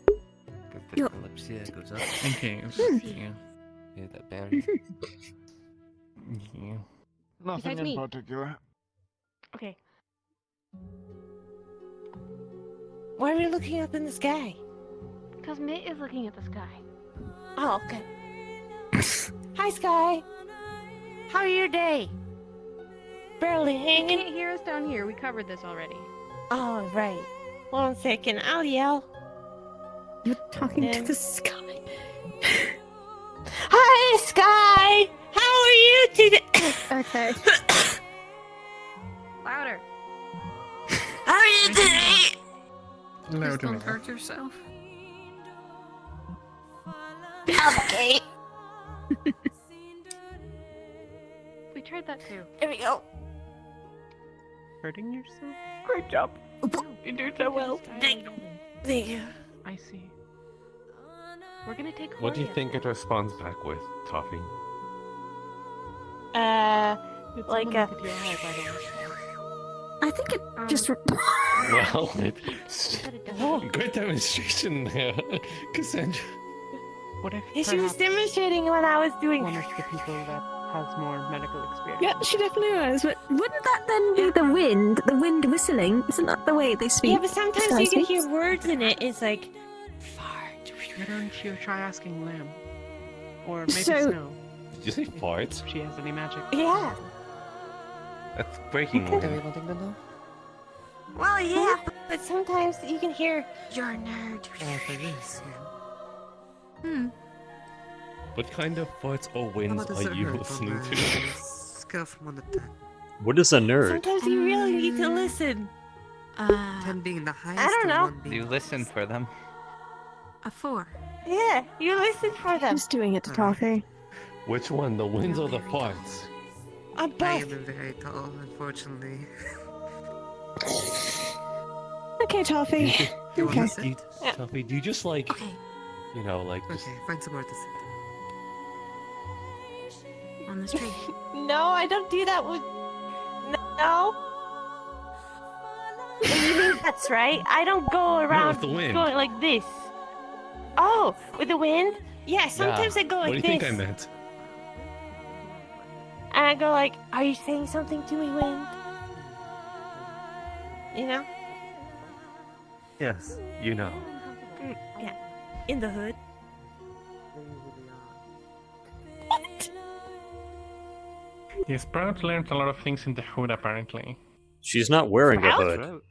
Because the KALYPSIA goes up. Okay, yeah. Yeah, that barrier. Yeah. Nothing Besides in me. particular. Okay. Why are we looking up in the sky? Because Mitt is looking at the sky. Oh, okay. Hi, Sky. How are your day? Barely You hanging. can't hear us down here. We covered this already. Oh, right. 1 second. I'll yell. You're talking to And- the sky. Hi, Sky. How are you today? Okay. Louder. How are you today? Louder Don't now. hurt yourself. Okay. We tried that too. Here we go. Hurting yourself? Great job. You do so well. Thank you. I see. We're gonna take What do you Horia. think it responds back with, Toffee? It's Like someone a. look at your eye, by the way. I think it just. Well, Said it doesn't. good demonstration there, Cassandra. What if Yeah, she was perhaps demonstrating when I was doing. one of the people that has more medical experience? Yeah, she definitely was. But wouldn't that then be the wind? The wind whistling? Isn't that the way they speak? Yeah, but sometimes Sky you can speaks? hear words in it. It's like. Why don't you try asking Lamb? Or maybe So- Snow, Did you say farts? if she has any magic. Yeah. That's breaking Are we news. wanting to know? Well, yeah, but sometimes you can hear. You're a nerd. What kind of farts or winds are you listening to? Scale from 1 to 10. What is a nerd? Sometimes you really need to listen. 10 being the highest. I don't and know. 1 Do being you the listen lowest. for them? A 4. Yeah, you listen for them. Who's doing it to Toffee? Which one, the winds or the farts? I'm I both. am very tall, unfortunately. Okay, Toffee. You want Okay. to sit? Do you, Yeah. Toffee, do you just like, Okay. you know, like just Okay, find somewhere to sit. On this tree. No, I don't do that with. No. You mean that's right. I don't go around the wind. going like this. Oh, with the wind? Yeah, sometimes I go What like do you this. think I meant? And I go like, "Are you saying something to me, wind?" You know? Yes, you know. Yeah. In the hood. Yeah, Sprout learned a lot of things in the hood, apparently. She's not wearing a Sprout? hood.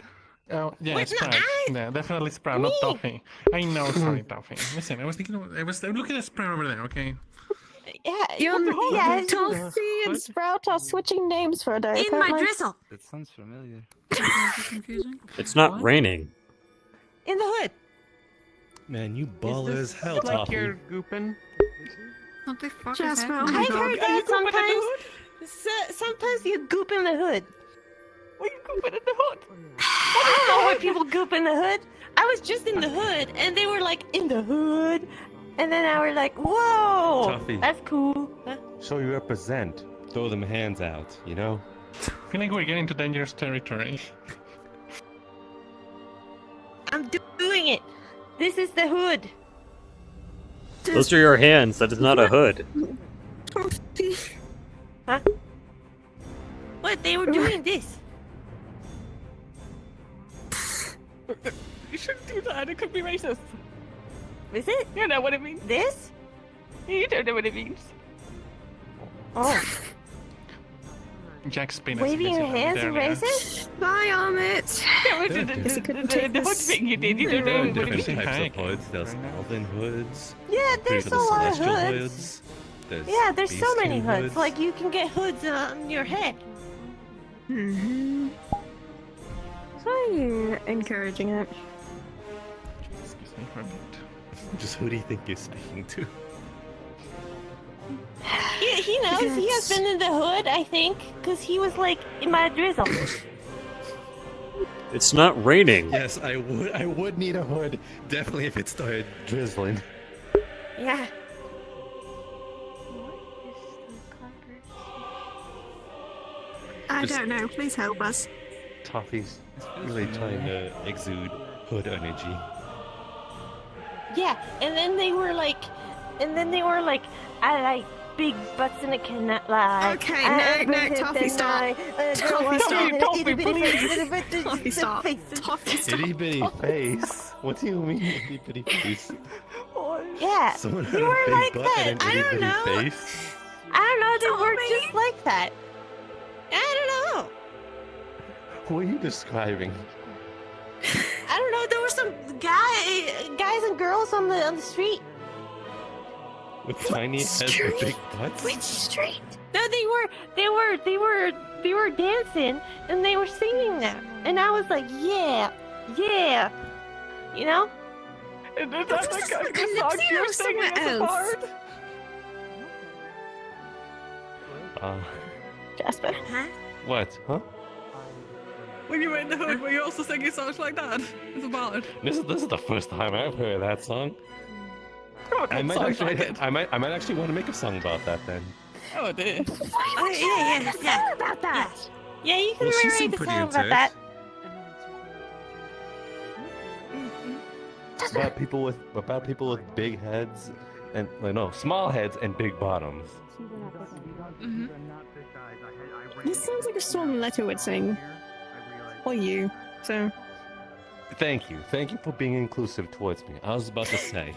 Oh, yeah, What? No, Sprout. Yeah, definitely Sprout, not Me? Toffee. I know, sorry, Toffee. Listen, I was looking at Sprout over there, okay? Yeah, yeah. Toffee and Sprout are switching names for a day. In my apparently. drizzle. That sounds familiar. Confusing. It's not raining. In the hood. Man, you baller Is as this hell, like Toffee. your goopin? What the fuck Jasper, is oh my happening? I've God. heard Are you that gooping in the sometimes. Sometimes you goop in the hood. What are you gooping in the hood? I don't know why people goop in the hood. I was just in the hood, and they were like, in the hood. And then I was like, whoa, Toffee. that's cool. Huh? So you represent. Throw them hands out, you know? I feel like we're getting to dangerous territory. I'm doing it. This is the hood. Those are your hands. That is not a hood. Huh? What? They were doing this. You shouldn't do that. It could be racist. Is it? You know what it means. This? You don't know what it means. Oh. Jack's been Waving your hands are racist? Bye, Amit. The hood thing you did, you don't know what it Different means. types of hoods. There's elven hoods. Yeah, there's the a lot of celestial hoods. There's Yeah, there's so beast many king hoods. Like you can get hoods on your head. Mm-hmm. So you're encouraging it. Just who do you think you're speaking to? He knows. He has been in the hood, I think, because he was like in my drizzle. It's not raining. Yes, I would need a hood. Definitely if it started drizzling. Yeah. I don't know. Please help us. Toffee's really trying to exude hood energy. Yeah, and then they were like, I like big butts and I cannot lie. Okay, no, Toffee, stop. Toffee, stop. Toffee, please. Toffee, stop. Toffee, stop. Itty bitty face? What do you mean itty bitty face? Yeah, Someone they had a were big like butt that. and an I itty don't bitty know. face? I don't know. They were just like that. I don't know. Who are you describing? I don't know. There were some guys and girls on the street. With tiny heads and big butts? Which street? No, they were dancing and they were singing that, and I was like, yeah, you know. And then that's the kind of song you're singing as a bard. Jasper. Huh? What? Huh? When you were in the hood, were you also singing songs like that as a bard? This is the first time I've heard that song. Oh, I might sounds like actually, it. I might actually want to make a song about that then. Oh dear. Yeah. About that. Yeah, you can Well, she write seemed a pretty song into about it. that. About people with big heads and small heads and big bottoms. Mm-hmm. This sounds like a song Leto would sing. Or you, so... Thank you for being inclusive towards me. I was about to say.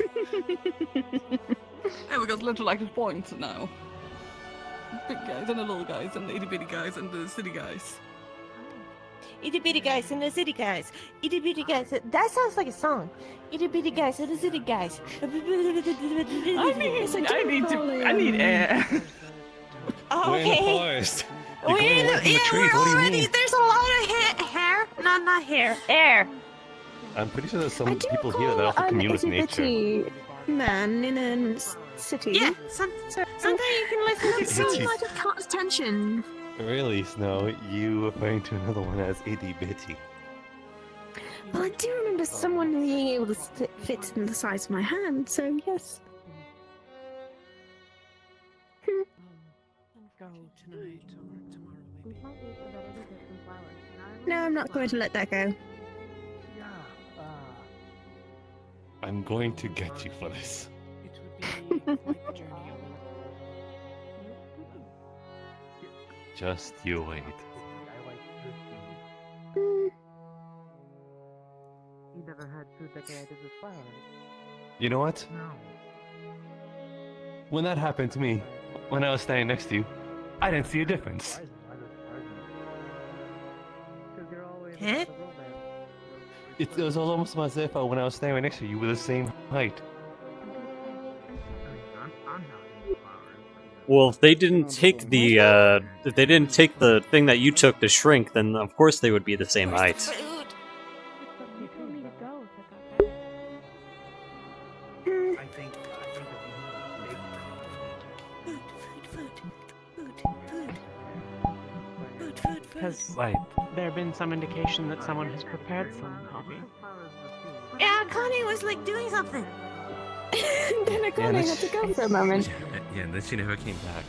Hey, we got little active points now. Big guys and the little guys and the itty bitty guys and the city guys. Itty bitty guys and the city guys. Itty bitty guys. That sounds like a song. Itty bitty guys and the city guys. I need air. Oh, We're in the okay. forest. We're in the, trees. we're What do you already. mean? There's a lot of hair. No, not hair. Air. I'm pretty sure there's some people here that also commune with nature. Itty-bitty man in a city. Yeah. Sometimes you can listen to Someone Itty. might have caught attention. Really, Snow? You referring to another one as itty bitty? Well, I do remember someone being able to fit in the size of my hand, so yes. No, I'm not going to let that go. I'm going to get you for this. Just you wait. You never had food that guided the flowers. You know what? No. When that happened to me, when I was standing next to you, I didn't see a difference. Huh? It was almost as if when I was standing right next to you, you were the same height. Well, if they didn't take the thing that you took to shrink, then of course they would be the same height. Has Right. there been some indication that someone has prepared some coffee? Yeah, Connie was like doing something. Then I kind of had to go for a moment. Yeah, and then she never came back.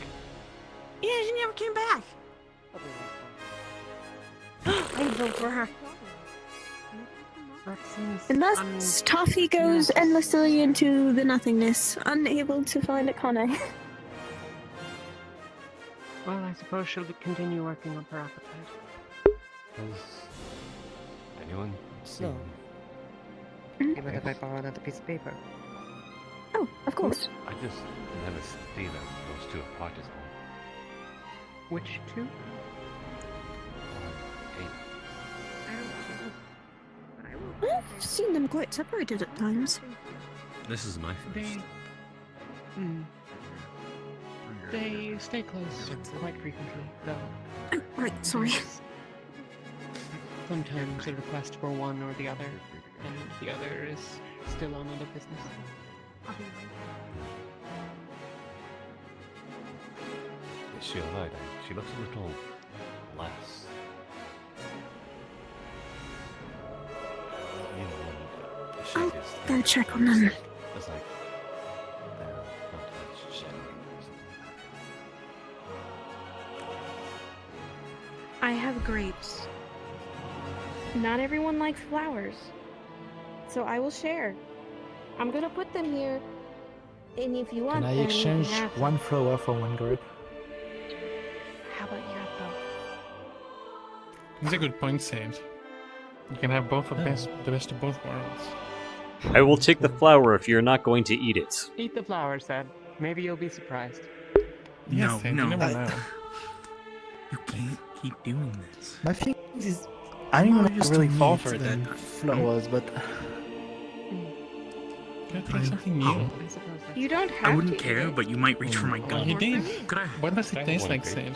Yeah, she never came back. I vote for her. That seems Unless Toffee goes endlessly into the nothingness, unable to find a Kane. Well, I suppose she'll continue working up her appetite. Has anyone seen? No. Hmm? You mind if I borrow another piece of paper? Oh, of course. I just never see them, those two apart is all. Which two? I've seen them quite separated at times. This is my first. They stay close quite frequently, though. Oh, right, sorry. Sometimes a request for one or the other, and the other is still on other business. Is she alright? She looks a little less. You know, the shade is Go check on them. It's like they're not as shadowy or something like that. I have grapes. Not everyone likes flowers. So I will share. I'm gonna put them here. And if you want Can I them, exchange you can have one flower for one grape? How about you have both? That's a good point, Sage. You can have both of the best of both worlds. I will take the flower if you're not going to eat it. Eat the flowers, then. Maybe you'll be surprised. Yes, Sage, you never know. You can't keep doing this. My thing is, I don't even just really meat fall for then. the flowers, but Gotta try something new. You don't have I wouldn't to care, eat it. but you might reach for my Well, gun. he did. Could I? What does it taste like, Sage?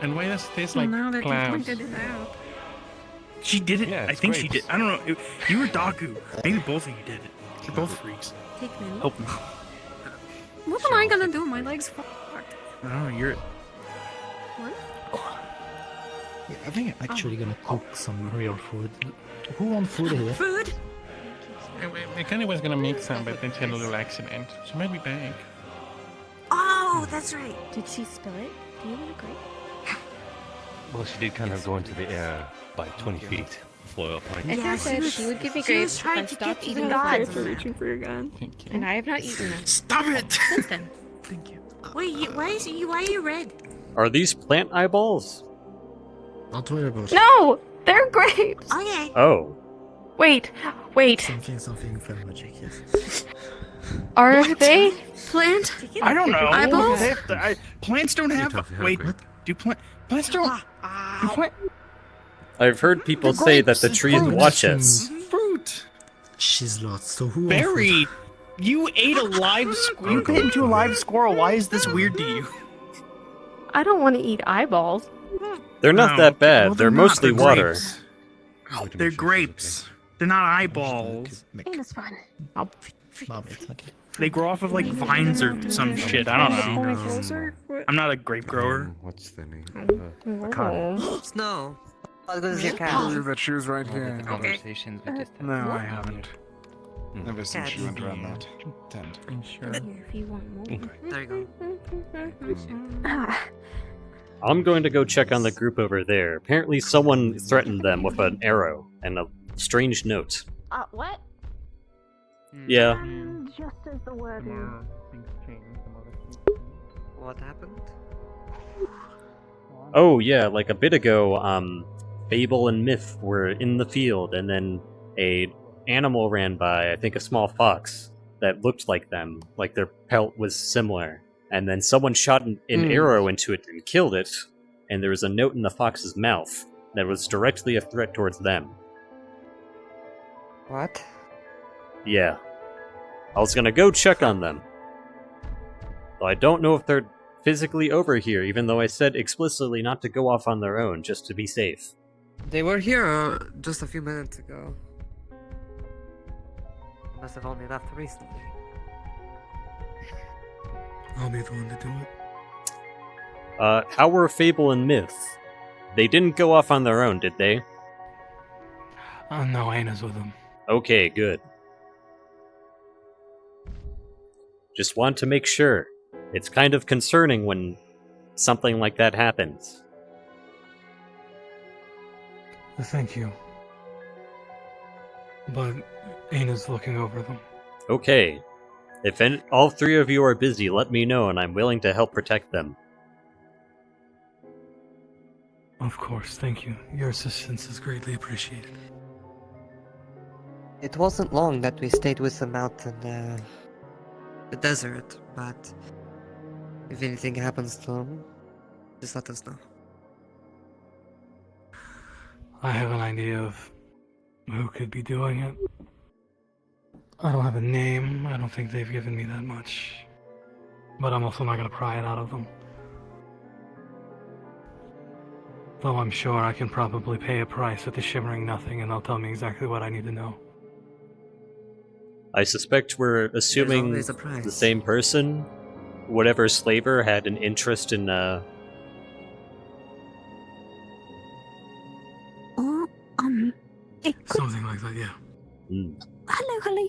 And why does it taste like now that you clouds? pointed it out. She did it. Yeah, I it's think great. she did. I don't know. You were Daku. Maybe both of you did it. You're both freaks. Take me. Help me. What am I gonna do? My legs fucked. I don't know. You're. What? yeah, I think I'm actually gonna cook some real food. Who wants food here? Food? I kind of was gonna make some, but then she had a little accident. She might be back. Oh, that's right. Did she spill it? Do you want a grape? Well, she did kind of go into the air by 20 feet before applying. Esther said she would give me grapes if I stopped eating gods. reaching for your gun. And I have not eaten them. Stop it! Since then. Thank you. Wait, why are you red? Are these plant eyeballs? I'll tell you about No! They're grapes! Okay. Oh. Wait. something from magic, yes. Are they? Plant? I don't know. Eyeballs? Plants don't have. Wait. Do plants don't? Do plant? I've heard people say that the trees watch us. Fruit. She's lost. So who? Barry, you ate a live squirrel. You bit into a live squirrel. Why is this weird to you? I don't want to eat eyeballs. They're not No. that bad. Well, they're not. mostly They're water. grapes. They're grapes. They're not eyeballs. It's fun. Mom, it's okay. They grow off of like vines or some shit. I don't know. I'm not a grape grower. What's the name? Snow. How good is I your told you cat? that she was right All the here. conversations we just had. No, I haven't. Hmm. Ever since she went around that tent. Sure. Here, if you want more. There you I'm going to go check on the group over there. Apparently someone threatened them with an arrow and a strange note. What? Yeah. Just as the word What happened? Oh yeah, like a bit ago, Fable and Myth were in the field, and then a animal ran by, I think a small fox, that looked like them, like their pelt was similar. And then someone shot an arrow into it and killed it, and there was a note in the fox's mouth that was directly a threat towards them. What? Yeah. I was gonna go check on them. Though I don't know if they're physically over here, even though I said explicitly not to go off on their own, just to be safe. They were here just a few minutes ago. Must have only left recently. I'll be the one to do it. How were Fable and Myth? They didn't go off on their own, did they? Oh no, Anna's with them. Okay, good. Just want to make sure. It's kind of concerning when something like that happens. Thank you. but Aina's looking over them. Okay. If all three of you are busy, let me know, and I'm willing to help protect them. Of course, thank you. Your assistance is greatly appreciated. It wasn't long that we stayed with them out in the desert, but if anything happens to them, just let us know. I have an idea of who could be doing it. I don't have a name. I don't think they've given me that much. But I'm also not going to pry it out of them. Though I'm sure I can probably pay a price at the Shimmering Nothing and they'll tell me exactly what I need to know. I suspect we're assuming always a price. the same person. Whatever slaver had an interest in, It could... Something like that, yeah. Hello, hello.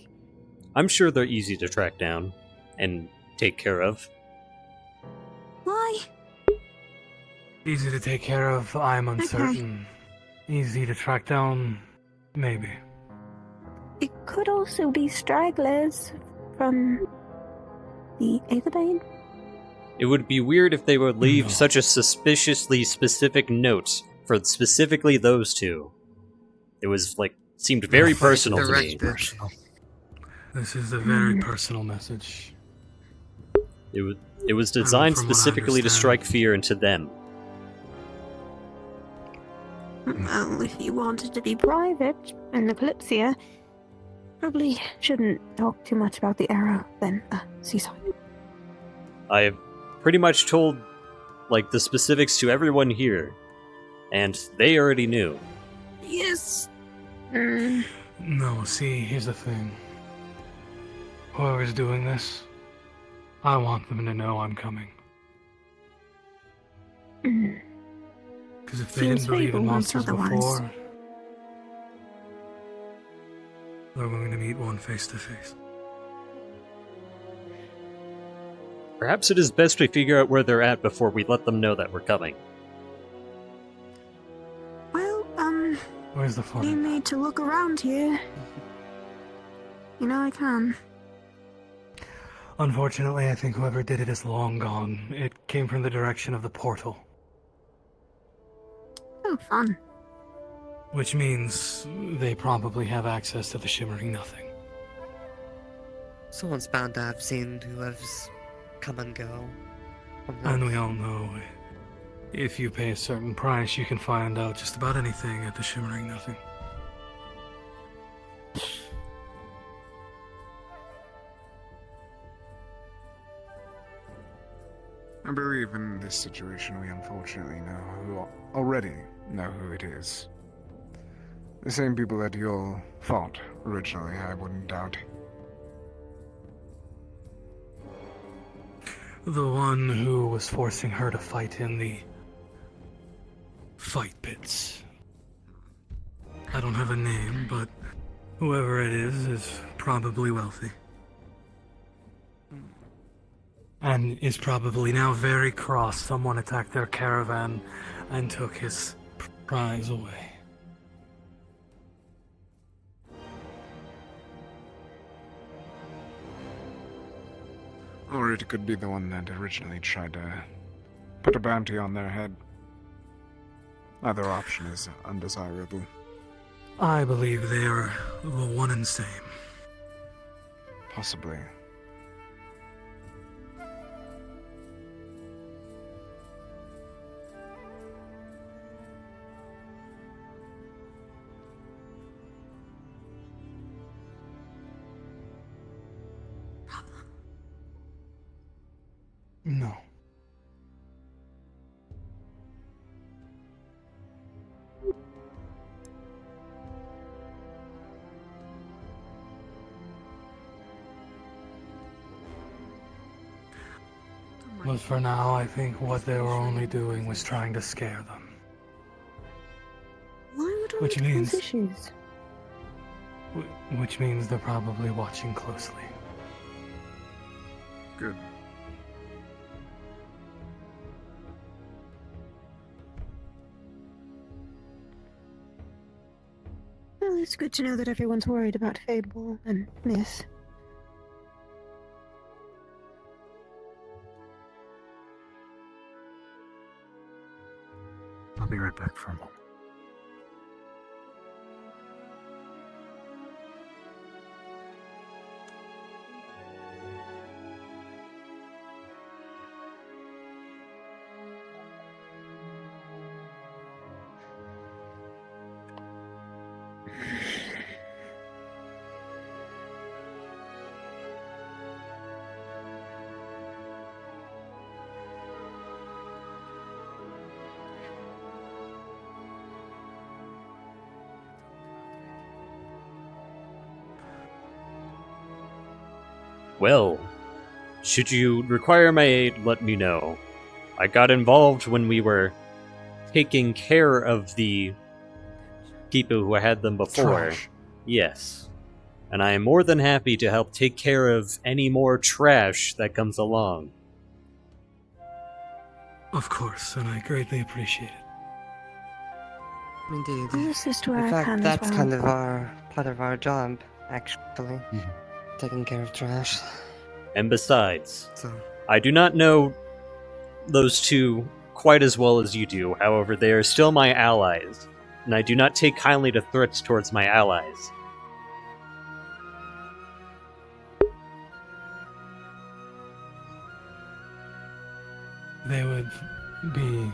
I'm sure they're easy to track down and take care of. Why? Easy to take care of, I'm uncertain. Easy to track down, maybe. It could also be stragglers from the Aetherbane. It would be weird if they would leave such a suspiciously specific note for specifically those two. It was, seemed very personal to me. This is a very personal message. It was designed from what I specifically to understand. strike fear into them. Well, if you wanted to be private in the KALYPSIA, probably shouldn't talk too much about the arrow then, Seasaidh. I have pretty much told, the specifics to everyone here, and they already knew. Yes. No, see, here's the thing. Whoever's doing this, I want them to know I'm coming. Because if they Seems didn't believe in fable monsters otherwise. before, they're going to meet one face to face. Perhaps it is best we figure out where they're at before we let them know that we're coming. Well, Where's the fun? you need to look around here. You know I can. Unfortunately, I think whoever did it is long gone. It came from the direction of the portal. Oh, fun. Which means they probably have access to the Shimmering Nothing. Someone's bound to have seen whoever's come and go. And we all know, if you pay a certain price, you can find out just about anything at the Shimmering Nothing. I believe in this situation we unfortunately already know who it is. The same people that you all fought originally, I wouldn't doubt. The one who was forcing her to fight in the fight pits. I don't have a name, but whoever it is probably wealthy. And is probably now very cross. Someone attacked their caravan and took his prize away. Or it could be the one that originally tried to put a bounty on their head. Either option is undesirable. I believe they are the one and same. Possibly. No. But for now, I think what they were only doing was trying to scare them. Why would I Which cause means- issues? Which means they're probably watching closely. Good. Well, it's good to know that everyone's worried about Fable and Miss. I'll be right back for a moment. Well, should you require my aid, let me know. I got involved when we were taking care of the people who had them before. Trash. Yes. And I am more than happy to help take care of any more trash that comes along. Of course, and I greatly appreciate it. Indeed. This is to In our fact, hand as that's well. kind of part of our job, actually. Taking care of trash. And besides, So. I do not know those two quite as well as you do. However, they are still my allies, and I do not take kindly to threats towards my allies. They would be...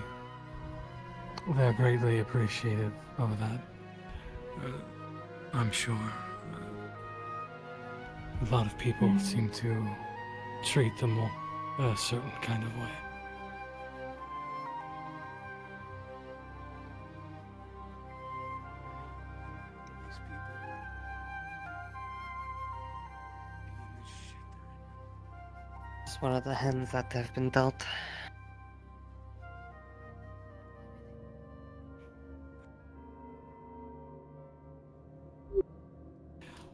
They're greatly appreciative of that. I'm sure. A lot of people seem to treat them a certain kind of way. It's one of the hands that have been dealt.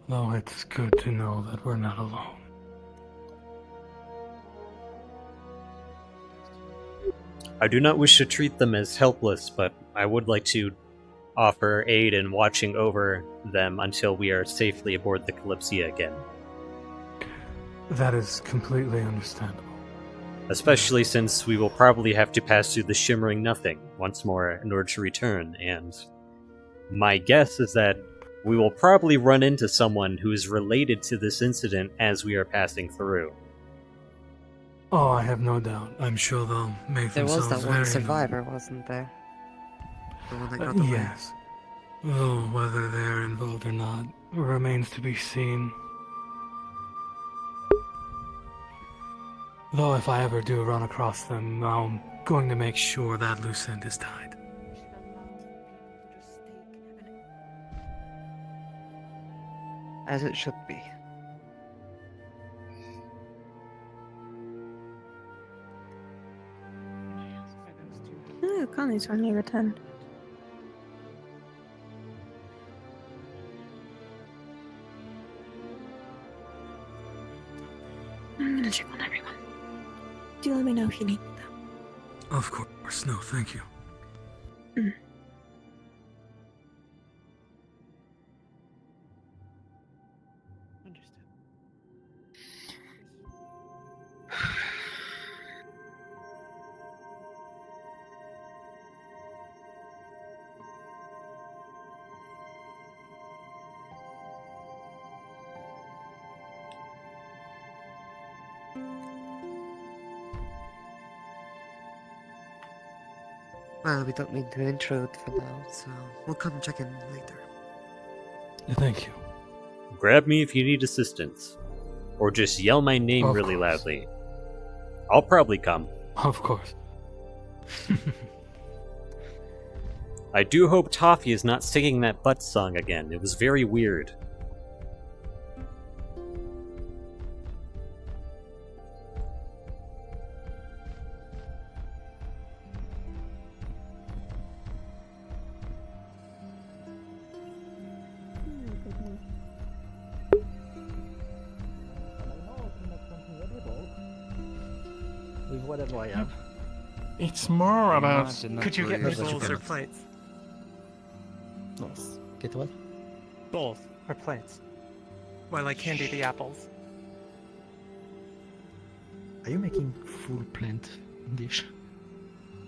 Though it's good to know that we're not alone. I do not wish to treat them as helpless, but I would like to offer aid in watching over them until we are safely aboard the KALYPSIA again. That is completely understandable. Especially since we will probably have to pass through the Shimmering Nothing once more in order to return, and my guess is that we will probably run into someone who is related to this incident as we are passing through. Oh, I have no doubt. I'm sure they'll make There was themselves that one very survivor, wasn't there? The one that got away. yes. Though whether they're involved or not remains to be seen. Though if I ever do run across them, I'm going to make sure that loose end is tied. As it should be. Oh, Connie's finally returned. I'm gonna check on everyone. Do let me know if you need me though. Of course. No, thank you. Well, we don't need to intrude for now, so we'll come check in later. Thank you. Grab me if you need assistance. Or just yell my name Of really course. loudly. I'll probably come. Of course. I do hope Toffee is not singing that butt song again. It was very weird. With whatever I have. It's more about. Could you get me bowls or plates? Yes. Get what? bowls or plates while I candy the apples. Are you making full plant dish?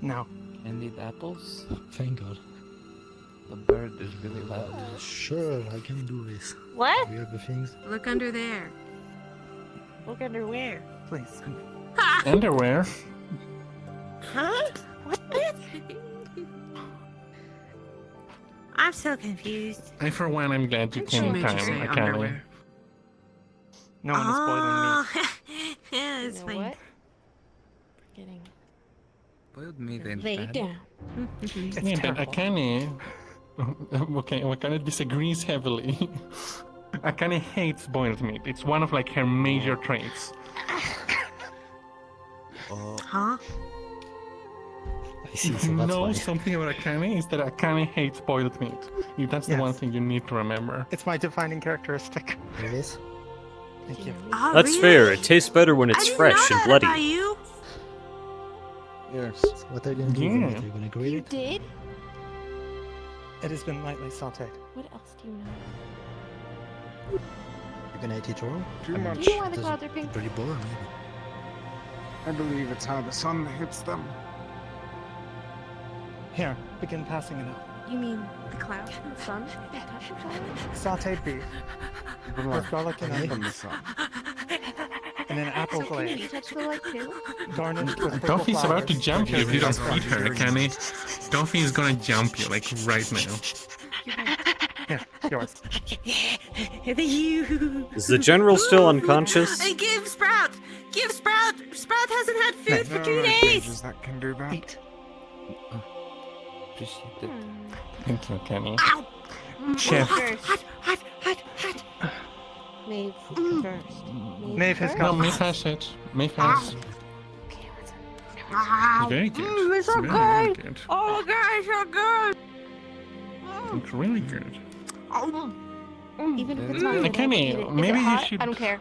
No. Candied apples? Thank God. The bird is really loud. Sure, I can do this. What? We have the things. Look under there. Look under where? Please. Underwear? Huh? What? I'm so confused. I, for one, I'm glad you came in time, Akane. No one is spoiling me. Yeah, it's You know fine. what? Forgetting. Boiled meat ain't Lay bad. down. Yeah, but Akane... Okay, Akane disagrees heavily. Akane hates boiled meat. It's one of, like, her major traits. Huh? I see, If so you that's know why. something about Akane, is that Akane hates boiled meat. That's the one thing you need to remember. It's my defining characteristic. It is? Thank you. Oh, That's really? fair. It tastes better when I it's didn't fresh know and that bloody. about you. Yes. So what are you gonna do with it? Are you gonna grill You it? did? It has been lightly sauteed. What else do you know? You're gonna eat it raw? Too much. Do you know why the Does clouds it are pink? pretty boil, maybe. I believe it's how the sun hits them. Here, begin passing it out. You mean the clouds and the sun? They touch each other? Sauteed beef with garlic and From onions the sun. and an apple So can you glaze touch the light too? garnished with purple Duffy's about to flowers. jump you if you don't feed her, Akane. Duffy is gonna jump you, like, right now. Here, yours. You. Is the general still unconscious? Hey, give Sprout! Give Sprout! Sprout hasn't had food for There 2 are no days! cages that can do that. Eat. Appreciate it. Thank you, Akane. Ow! Chef. Hot. Maeve first. Maeve has No, got Maeve has it. Maeve has. Ow. Very good. It's so Very, very good. good. Oh my god, it's so good! It's really good. Even if it's not good, I Akane, can eat it. Is maybe it you hot? should- I don't care.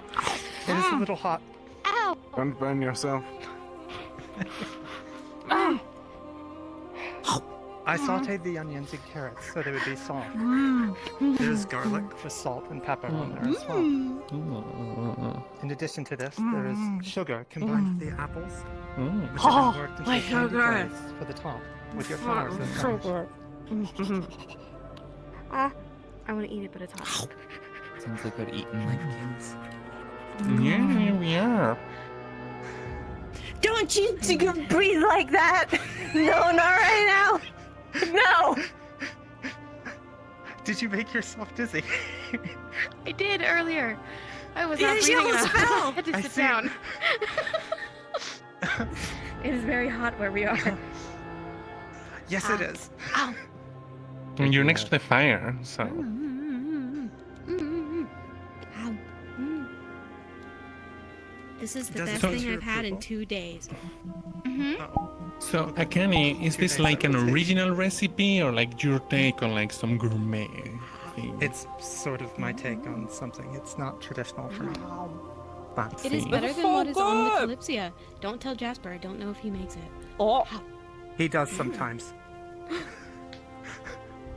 It is a little hot. Ow! Don't burn yourself. Ah. I sauteed the onions and carrots so they would be soft. There's garlic with salt and pepper on there as well. In addition to this, there is sugar combined with the apples, which have been worked into my a candy sugar. glaze for the top, with your flowers and So garnish. good. Ah, I want to eat it, but it's hot. Sounds like we're eating like kings. Yeah, we are. Don't you breathe like that! No, not right now! No! Did you make yourself dizzy? I did earlier. I was Yeah, not she breathing almost enough. fell. I had to I sit see. down. It is very hot where we are. Yes, it is. Ow. I mean, you're next to the fire, so. Ow. This is the Does it best touch thing your I've had in approval? 2 days. So, Akane, is this like an original recipe or like your take on like some gourmet thing? It's sort of my take on something. It's not traditional for me. But It is better than what is on the KALYPSIA. Don't tell Jasper. I don't know if he makes it. Oh! he does sometimes.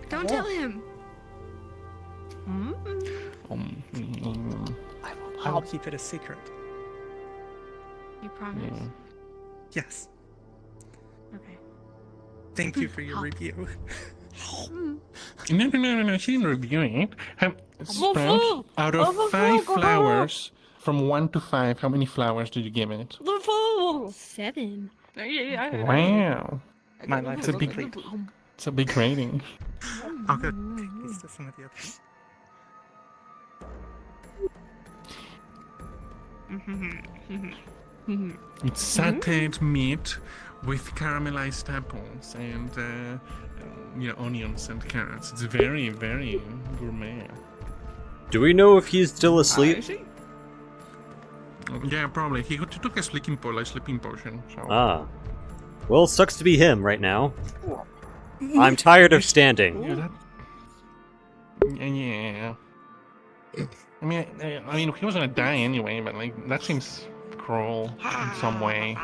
Don't tell him. I will keep it a secret. You promise? Yes. Okay. Thank you for your review. No, she didn't review it. Sprout, out of 5 flowers, from 1 to 5, how many flowers did you give it? 7. Wow. My life It's is a big, complete. it's a big rating. I'll go take these to some of the others. It's sauteed meat with caramelized apples and onions and carrots. It's very, very gourmet. Do we know if he's still asleep? Yeah, probably. He took a sleeping potion. So. Ah. Well, sucks to be him right now. I'm tired of standing. Yeah. I mean, he was gonna die anyway, but like that seems cruel in some way.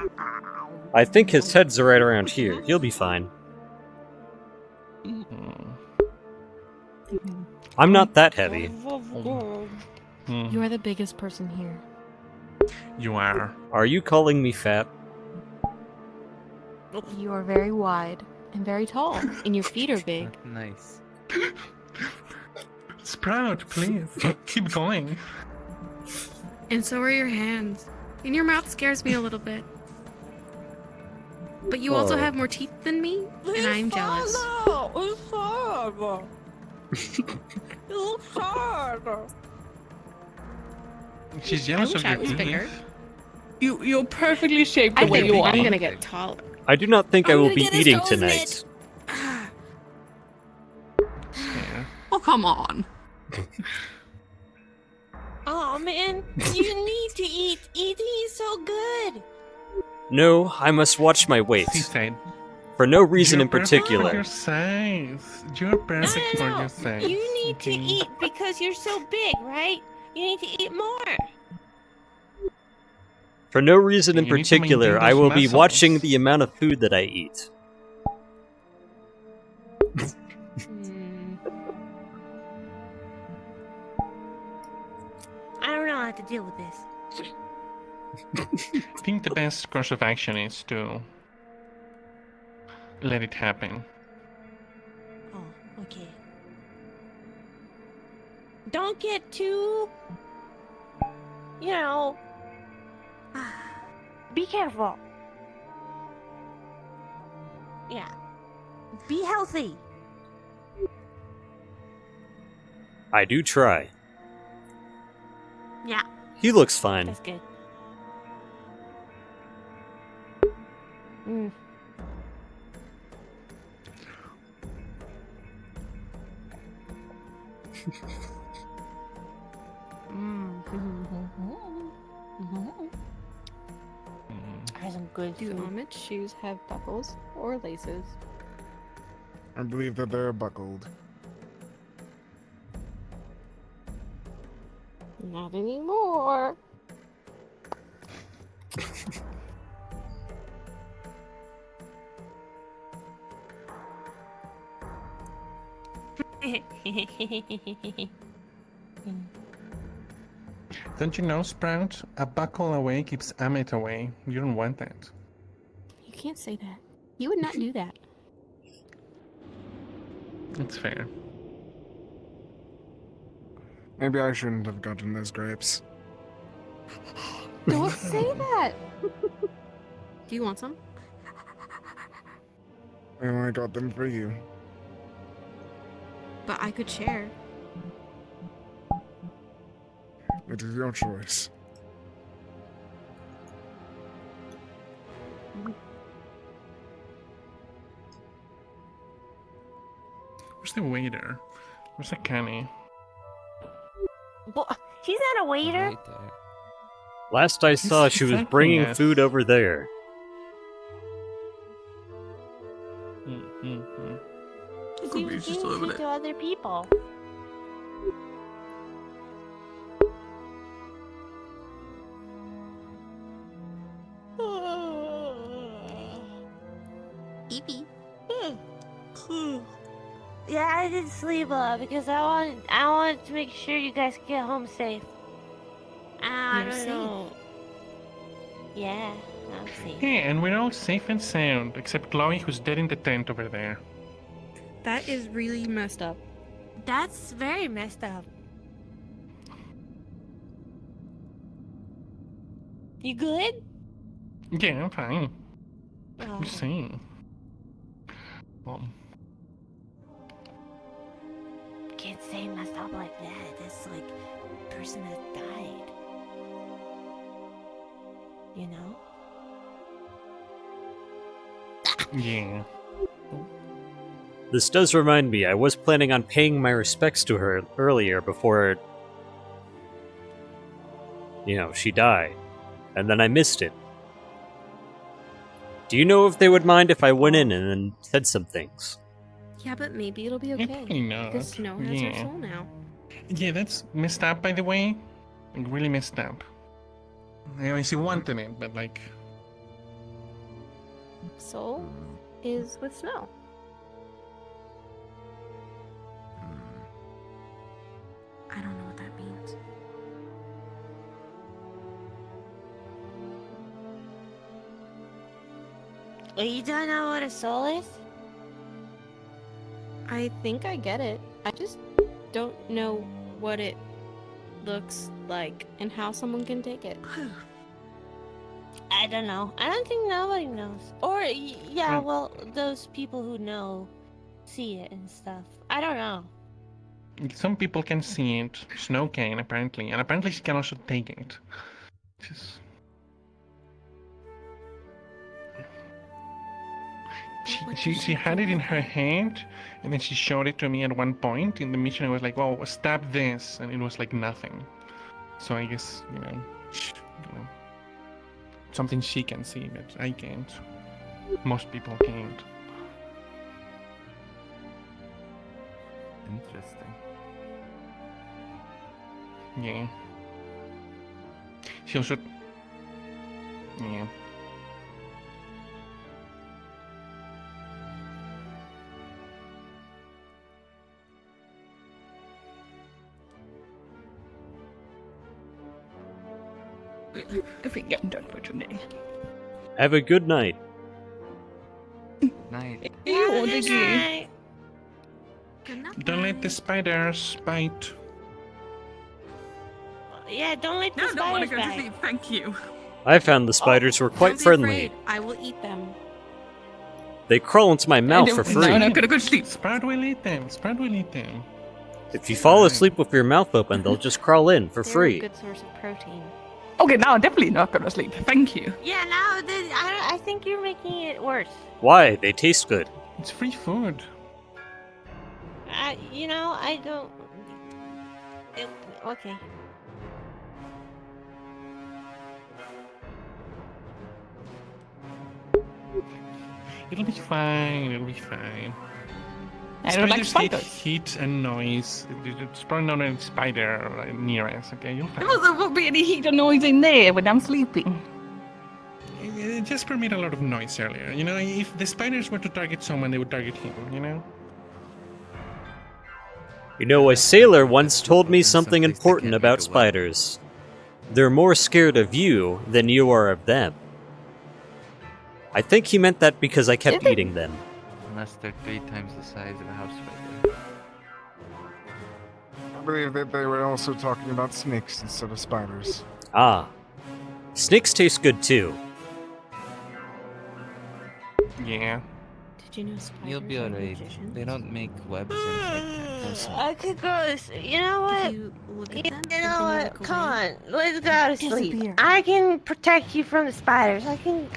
I think his head's right around here. He'll be fine. I'm not that heavy. You are the biggest person here. You are. Are you calling me fat? You are very wide and very tall, and your feet are big. Nice. Sprout, please. Keep going. And so are your hands. And your mouth scares me a little bit. But you also Whoa. have more teeth than me, and I'm jealous. It's horrible. You look horrible. She's I jealous wish of I your was teeth. bigger. You're perfectly shaped I the way think you are. I'm gonna get taller. I do not think I I'm will gonna be get his eating toes tonight. Oh, come on. Oh man, you need to eat. Eating is so good. No, I must watch my weight. Seasaidh. For no reason You're in perfect for particular. your size. You're perfect for your size. You need to okay? eat because you're so big, right? You need to eat more. For no reason in You need to particular, maintain I those will be muscles. watching the amount of food that I eat. I don't know how to deal with this. I think the best course of action is to let it happen. Oh, okay. Don't get too, you know, be careful. Yeah. Be healthy. I do try. Yeah. He looks fine. That's good. Mm. Has some good Do food. homage shoes have buckles or laces? I believe that they're buckled. Not anymore. Don't you know, Sprout? A buckle away keeps Amit away. You don't want that. You can't say that. You would not do that. It's fair. Maybe I shouldn't have gotten those grapes. Don't say that. Do you want some? I only got them for you. But I could share. It is your choice. Where's the waiter? Where's the canny? She's not a waiter. Last I saw, she was bringing us. food over there. She was giving food to other people. Evie. Yeah, I did sleep a lot because I wanted to make sure you guys get home safe. I You're don't safe. know. Yeah, I'm safe. Yeah, and we're all safe and sound, except Chloe, who's dead in the tent over there. That is really messed up. That's very messed up. You good? Yeah, I'm fine. Oh. I'm just saying. Can't say messed up like that. That's like a person that died. You know? Yeah. This does remind me, I was planning on paying my respects to her earlier before, she died. And then I missed it. Do you know if they would mind if I went in and then said some things? Yeah, but maybe it'll be okay. Probably not. Because Snow has her Yeah. soul now. Yeah, that's messed up, by the way. Like, really messed up. I mean, she wanted it, but like... Soul is with Snow. Well, you don't know what a soul is? I think I get it. I just don't know what it looks like and how someone can take it. I don't know. I don't think nobody knows. Or, yeah, well, those people who know see it and stuff. I don't know. Some people can see it. Snow can, apparently. And apparently she can also take it. Just... She had it in her hand, and then she showed it to me at one point in the mission. I was like, "Well, stab this," and it was like nothing. So I guess you know, something she can see that I can't. Most people can't. Interesting. Yeah. She also. Yeah. I think I'm done for today. Have a good night. Night. Ew, Diggy. Don't let the spiders bite. Yeah, don't let the No, I don't want spiders to go to bite. sleep. Thank you. I found the spiders were quite Don't be friendly. afraid. I will eat them. They crawl into my mouth for free. No, I'm gonna go to sleep. Sprout will eat them. Sprout will eat them. If you fall asleep with your mouth open, they'll just crawl in for They're a free. good source of protein. Okay, now I'm definitely not gonna sleep. Thank you. Yeah, now I think you're making it worse. Why? They taste good. It's free food. You know, I don't. Okay. It'll be fine. It'll be fine. I don't like Spiders hate spiders. heat and noise. It's probably not a spider near us. Okay, you'll find. Well, there won't be any heat or noise in there when I'm sleeping. It just permit a lot of noise earlier. You know, if the spiders were to target someone, they would target him. You know. You know, a sailor once told me something important about spiders. They're more scared of you than you are of them. I think he meant that because I kept eating them. Unless they're 3 times the size of a house spider. I believe that they were also talking about snakes instead of spiders. Ah. Snakes taste good too. Yeah. Did you know spiders You'll be are alright. magicians? They don't make webs and like that. I could go. You know what? You know what? Come on, let's go to sleep. I can protect you from the spiders. I can.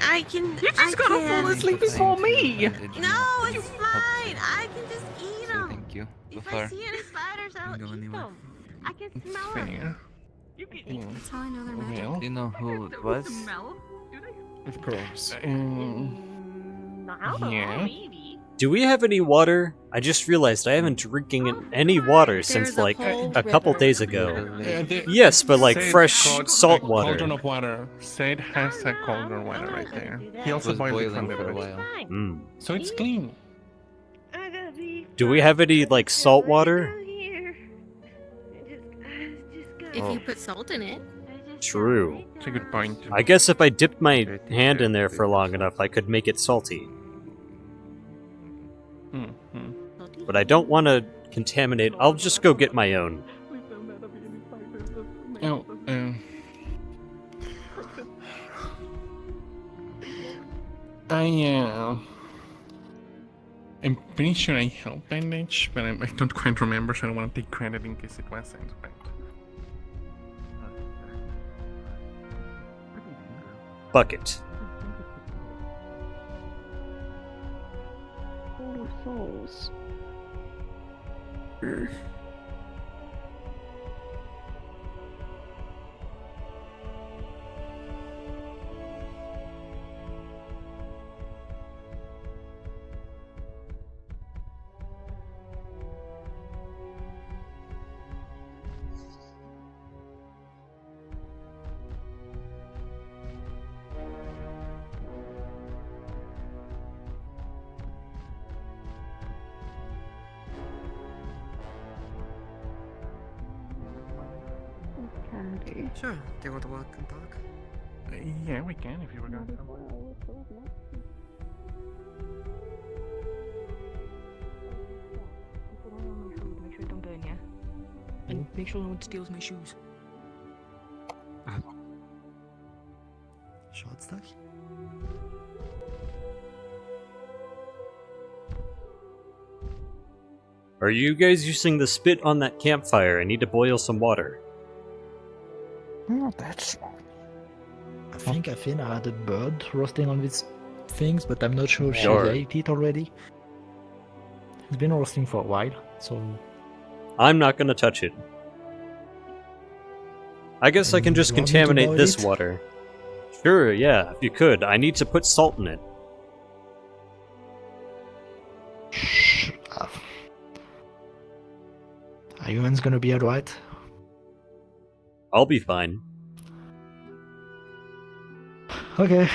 You just gotta fall asleep before me. No, it's fine. I can just eat them. Thank you. If I see any spiders, I'll eat them. I can smell them. Fair. That's how I know they're magic. Well, Do you know who it was? Of course. Yeah. Do we have any water? I just realized I haven't drinking any water since There's a like whole a couple river. days ago. The- Yes, but like Seasaidh fresh got salt a water. Cauldron of water. Seasaidh has a cauldron of water right there. He also was boiled it for a boiling little for a bit. while. Mm. So it's clean. Do we have any like salt water? If Oh. you put salt in it. True. That's a good point. I guess if I dipped my hand in there for long enough, I could make it salty. But I don't want to contaminate. I'll just go get my own. Oh, I'm pretty sure I helped Bandage, but I don't quite remember, so I don't want to take credit in case it wasn't. But... Bucket. Oh, souls. Candy. Sure. Do you want to walk and talk? Yeah, we can if you were going to. Make sure no one steals my shoes. Short stack? Are you guys using the spit on that campfire? I need to boil some water. Not that small. I think I had a bird roasting on these things, but I'm not sure if Sure. she ate it already. It's been roasting for a while, so I'm not gonna touch it. I guess I can just you want me to contaminate boil this it? water. Sure, yeah, if you could. I need to put salt in it. Are humans gonna be alright? I'll be fine. Okay.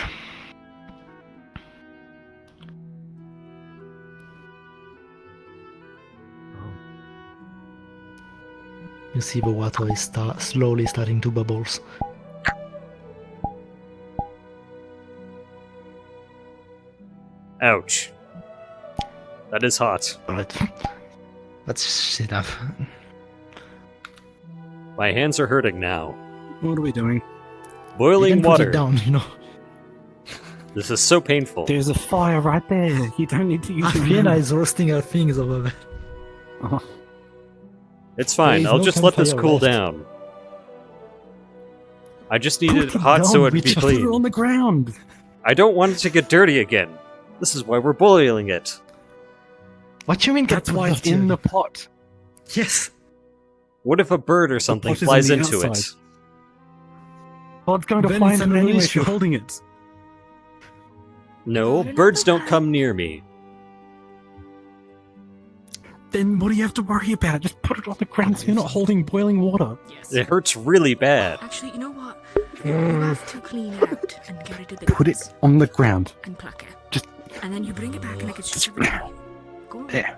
You see the water is slowly starting to bubbles. Ouch. That is hot. Alright. That's enough. My hands are hurting now. What are we doing? Boiling you can water. Put it down, you know. This is so painful. There's a fire right there. You don't need to use your Fiona hands. is roasting her things over there. Oh. It's fine, There is I'll no just let this campfire cool left. down. I just need Put it it hot so down, it'd be Richard, put it clean. on the ground. I don't want it to get dirty again. This is why we're boiling it. What do you mean? That's why it's in the pot. Yes. What if a bird or something pot is on flies the into outside. it? Well, it's going to Then find it's it an anyway if issue. you're holding it. No, birds don't come near me. Then what do you have to worry about? Just put it on the ground so you're not holding boiling water. It hurts really bad. Actually, you know what? You have to clean it out and get rid of the Put it guts on the ground. and pluck it. Just And then you bring it back like it's just a baby. Go on. there.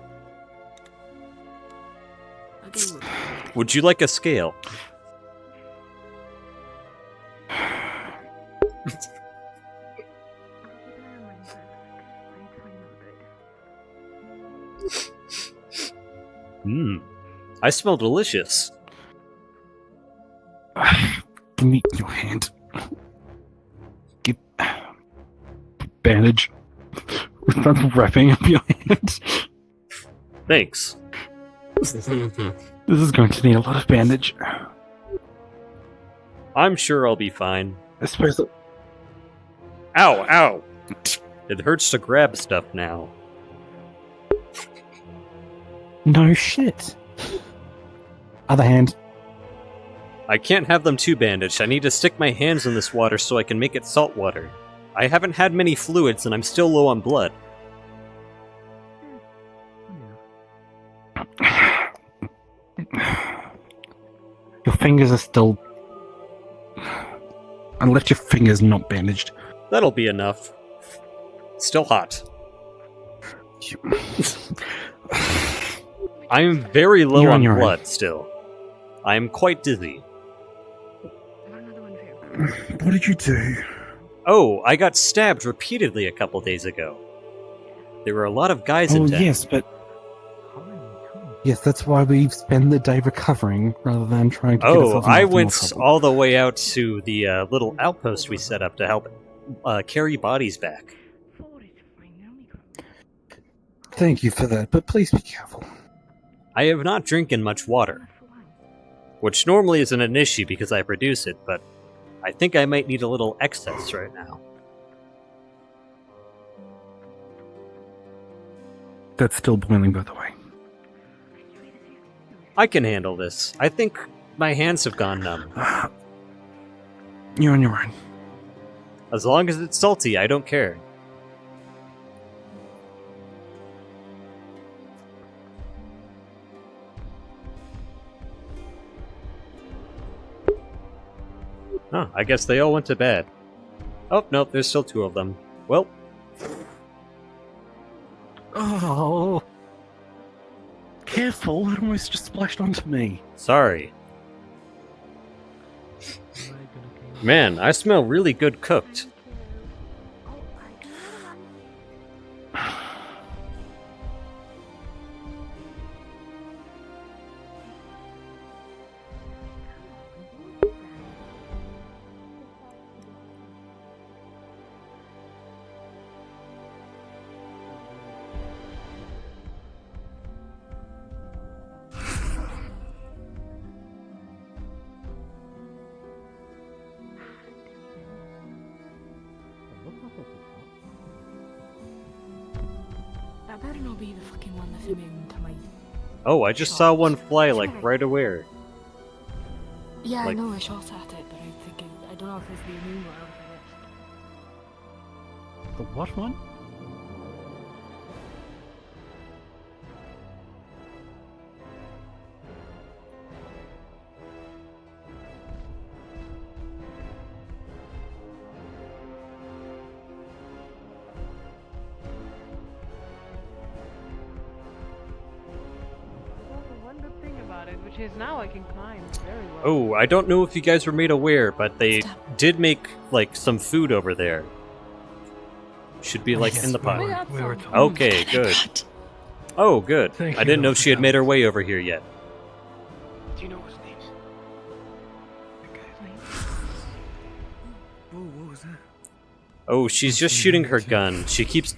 I'll get you a Would you like a scale? Mmm. I smell delicious. Give me your hand. Give bandage. That's wrapping up your hand. Thanks. This is going to need a lot of bandage. I'm sure I'll be fine. I suppose. Ow, ow! It hurts to grab stuff now. No shit. Other hand. I can't have them too bandaged. I need to stick my hands in this water so I can make it salt water. I haven't had many fluids and I'm still low on blood. Your fingers are still. Unless your fingers not bandaged. That'll be enough. Still hot. I'm very low You're on on your own. blood still. I'm quite dizzy. What did you do? Oh, I got stabbed repeatedly a couple days ago. There were a lot of guys Oh, in town. yes, but. Yes, that's why we spend the day recovering rather than trying to get Oh, ourselves in I more went trouble. all the way out to the little outpost we set up to help carry bodies back. Thank you for that, but please be careful. I have not drinking much water, which normally isn't an issue because I produce it, but I think I might need a little excess right now. That's still boiling, by the way. I can handle this. I think my hands have gone numb. You're on your own. As long as it's salty, I don't care. Huh, I guess they all went to bed. Oh, nope, there's still two of them. Well, Oh. Careful, it almost just splashed onto me. sorry. Man, I smell really good cooked. better not be the fucking one that's immune to my. Oh, I just saw one fly like right away. Yeah, Like- I know I shot at it, but I don't know if it's the immune one or if it is. The what one? One good thing about it, which is now I can climb very well. Oh, I don't know if you guys were made aware, but they did make like some food over there. Should be like Yes, in the we pot. were- we were told. Okay, good. Oh, good. Thank I you, didn't know Dr. she had made her Jones. way over here yet. Do you know his name? Oh, what was that? Oh, she's just shooting her gun. She keeps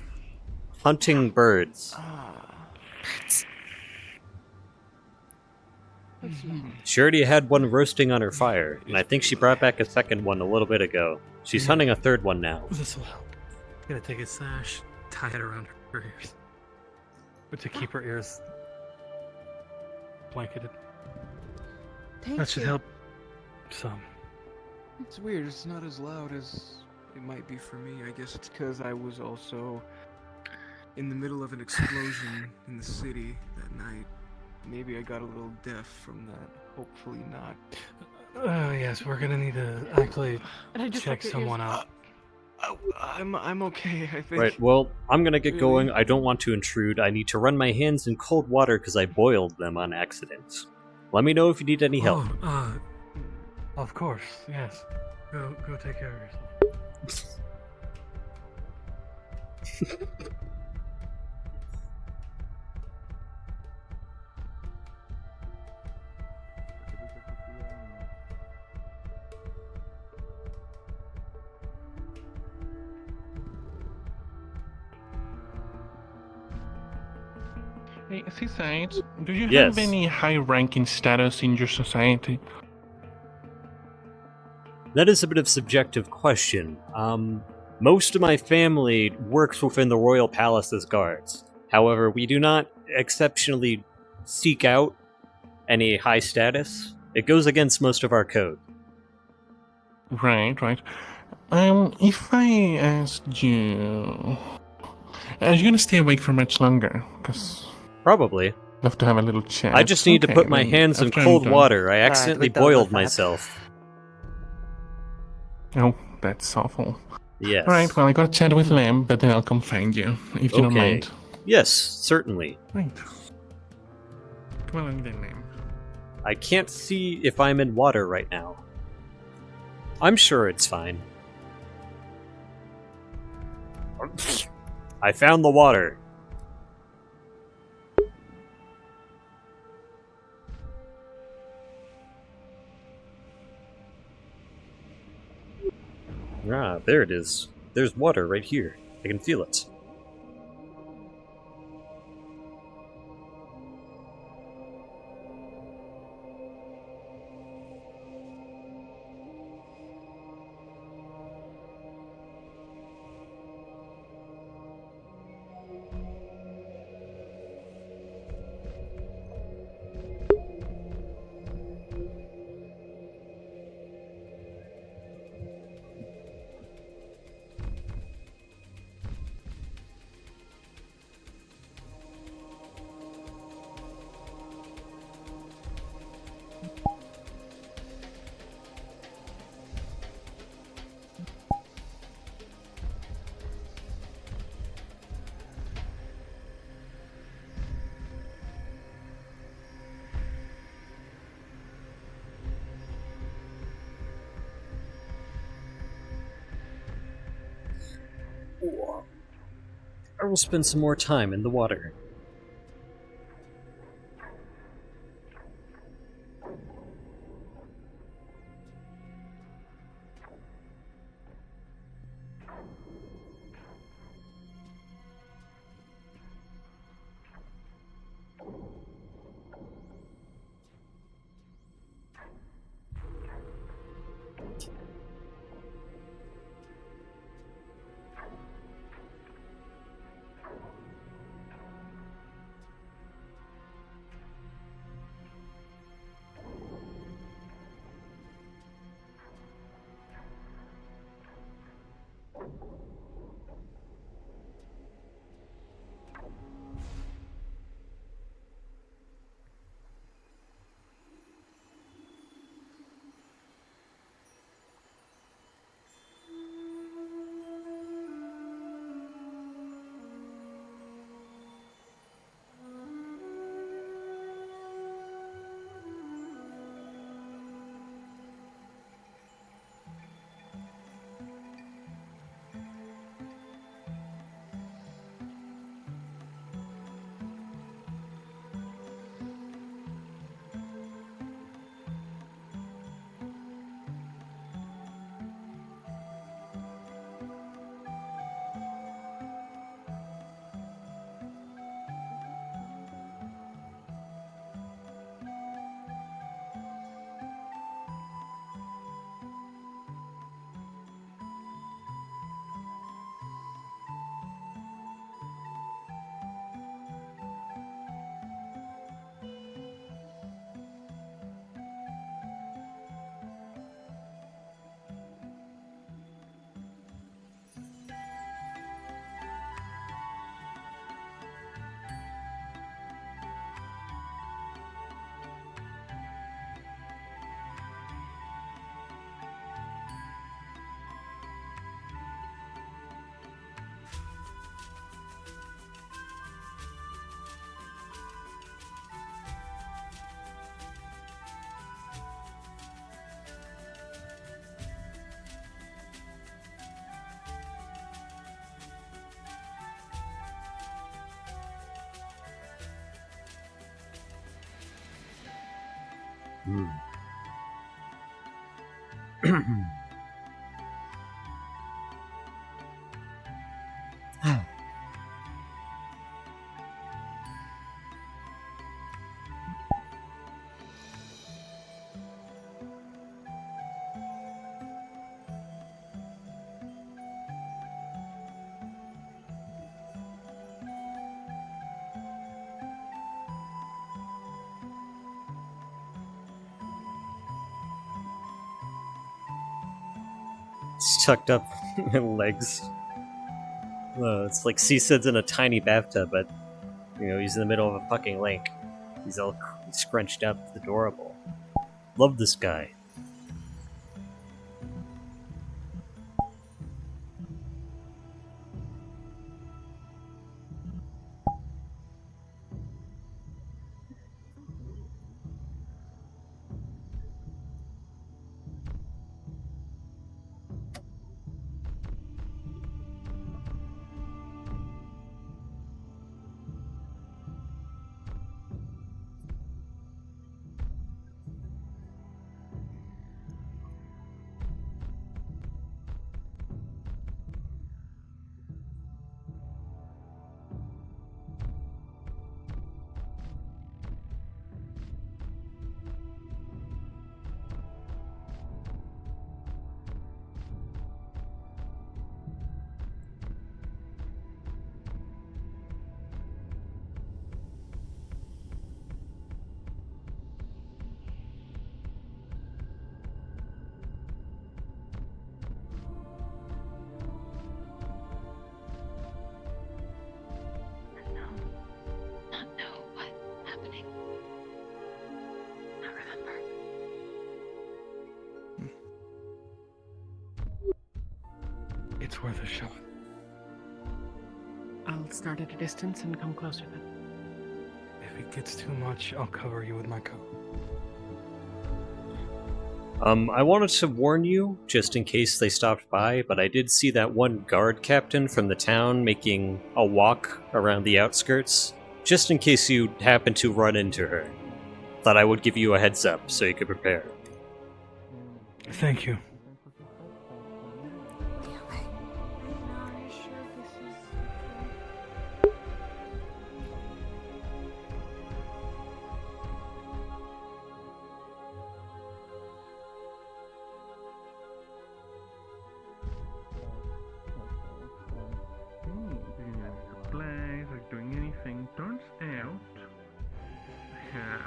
hunting birds. She already had one roasting on her fire, and I think she brought back a second one a little bit ago. She's hunting a third one now. This will help. Gonna take a sash, tie it around her ears. But to keep her ears blanketed. That should help some. It's weird, it's not as loud as it might be for me. I guess it's because I was also in the middle of an explosion in the city that night. Maybe I got a little deaf from that. Hopefully not. Yes, we're gonna need to actually And I just check looked at someone yours. out. I'm okay, I think. Right, well, I'm gonna get Really? going. I don't want to intrude. I need to run my hands in cold water because I boiled them on accident. Let me know if you need any help. Oh, of course, yes. Go take care of yourself. Hey, Seasaidh, do you Yes. have any high-ranking status in your society? That is a bit of a subjective question. Most of my family works within the royal palace as guards. However, we do not exceptionally seek out any high status. It goes against most of our code. Right. If I asked you, are you gonna stay awake for much longer? Because Probably. love to have a little chat. I just need to Okay, put my then hands in after I'm cold done- water. I accidentally we're done boiled with that. myself. Oh, that's awful. Yes. Alright, well, I gotta chat with Lamb, but then I'll come find you, if you don't Okay. mind. Yes, certainly. Right. Come on then, Lamb. I can't see if I'm in water right now. I'm sure it's fine. I found the water. Ah, there it is. There's water right here. I can feel it. I will spend some more time in the water. It's tucked up legs. It's like Seasaidh's in a tiny bathtub, but he's in the middle of a fucking lake. He's all scrunched up. It's adorable. Love this guy. It's worth a shot. I'll start at a distance and come closer then. If it gets too much, I'll cover you with my coat. I wanted to warn you, just in case they stopped by, but I did see that one guard captain from the town making a walk around the outskirts, just in case you happen to run into her. Thought I would give you a heads up so you could prepare. Thank you. Supplies or doing anything. Turns out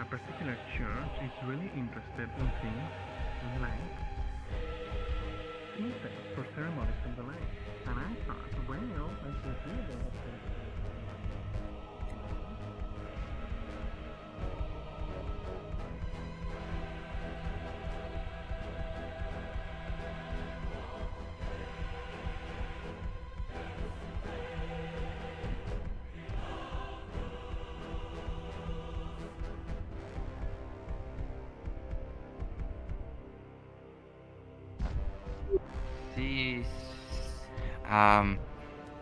a particular church is really interested in things like incense for ceremonies in the lake. And I thought, well, I should do that.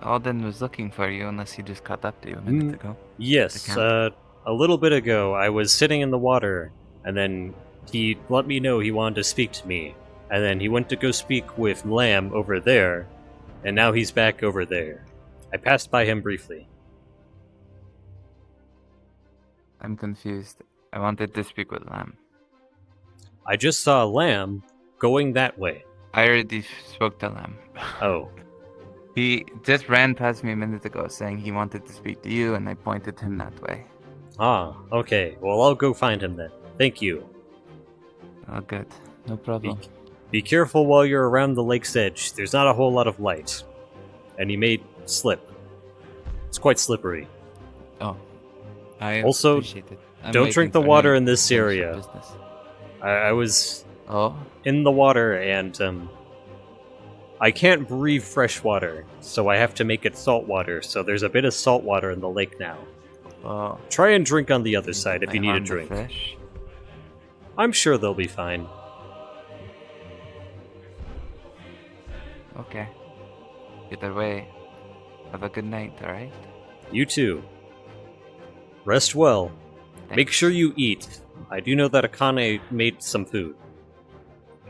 Alden was looking for you, unless he just caught up to you a minute ago. Yes, a little bit ago, I was sitting in the water, and then he let me know he wanted to speak to me, and then he went to go speak with Lamb over there, and now he's back over there. I passed by him briefly. I'm confused. I wanted to speak with Lamb. I just saw Lamb going that way. I already spoke to Lamb. Oh. He just ran past me a minute ago saying he wanted to speak to you, and I pointed him that way. Ah, okay. Well, I'll go find him then. Thank you. Oh, good. No problem. Be careful while you're around the lake's edge. There's not a whole lot of light. And you may slip. It's quite slippery. Oh. I also, appreciate it. don't drink the water in this area. I was in the water, and I can't breathe fresh water, so I have to make it salt water, so there's a bit of salt water in the lake now. Try and drink on the other side if you need a drink. I'm sure they'll be fine. Okay. Either way, have a good night, alright? You too. Rest well. Make sure you eat. I do know that Akane made some food.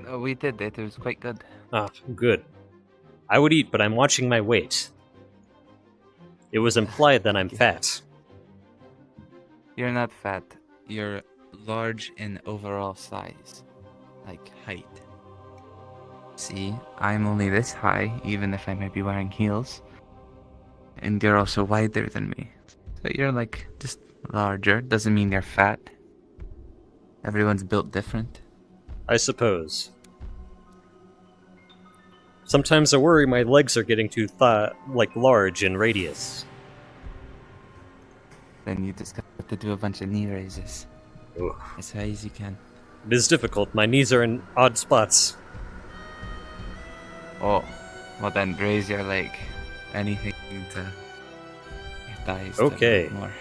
We did it. It was quite good. Ah, good. I would eat, but I'm watching my weight. It was implied that I'm fat. You're not fat. You're large in overall size. Like height. See, I'm only this high, even if I might be wearing heels. And you're also wider than me. So you're like, just larger. Doesn't mean you're fat. Everyone's built different. I suppose. Sometimes I worry my legs are getting too large in radius. Then you just have to do a bunch of knee raises. Ugh. As high as you can. It is difficult. My knees are in odd spots. Oh, well then raise your leg. Anything to your thighs. Okay. More.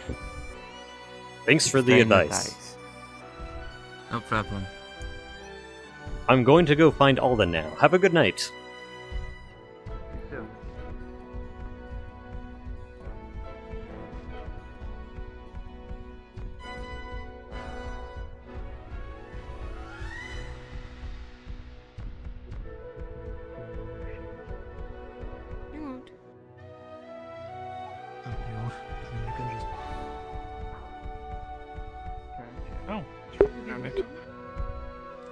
Thanks for the Strain your advice. thighs. No problem. I'm going to go find Alden now. Have a good night. Oh, found it.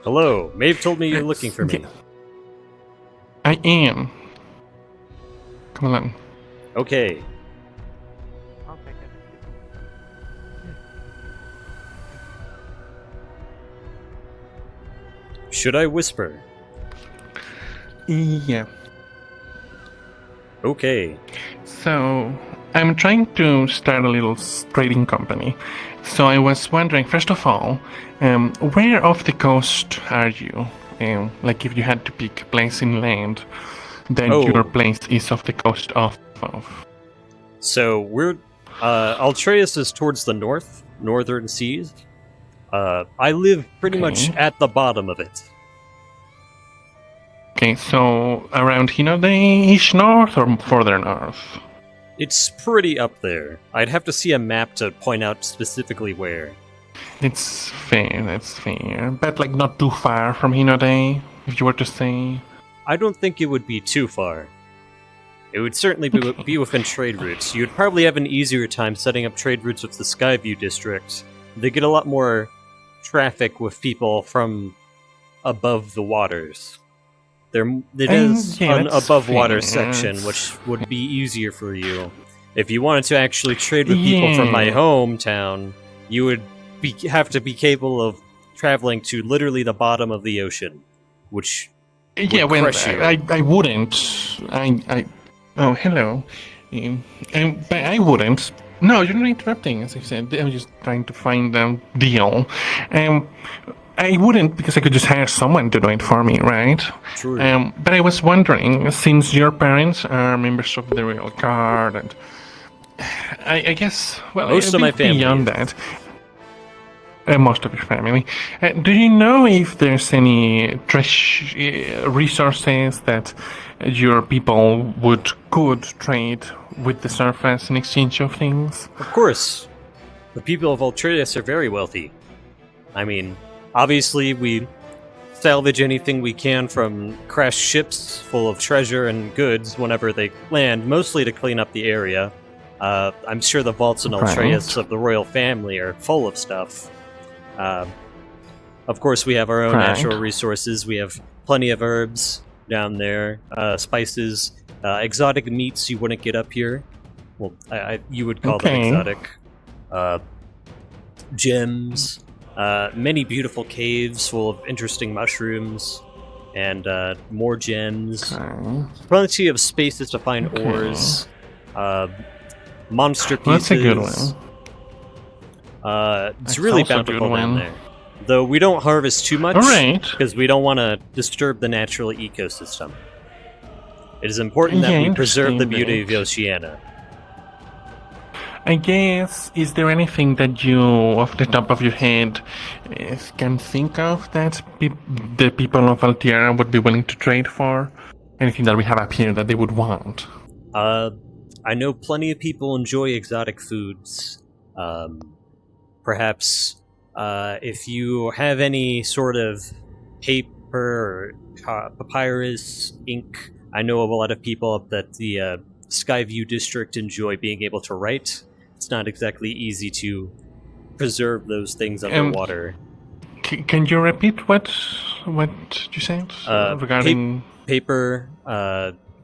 Hello. Maeve told me you're looking for me. I am. Come on. Okay. Should I whisper? Yeah. Okay. So, I'm trying to start a little trading company. So I was wondering, first of all, where off the coast are you? Like if you had to pick a place in land that your place is off the coast of. So we're Altreus is towards the northern seas. I live pretty much at the bottom of it. Okay, so around Hinode-ish north or further north? It's pretty up there. I'd have to see a map to point out specifically where. That's fair. But like not too far from Hinode, if you were to say. I don't think it would be too far. It would certainly be within trade routes. You'd probably have an easier time setting up trade routes with the Skyview district. They get a lot more traffic with people from above the waters. It is an above water section, which would be easier for you. If you wanted to actually trade with people from my hometown, you would have to be capable of traveling to literally the bottom of the ocean, which would crush you. I wouldn't. Oh, hello. But I wouldn't. No, you're not interrupting, as I said. I'm just trying to find a deal. I wouldn't, because I could just hire someone to do it for me, right? True. But I was wondering, since your parents are members of the Royal Guard, and I guess, well, most of my family beyond that, most of your family, do you know if there's any resources that your people could trade with the surface in exchange of things? Of course. The people of Altreus are very wealthy. I mean, obviously, we salvage anything we can from crashed ships full of treasure and goods whenever they land, mostly to clean up the area. I'm sure the vaults in Altreus of the royal family are full of stuff. Of course, we have our own natural resources. We have plenty of herbs down there, spices, exotic meats you wouldn't get up here. Well, you would call that exotic. Gems. Many beautiful caves full of interesting mushrooms, and more gems. Plenty of spaces to find ores. Monster pieces. That's a good one. It's really bountiful down there. Though we don't harvest too much, because we don't want to disturb the natural ecosystem. It is important that we preserve the beauty of Oceania. I guess, is there anything that you, off the top of your head, can think of that the people of Altiera would be willing to trade for? Anything that we have up here that they would want? I know plenty of people enjoy exotic foods. Perhaps If you have any sort of paper or papyrus, ink, I know of a lot of people that the Skyview district enjoy being able to write. It's not exactly easy to preserve those things underwater. Can you repeat what you said regarding paper,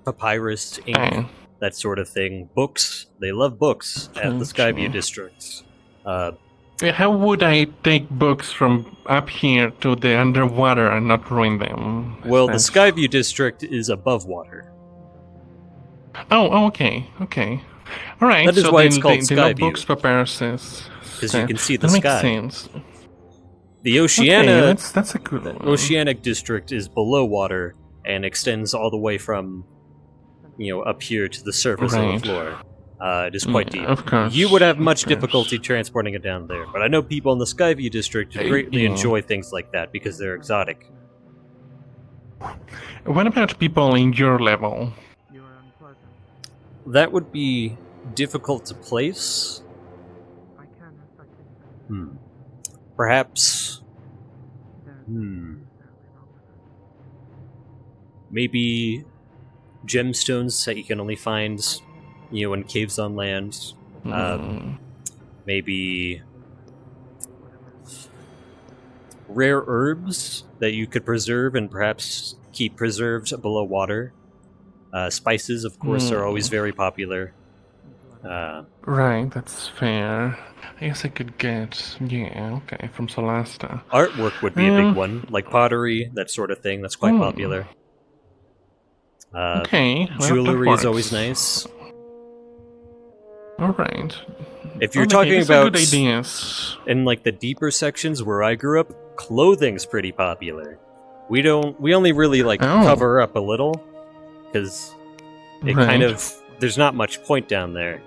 papyrus, ink, that sort of thing? Books. They love books at the Skyview district. How would I take books from up here to the underwater and not ruin them? Well, the Skyview district is above water. Oh, okay. All right. That is so why then it's called they love Skyview. books, papyruses. Because you can see the that sky. Makes sense. The Oceania, Okay, that's a good one. Oceanic district is below water and extends all the way from, up here to the surface of the floor. It is quite deep. Of course. You would have much difficulty transporting it down there, but I know people in the Skyview district who greatly enjoy things like that because they're exotic. What about people in your level? That would be difficult to place. Perhaps. Maybe gemstones that you can only find, in caves on land. Maybe rare herbs that you could preserve and perhaps keep preserved below water. Spices, of course, are always very popular. Right, that's fair. I guess I could get, from Solasta. Artwork would be a big one, like pottery, that sort of thing. That's quite popular. Okay, well, jewelry that is always works. nice. All right. If you're Okay, talking these are about good ideas. in like the deeper sections where I grew up, clothing's pretty popular. We only really cover up a little because it kind Right. of there's not much point down there.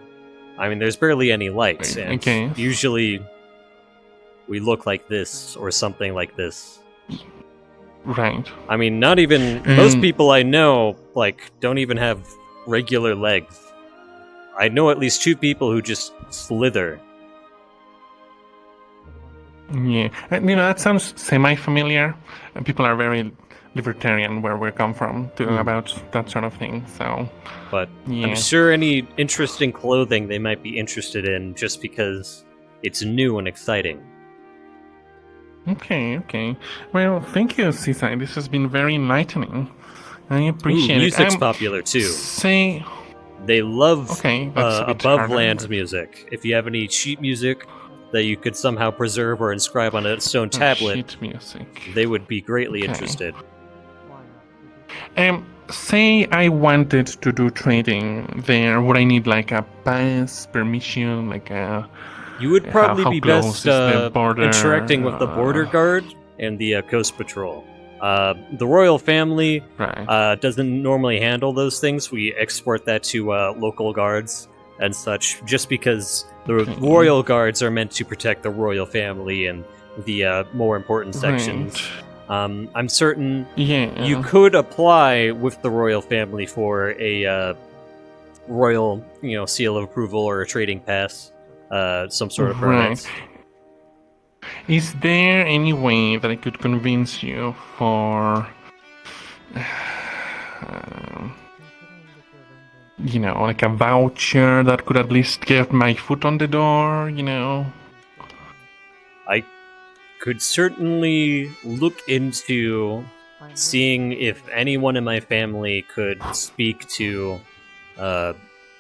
I mean, there's barely any lights, and Okay. usually we look like this or something like this. Right. I mean, not even most people I know don't even have regular legs. I know at least 2 people who just slither. Yeah, that sounds semi-familiar. People are very libertarian where we come from about that sort of thing. So, But yeah. I'm sure any interesting clothing they might be interested in just because it's new and exciting. Okay. Well, thank you, Seasaidh. This has been very enlightening. I appreciate Music's it. popular too. Say, They love that's a bit above harder. land music. If you have any sheet music that you could somehow preserve or inscribe on a stone tablet, sheet music. they would be greatly Okay. interested. Say I wanted to do trading there. Would I need a pass, permission, You would probably how be close best is the border, interacting with the border guard and the coast patrol. The royal family doesn't normally handle those things. We export that to local guards and such, just because the royal guards are meant to protect the royal family and the more important sections. I'm certain you could apply with the royal family for a royal, seal of approval or a trading pass, some sort of permit. Is there any way that I could convince you for, a voucher that could at least get my foot on the door, I could certainly look into seeing if anyone in my family could speak to,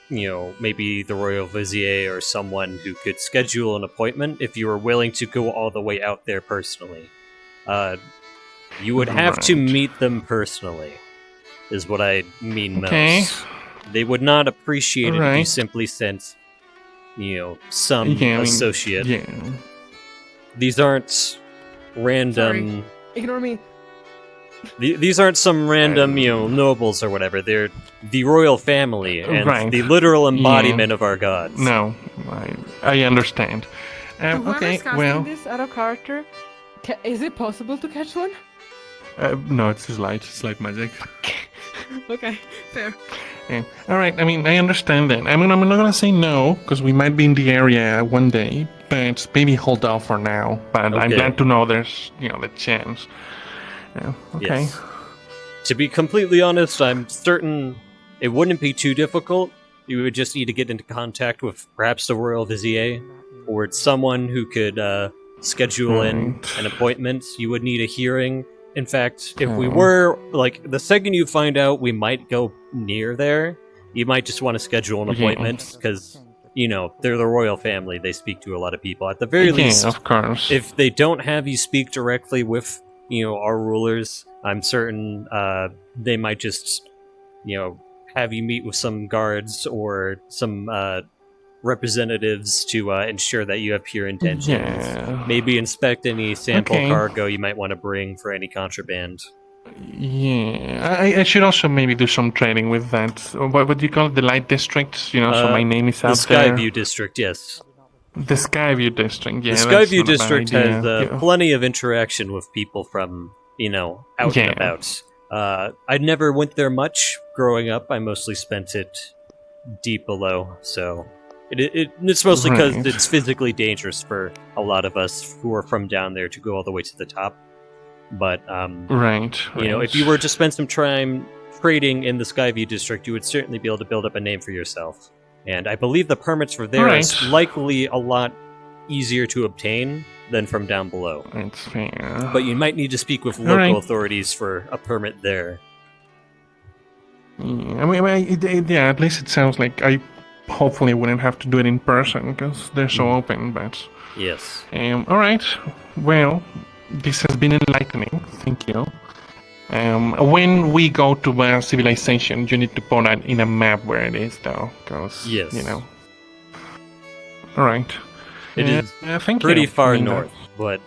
maybe the royal vizier or someone who could schedule an appointment if you were willing to go all the way out there personally. You would have to meet them personally, is what I mean most. They would not appreciate it if you simply sent, some associate. These aren't random. Ignore me. These aren't some random, nobles or whatever. They're the royal family and the literal embodiment of our gods. No, I understand. Okay, well. This out of character, is it possible to catch one? No, it's slight magic. Okay, fair. Yeah. All right. I mean, I understand that. I'm not gonna say no because we might be in the area one day. but maybe hold off for now. But I'm Okay. glad to know there's, the chance. Yeah, okay. Yes. To be completely honest, I'm certain it wouldn't be too difficult. You would just need to get into contact with perhaps the Royal Vizier, or someone who could schedule in an appointment. You would need a hearing. In fact, if we were, the second you find out we might go near there, you might just want to schedule an appointment, because, they're the royal family. They speak to a lot of people. At the very least, of course. If they don't have you speak directly with, our rulers, I'm certain they might just, have you meet with some guards or some representatives to ensure that you have pure intentions. Yeah. Maybe inspect any sample Okay. cargo you might want to bring for any contraband. Yeah, I should also maybe do some trading with that. What do you call it? The Light District? So my name is out the there. Skyview District, yes. The Skyview District, yeah. The that's Skyview not a bad District idea. has Yeah. plenty of interaction with people from, out Yeah. and about. I never went there much growing up. I mostly spent it deep below, so it's mostly because Right. it's physically dangerous for a lot of us who are from down there to go all the way to the top. But Right. if you were to spend some time trading in the Skyview District, you would certainly be able to build up a name for yourself. And I believe the permits for there is Right. likely a lot easier to obtain than from down below. That's fair. But you might need to speak with All local right. authorities for a permit there. Yeah, yeah, at least it sounds like I hopefully wouldn't have to do it in person because they're so open, but... Yes. Alright, well, this has been enlightening, thank you. When we go to a civilization, you need to put that in a map where it is, though, because, Yes. Alright. It is thank pretty you. far I mean, north, but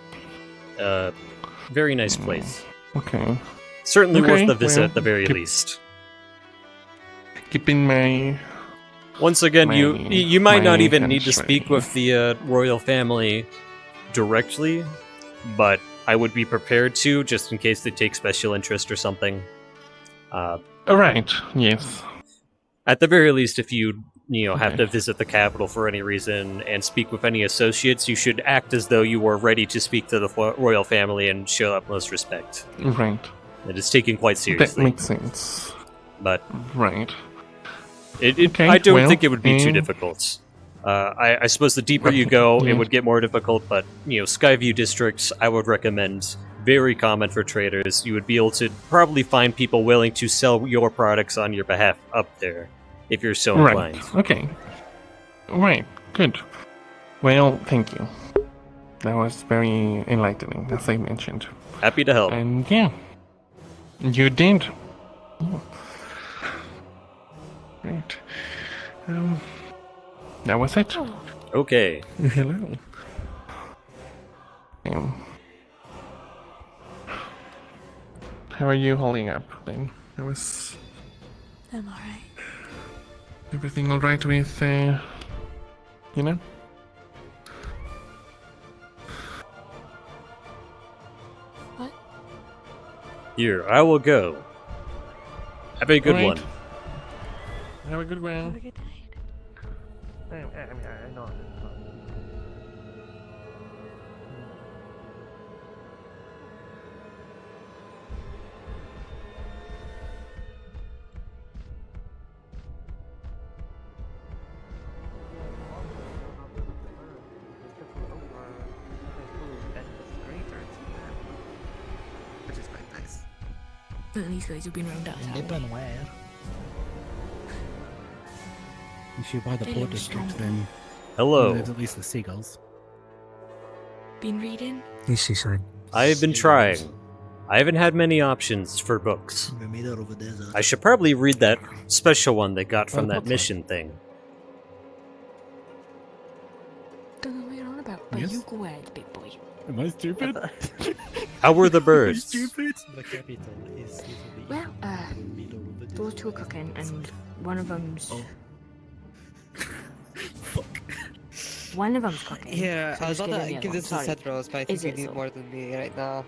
very nice place. Okay. Certainly worth Okay, the visit well, at the very keep- least. Keeping my... Once again, you might not my even need to hands speak with the royal family directly, but I would be prepared to, just in case they take special interest or something. Alright, yes. At the very least, if you have to visit the capital for any reason and speak with any associates, you should act as though you were ready to speak to the royal family and show utmost respect. Right. It is taken quite That seriously. makes sense. But Right. I don't think it would be too difficult. I suppose the deeper you go, Yeah. it would get more difficult, but, Skyview districts, I would recommend. Very common for traders. You would be able to probably find people willing to sell your products on your behalf up there, if you're so Right, inclined. okay. Right, good. Well, thank you. That was very enlightening, as I mentioned. Happy to help. And yeah, you did. Yeah. Great. That was it. Okay. Hello. How are you holding up then? That was I'm alright. everything alright with, What? Here, I will go. Have a good Alright. one. Have a good one. Have a good night. I know. Which is quite nice. These guys have been round out. Nippon where? If you're by the They port look district, strong. then Hello. there's at least the seagulls. Been reading? Hey, Seasaidh. I have been trying. I haven't had many options for books. I should probably read that special one they got from that mission thing. Don't know what you're on about, but Yes? you go ahead, big boy. Am I stupid? How were the birds? Stupid. The capital is Well, those two are cooking, and one of them's. One of them's cooking. Here, so I was just about give to me give the this other to one. Cedros, but I Is think you it need so? more than me right now.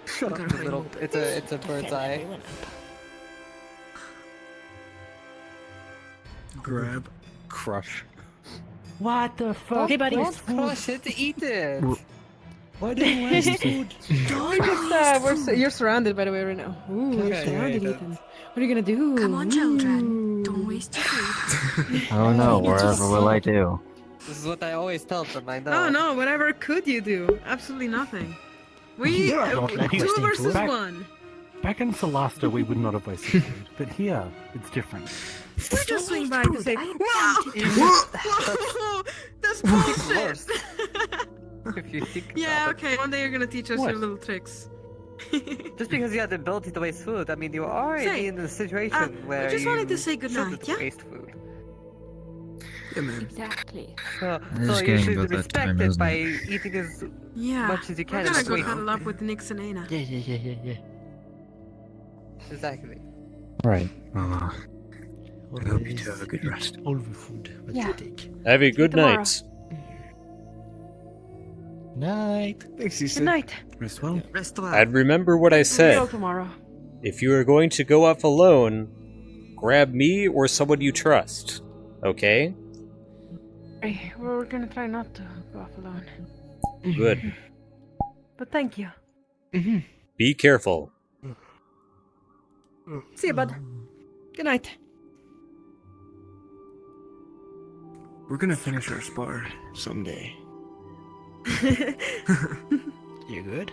Shut up, It's a bird's eye. Grab, crush. What the fuck? Hey, buddy. Don't crush it, eat it. Why do you waste food? You're surrounded, by the way, right now. Ooh, you're Okay, surrounded, right, Ethan. What are you gonna do? Come on, children. Don't waste your food. Oh no, whatever will I do? This is what I always tell them, I know. Oh no, whatever could you do? Absolutely nothing. We Yeah, don't let 2 wasting versus food. 1. Back in Solasta, we would not have wasted food, but here, it's different. We just swing by to say, "Wow, that's bullshit." If you think Yeah, about okay. One day you're gonna teach us What? your little tricks. it. Just because you have the ability to waste food, I mean, you're already Say, in a situation where I just you wanted to say goodnight, shouldn't yeah? waste food. Yeah, man. Exactly. So, This is so you getting should about that respect time, it isn't by it? eating as Yeah. much as you can. We're gonna and go wait. cuddle up with Nix and Aina. Yeah. Exactly. Right. I hope you Always two have a good rest. all the food that Yeah. you take. Have a good tomorrow. night. Night. Thanks, Good night. Rest well. Rest well. And remember what I See you all said. tomorrow. If you are going to go off alone, grab me or someone you trust. Okay? Hey, we're gonna try not to go off alone. Good. But thank you. Be careful. See you, bud. Good night. We're gonna finish our spar someday. You good?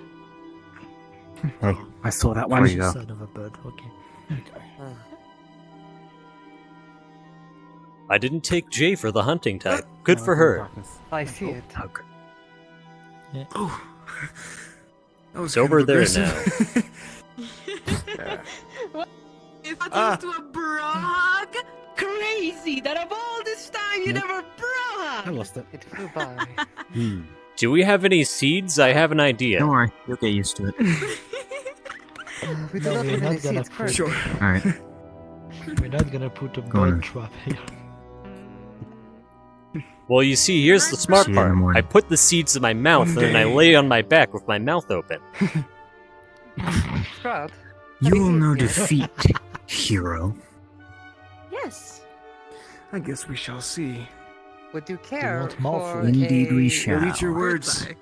Hey, I saw that Before one. you go. Son of a bird. Okay. I didn't take Jay for the hunting type. Good for her. I see it. Hug. Yeah. Oh. That was It's over kind of there aggressive. What? You thought you was to a brog? Crazy that of all this time you Nope. never I brog! lost it. It flew by. Do we have any seeds? I have an idea. Don't worry, you'll get used to it. We do No, not we're have not any gonna seeds put- currently. Sure. Alright. We're not gonna put a Go on bird then. trap here. Well, you see, here's the smart See you in the part. morning. I put the seeds in my mouth and then I Someday. lay on my back with my mouth open. Sprout. You will know defeat, hero. Yes. I guess we shall see. Would you care want for mouthful? Indeed we a shall. Don't eat your words. birthday?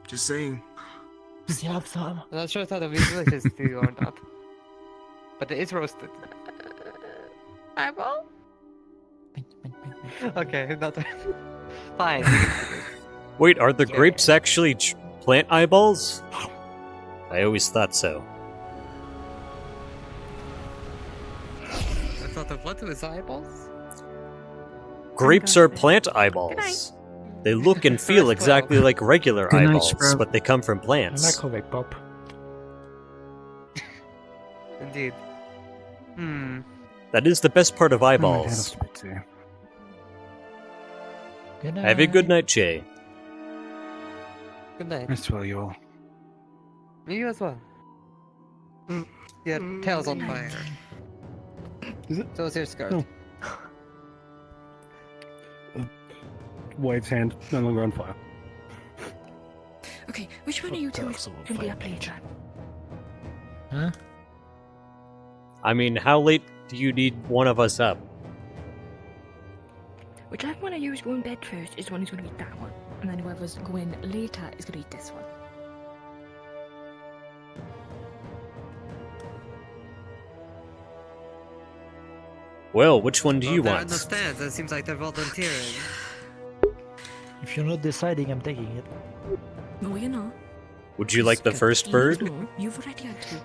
Just saying. Does he have some? I'm not sure if that would be delicious to you or not. But it is roasted. Eyeball? Okay, not fine. Wait, are the grapes actually plant eyeballs? I always thought so. I thought of what with eyeballs? Grapes are plant eyeballs. They look and feel exactly like regular Good night, eyeballs, Sprout. but they come from plants. Microwave pop. Indeed. Hmm. That is the best part of I might head eyeballs. off to bed too. Good night. Have a good night, Jay. Good night. Rest well, you all. You as well. Your tail's on fire. Is it? So is your skirt. Oh. Waves hand, no longer on fire. Okay, which one of you two is gonna be up later? Huh? I mean, how late do you need one of us up? Whichever one of you is going bed first is the one who's gonna eat that one. And then whoever's going later is gonna eat this one. Well, which one do you They're want? on the stairs. It seems like they're volunteering. If you're not deciding, I'm taking it. No, you're not. Would you like the first bird? No, you've already had two.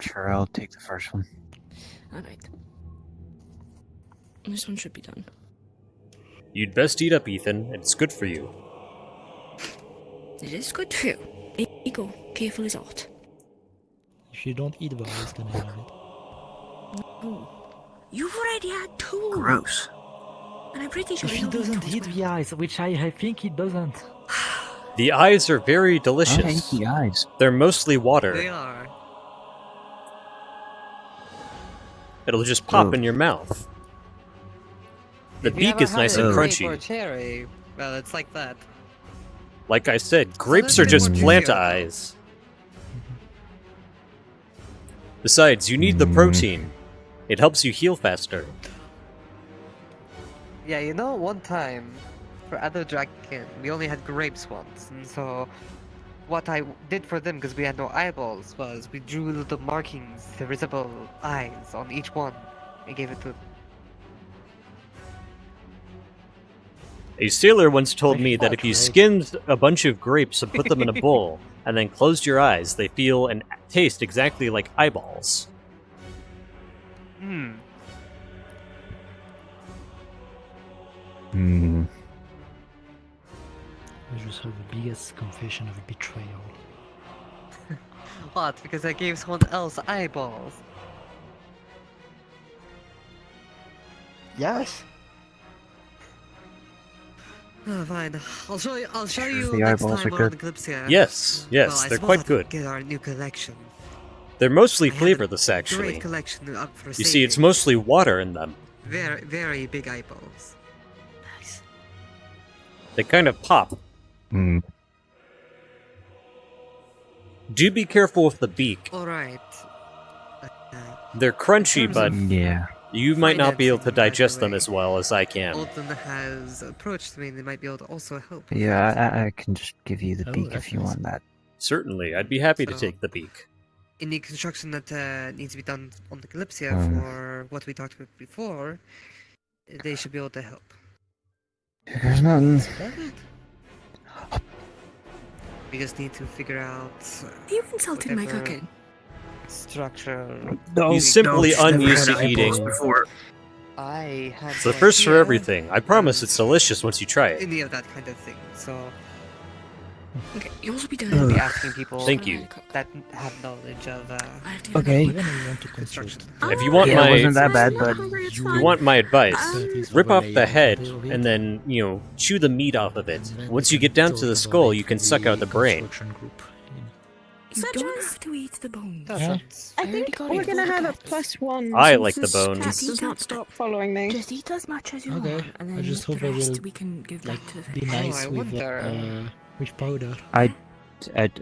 Sure, I'll take the first one. Alright. This one should be done. You'd best eat up, Ethan. It's good for you. It is good too. Here you go. Careful as art. If you don't eat well, it's gonna have it. No. You've already had two. Gross. And I'm pretty sure If he you'll eat doesn't two as eat well. the eyes, which I think he doesn't. The eyes are very I delicious. hate the eyes. They're mostly water. They are. It'll just pop Ugh. in your mouth. The If you beak ever is nice had and a grape crunchy. Or cherry, well, it's like that. Like I said, grapes they're are just more plant juicier, though. eyes. Besides, you need the protein. It helps you heal faster. Yeah, you know, one time, for other dragon, we only had grapes once, and so what I did for them, because we had no eyeballs, was we drew little markings, the visible eyes on each one, and gave it to them. A sailor once told me that if you skinned a bunch of grapes and put them in a bowl, and then closed your eyes, they feel and taste exactly like eyeballs. Hmm. Hmm. I just heard the biggest confession of betrayal. What? Because I gave someone else eyeballs? Yes. Oh, fine. I'll show you. I'll show you The next eyeballs time are we're on good. KALYPSIA. Yes, Well, yes, I they're suppose quite I good. Get our new collection. They're mostly I have a flavorless, actually. Great collection up for You see, it's saving. mostly water in them. Very, very big eyeballs. They kind of pop. Hmm. Do be careful with the beak. All right. They're crunchy, terms but of you might not be able to financing, by the digest them way, as well as I can. Alton has approached me, and they might be able to also help. Yeah, I can just give you the Oh, beak that's if you nice. want that. Certainly, I'd be happy to So- take the beak. Any construction that needs to be done on the KALYPSIA for what we talked about before, they should be able to help. There's nothing. We just need to figure out. You insulted my whatever cooking. Structure. He's simply unused to eating. I had It's the no first for idea everything. I promise it's delicious once you try it. any of that kind of thing. So Okay, you also be we'll done. be asking people Thank you. that have knowledge of Okay. construction. If you want Yeah, my, it wasn't that bad, but if you want my advice, rip off the head and then, chew the meat off of it. Once you get down to the skull, you can suck out the brain. You don't have to eat the bones. I think we're gonna have a +1. I since like the this bones. cat does not stop following me. Just eat as much as you Okay, want, and then I just the hope I rest will we can give like back to the be village. nice with powder. I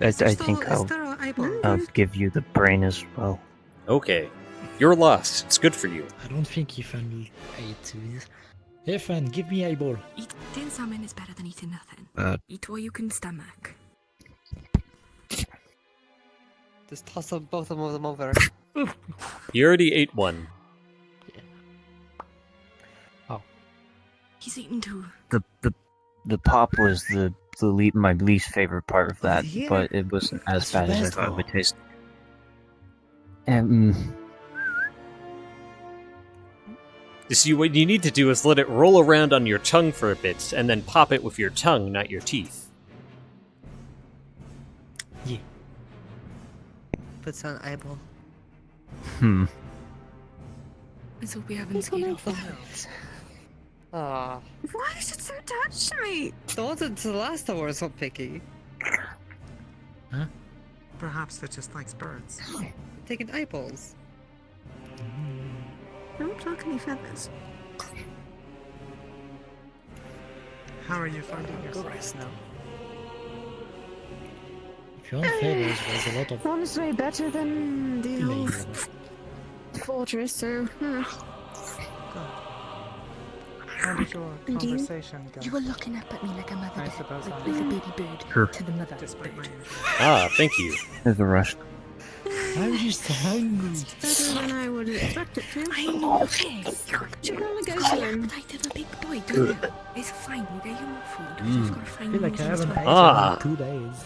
Is there think still- is there an eyeball? I'll give you the brain as well. Okay. You're lost. It's good for you. I don't think Ethan ate this. Ethan, give me eyeball. Eating salmon is better than eating nothing. Eat what you can stomach. Just toss them, both of them over. You already ate one. He's eaten two. The pop was my least favorite part of that, Yeah. but it wasn't as bad as I thought it would taste. You see, what you need to do is let it roll around on your tongue for a bit, and then pop it with your tongue, not your teeth. Puts on eyeball. Let's hope we haven't scared off the house. Ah. Why is it so attached to me? The ones in the last one were so picky. Huh? Perhaps it just likes birds. Taking eyeballs. Don't pluck any feathers. How are you finding yourself now? If you're on feathers, there's a lot of Honestly, better than the old flavor. fortress, so. How did your And you? conversation go? You were looking up at me like a mother I bird, suppose like, I like a am. baby bird Sure. to the mother Despite my bird. Ah, thank you. There's a rush. I'm just hungry. Better than I would expect it to. I know this. Should probably go to him. Appetite of a big boy, don't you? It's fine, we'll get you more food. We just gotta I find feel more like I things haven't to eaten Ah. in 2 days.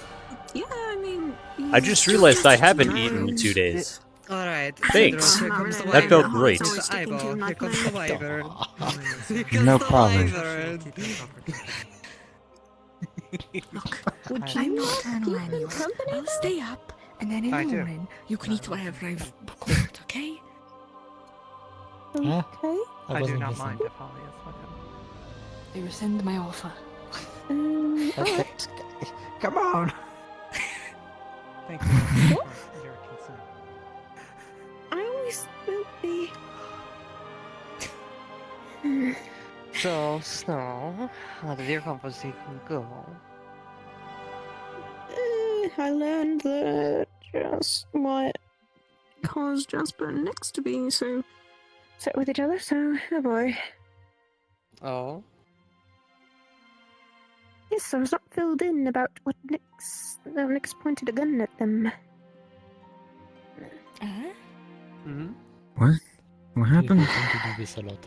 Yeah, I mean. I just realized I haven't eaten in 2 days. Alright. Thanks. Here comes the That felt wyvern. great. Here's the eyeball. Here comes the wyvern. Here comes No the problem. wyvern. Would I'm you nocturnal keep him anyway. company? I'll stay up, and then in I the do. morning, you can eat whatever I've cooked, okay? Huh? Okay. I do wasn't not listening. mind if Holly is with him. I rescind my offer. Alright. Come on. Thank you for your consent. I always will be. So, Snow, how did your conversation go? I learned that just what caused Jasper next to me, so upset with each other, so oh boy. Oh. Yes, I was not filled in about what Nix pointed a gun at them. What? What happened? We tend to do this a lot.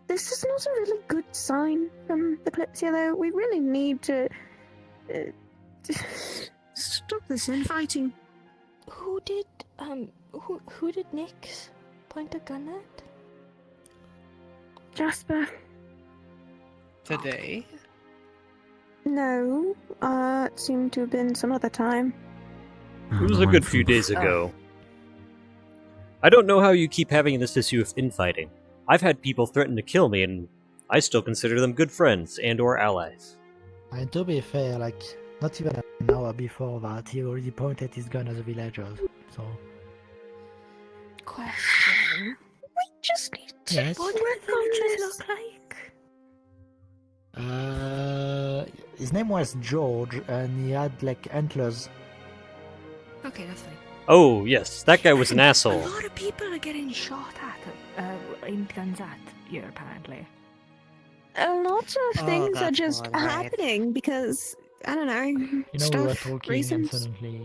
This is not a really good sign from the Calypsia, though. We really need to stop this infighting. Who did Nix point a gun at? Jasper. Today? No, it seemed to have been some other time. It was a good few days ago. I don't know how you keep having this issue of infighting. I've had people threaten to kill me, and I still consider them good friends and/or allies. And to be fair, like, not even an hour before that, he already pointed his gun at the villagers, so... Question. We just need to Yes? What do the villagers look like? His name was George, and he had, like, antlers. Okay, that's fine. Oh, yes, that guy was an A asshole. lot of people are getting shot at, aimed guns at you, apparently. A lot of things are that's just not right. happening because, I don't know, You know, we were stuff, talking reasons. and suddenly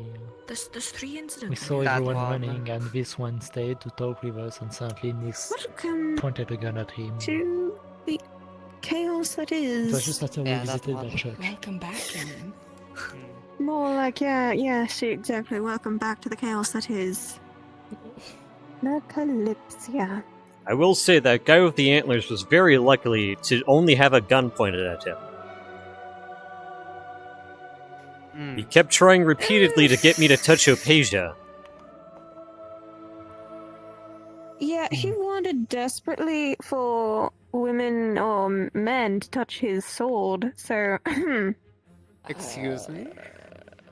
There's 3 incidents. we saw everyone running, and this one stayed to talk with us, and suddenly Nix Welcome pointed a gun at him. to the chaos that is. It was just after we visited the church. Welcome back, Aaron. More like, yes, exactly. Welcome back to the chaos that is. The Calypsia. I will say that guy with the antlers was very lucky to only have a gun pointed at him. He kept trying repeatedly to get me to touch Opasia. Yeah, he wanted desperately for women or men to touch his sword, so. Excuse me?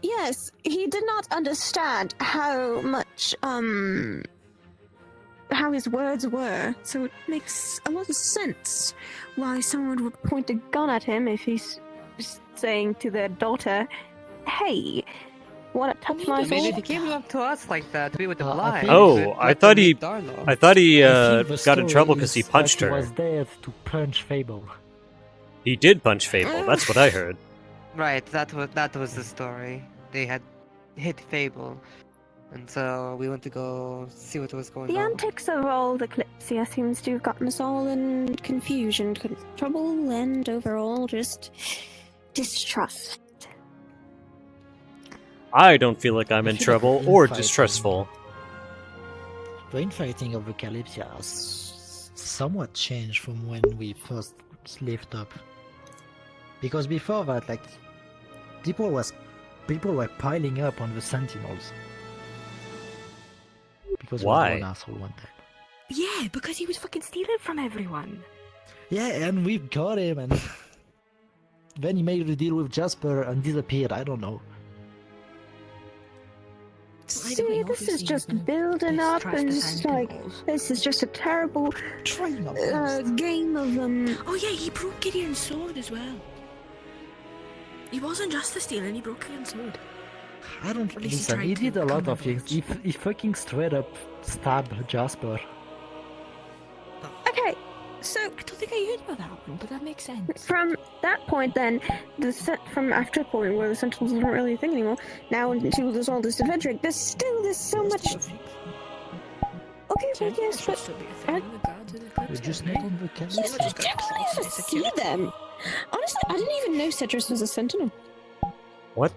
Yes, he did not understand how much, how his words were, so it makes a lot of sense why someone would point a gun at him if he's saying to their daughter, hey, wanna touch my I mean, sword? if he came up to us like that, we would have lied. Oh, I thought he got in trouble because he punched He her. was there to punch Fable. He did punch Fable, that's what I heard. Right, that was the story. They had hit Fable, and so we went to go see what was going The on. antics of all the Calypsia seems to have gotten us all in confusion, trouble, and overall just distrust. I don't feel like I'm in trouble or distrustful. The infighting of the Calypsia has somewhat changed from when we first lived up. Because before that, like, people were piling up on the Sentinels. Because Why? we were an asshole one time. Yeah, because he was fucking stealing from everyone. Yeah, and we got him, and then he made a deal with Jasper and disappeared. I don't know. See, this is just building up, and it's like, this is just a terrible game of Oh yeah, he broke Gideon's sword as well. He wasn't just a stealing, he broke Gideon's sword. I don't At least he listen. tried He to did a lot come of things. He fucking straight up stabbed Jasper. Okay, so I don't think I heard about that one, but that makes sense. from that point, then from after the point where the Sentinels aren't really a thing anymore, now until there's all this adventuring, there's so much. Okay, well, yes, but We're just not on the yes, but I can't believe to see them. Honestly, I didn't even know Cedrus was a Sentinel. What?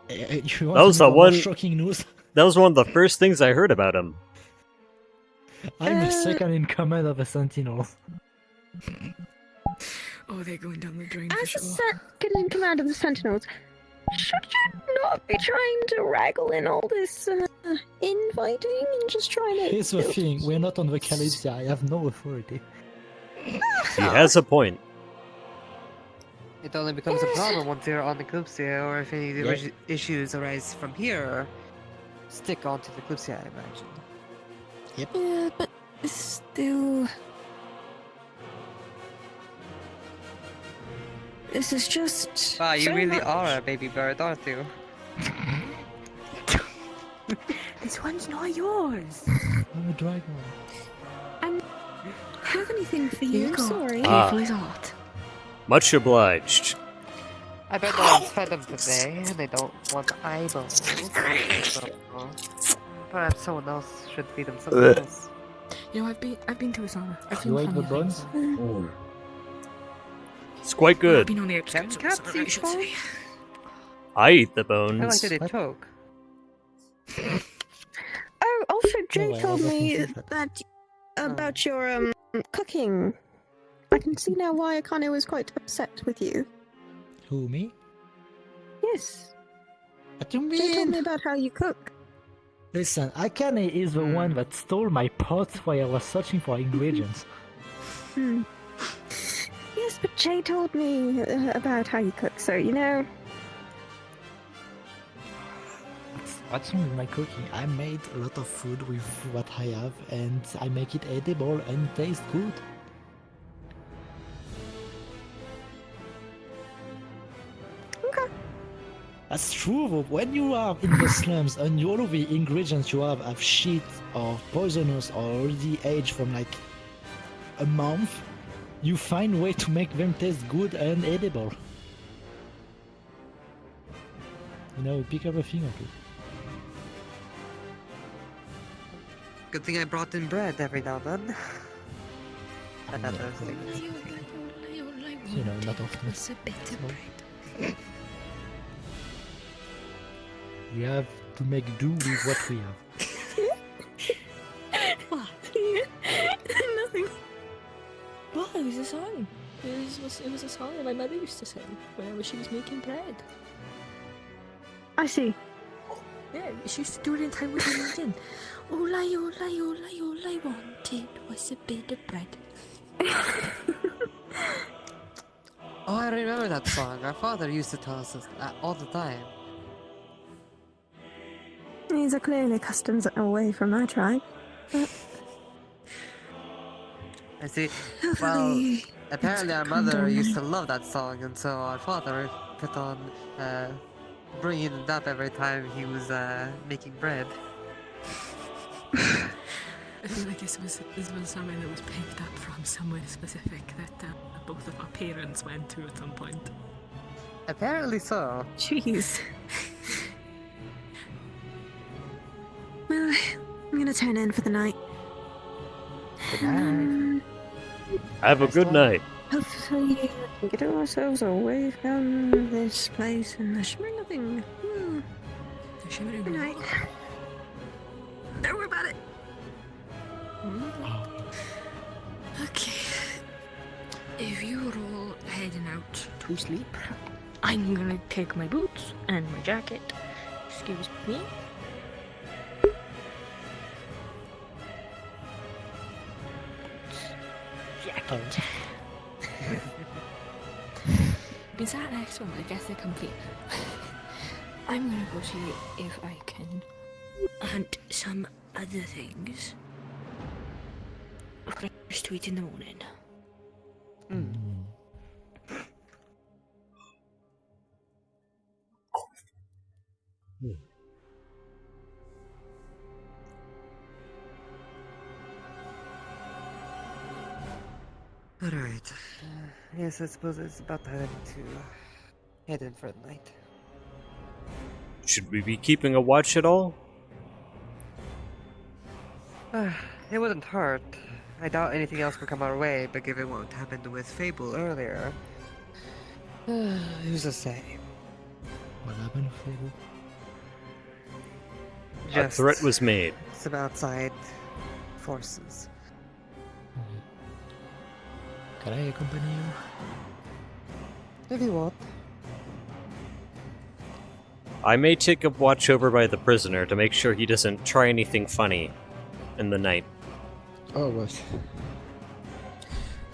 That was the one. Shocking news. That was one of the first things I heard about him. I'm the second in command of the Sentinels. Oh, they're going down the drain As the second in command of the Sentinels, should you not be trying to wrangle in all this infighting and just trying to? Here's the thing: we're not on the Calypsia. I have no authority. He has a point. It only becomes a problem once you're on the Calypsia, or if any Yeah. issues arise from here, stick onto the Calypsia, I imagine. Yep. Yeah, but still, this is just. Wow, you so really much. are a baby bird, aren't you? This one's not yours. I'm a dragon. have anything for you. I'm sorry. Ah. Careful is art. Much obliged. I bet no one's fed them today, and they don't want eyeballs. So, perhaps someone else should feed them something Ugh. else. You know, I've been to a sauna. I've You seen ate the funny things. buns? It's quite I've good. been on the Can outskirts of cats the sauna, I eat should bones? say. I eat the I like bones. that they choke. Oh, also, Jay No, I told wasn't me sure that. that about your cooking. I can see now why Akane was quite upset with you. Who, me? Yes. What do you Jay told mean? me about how you cook. Listen, Akane is the one that stole my pot while I was searching for ingredients. Hmm. Yes, but Jay told me about how you cook, so you know. What's wrong with my cooking? I made a lot of food with what I have, and I make it edible and taste good. Okay. That's true, but when you are in the slums and all of the ingredients you have shit or poisonous or already aged from like a month, you find a way to make them taste good and edible. You know, pick up a thing or two. Good thing I brought in bread every now and then. Another Yeah, thing. You know, not often. It's a bit of bread. We have to make do with what we have. What? Nothing. What? It was a song. It was a song that my mother used to sing whenever she was making bread. I see. Yeah, she used to do it in time with religion. All I wanted was a bit of bread. Oh, I remember that song. Our father used to tell us that all the time. These are clearly customs away from my tribe. I see. Well, Hopefully apparently our it's mother condoned. used to love that song, and so our father kept on bringing it up every time he was making bread. I feel like this was something that was picked up from somewhere specific that both of our parents went to at some point. Apparently so. Jeez. Well, I'm gonna turn in for the night. Good night. Have a good night. Hopefully we can get ourselves away from this place and the shimmering thing. Good night. Don't worry about it. Okay. If you're all heading out to sleep, I'm gonna take my boots and my jacket. Excuse me. Jacket. Been sat next to them, I guess they're comfy. I'm gonna go see if I can hunt some other things. First to eat in the morning. Alright. Yes, I suppose it's about time to head in for the night. Should we be keeping a watch at all? It wouldn't hurt. I doubt anything else will come our way, but given what happened with Fable earlier, who's to say? What happened, Fable? A threat was made. Some outside forces. Can I accompany you? If you want. I may take a watch over by the prisoner to make sure he doesn't try anything funny in the night. Oh, right.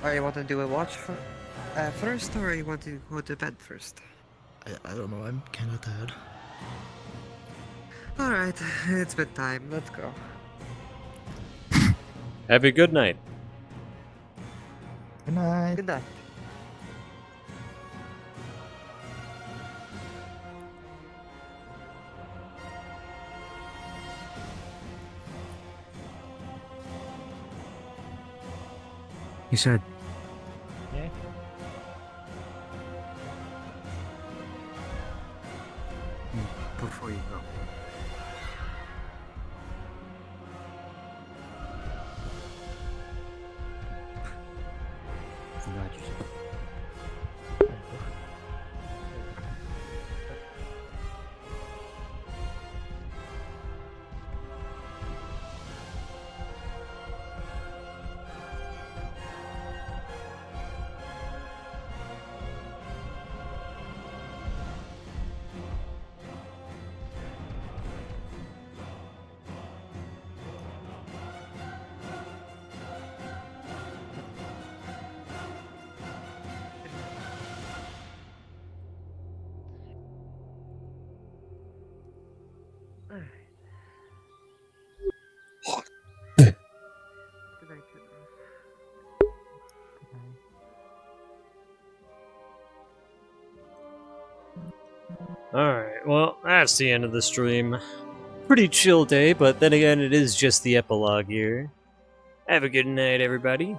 Or you want to do a watch first, or you want to go to bed first? I don't know, I'm kinda tired. Alright, it's bedtime. Let's go. Have a good night. Good night. Good night. You said Yeah. before you go. Good night, kiddos. Alright, well, that's the end of the stream. Pretty chill day, but then again, it is just the epilogue here. Have a good night, everybody.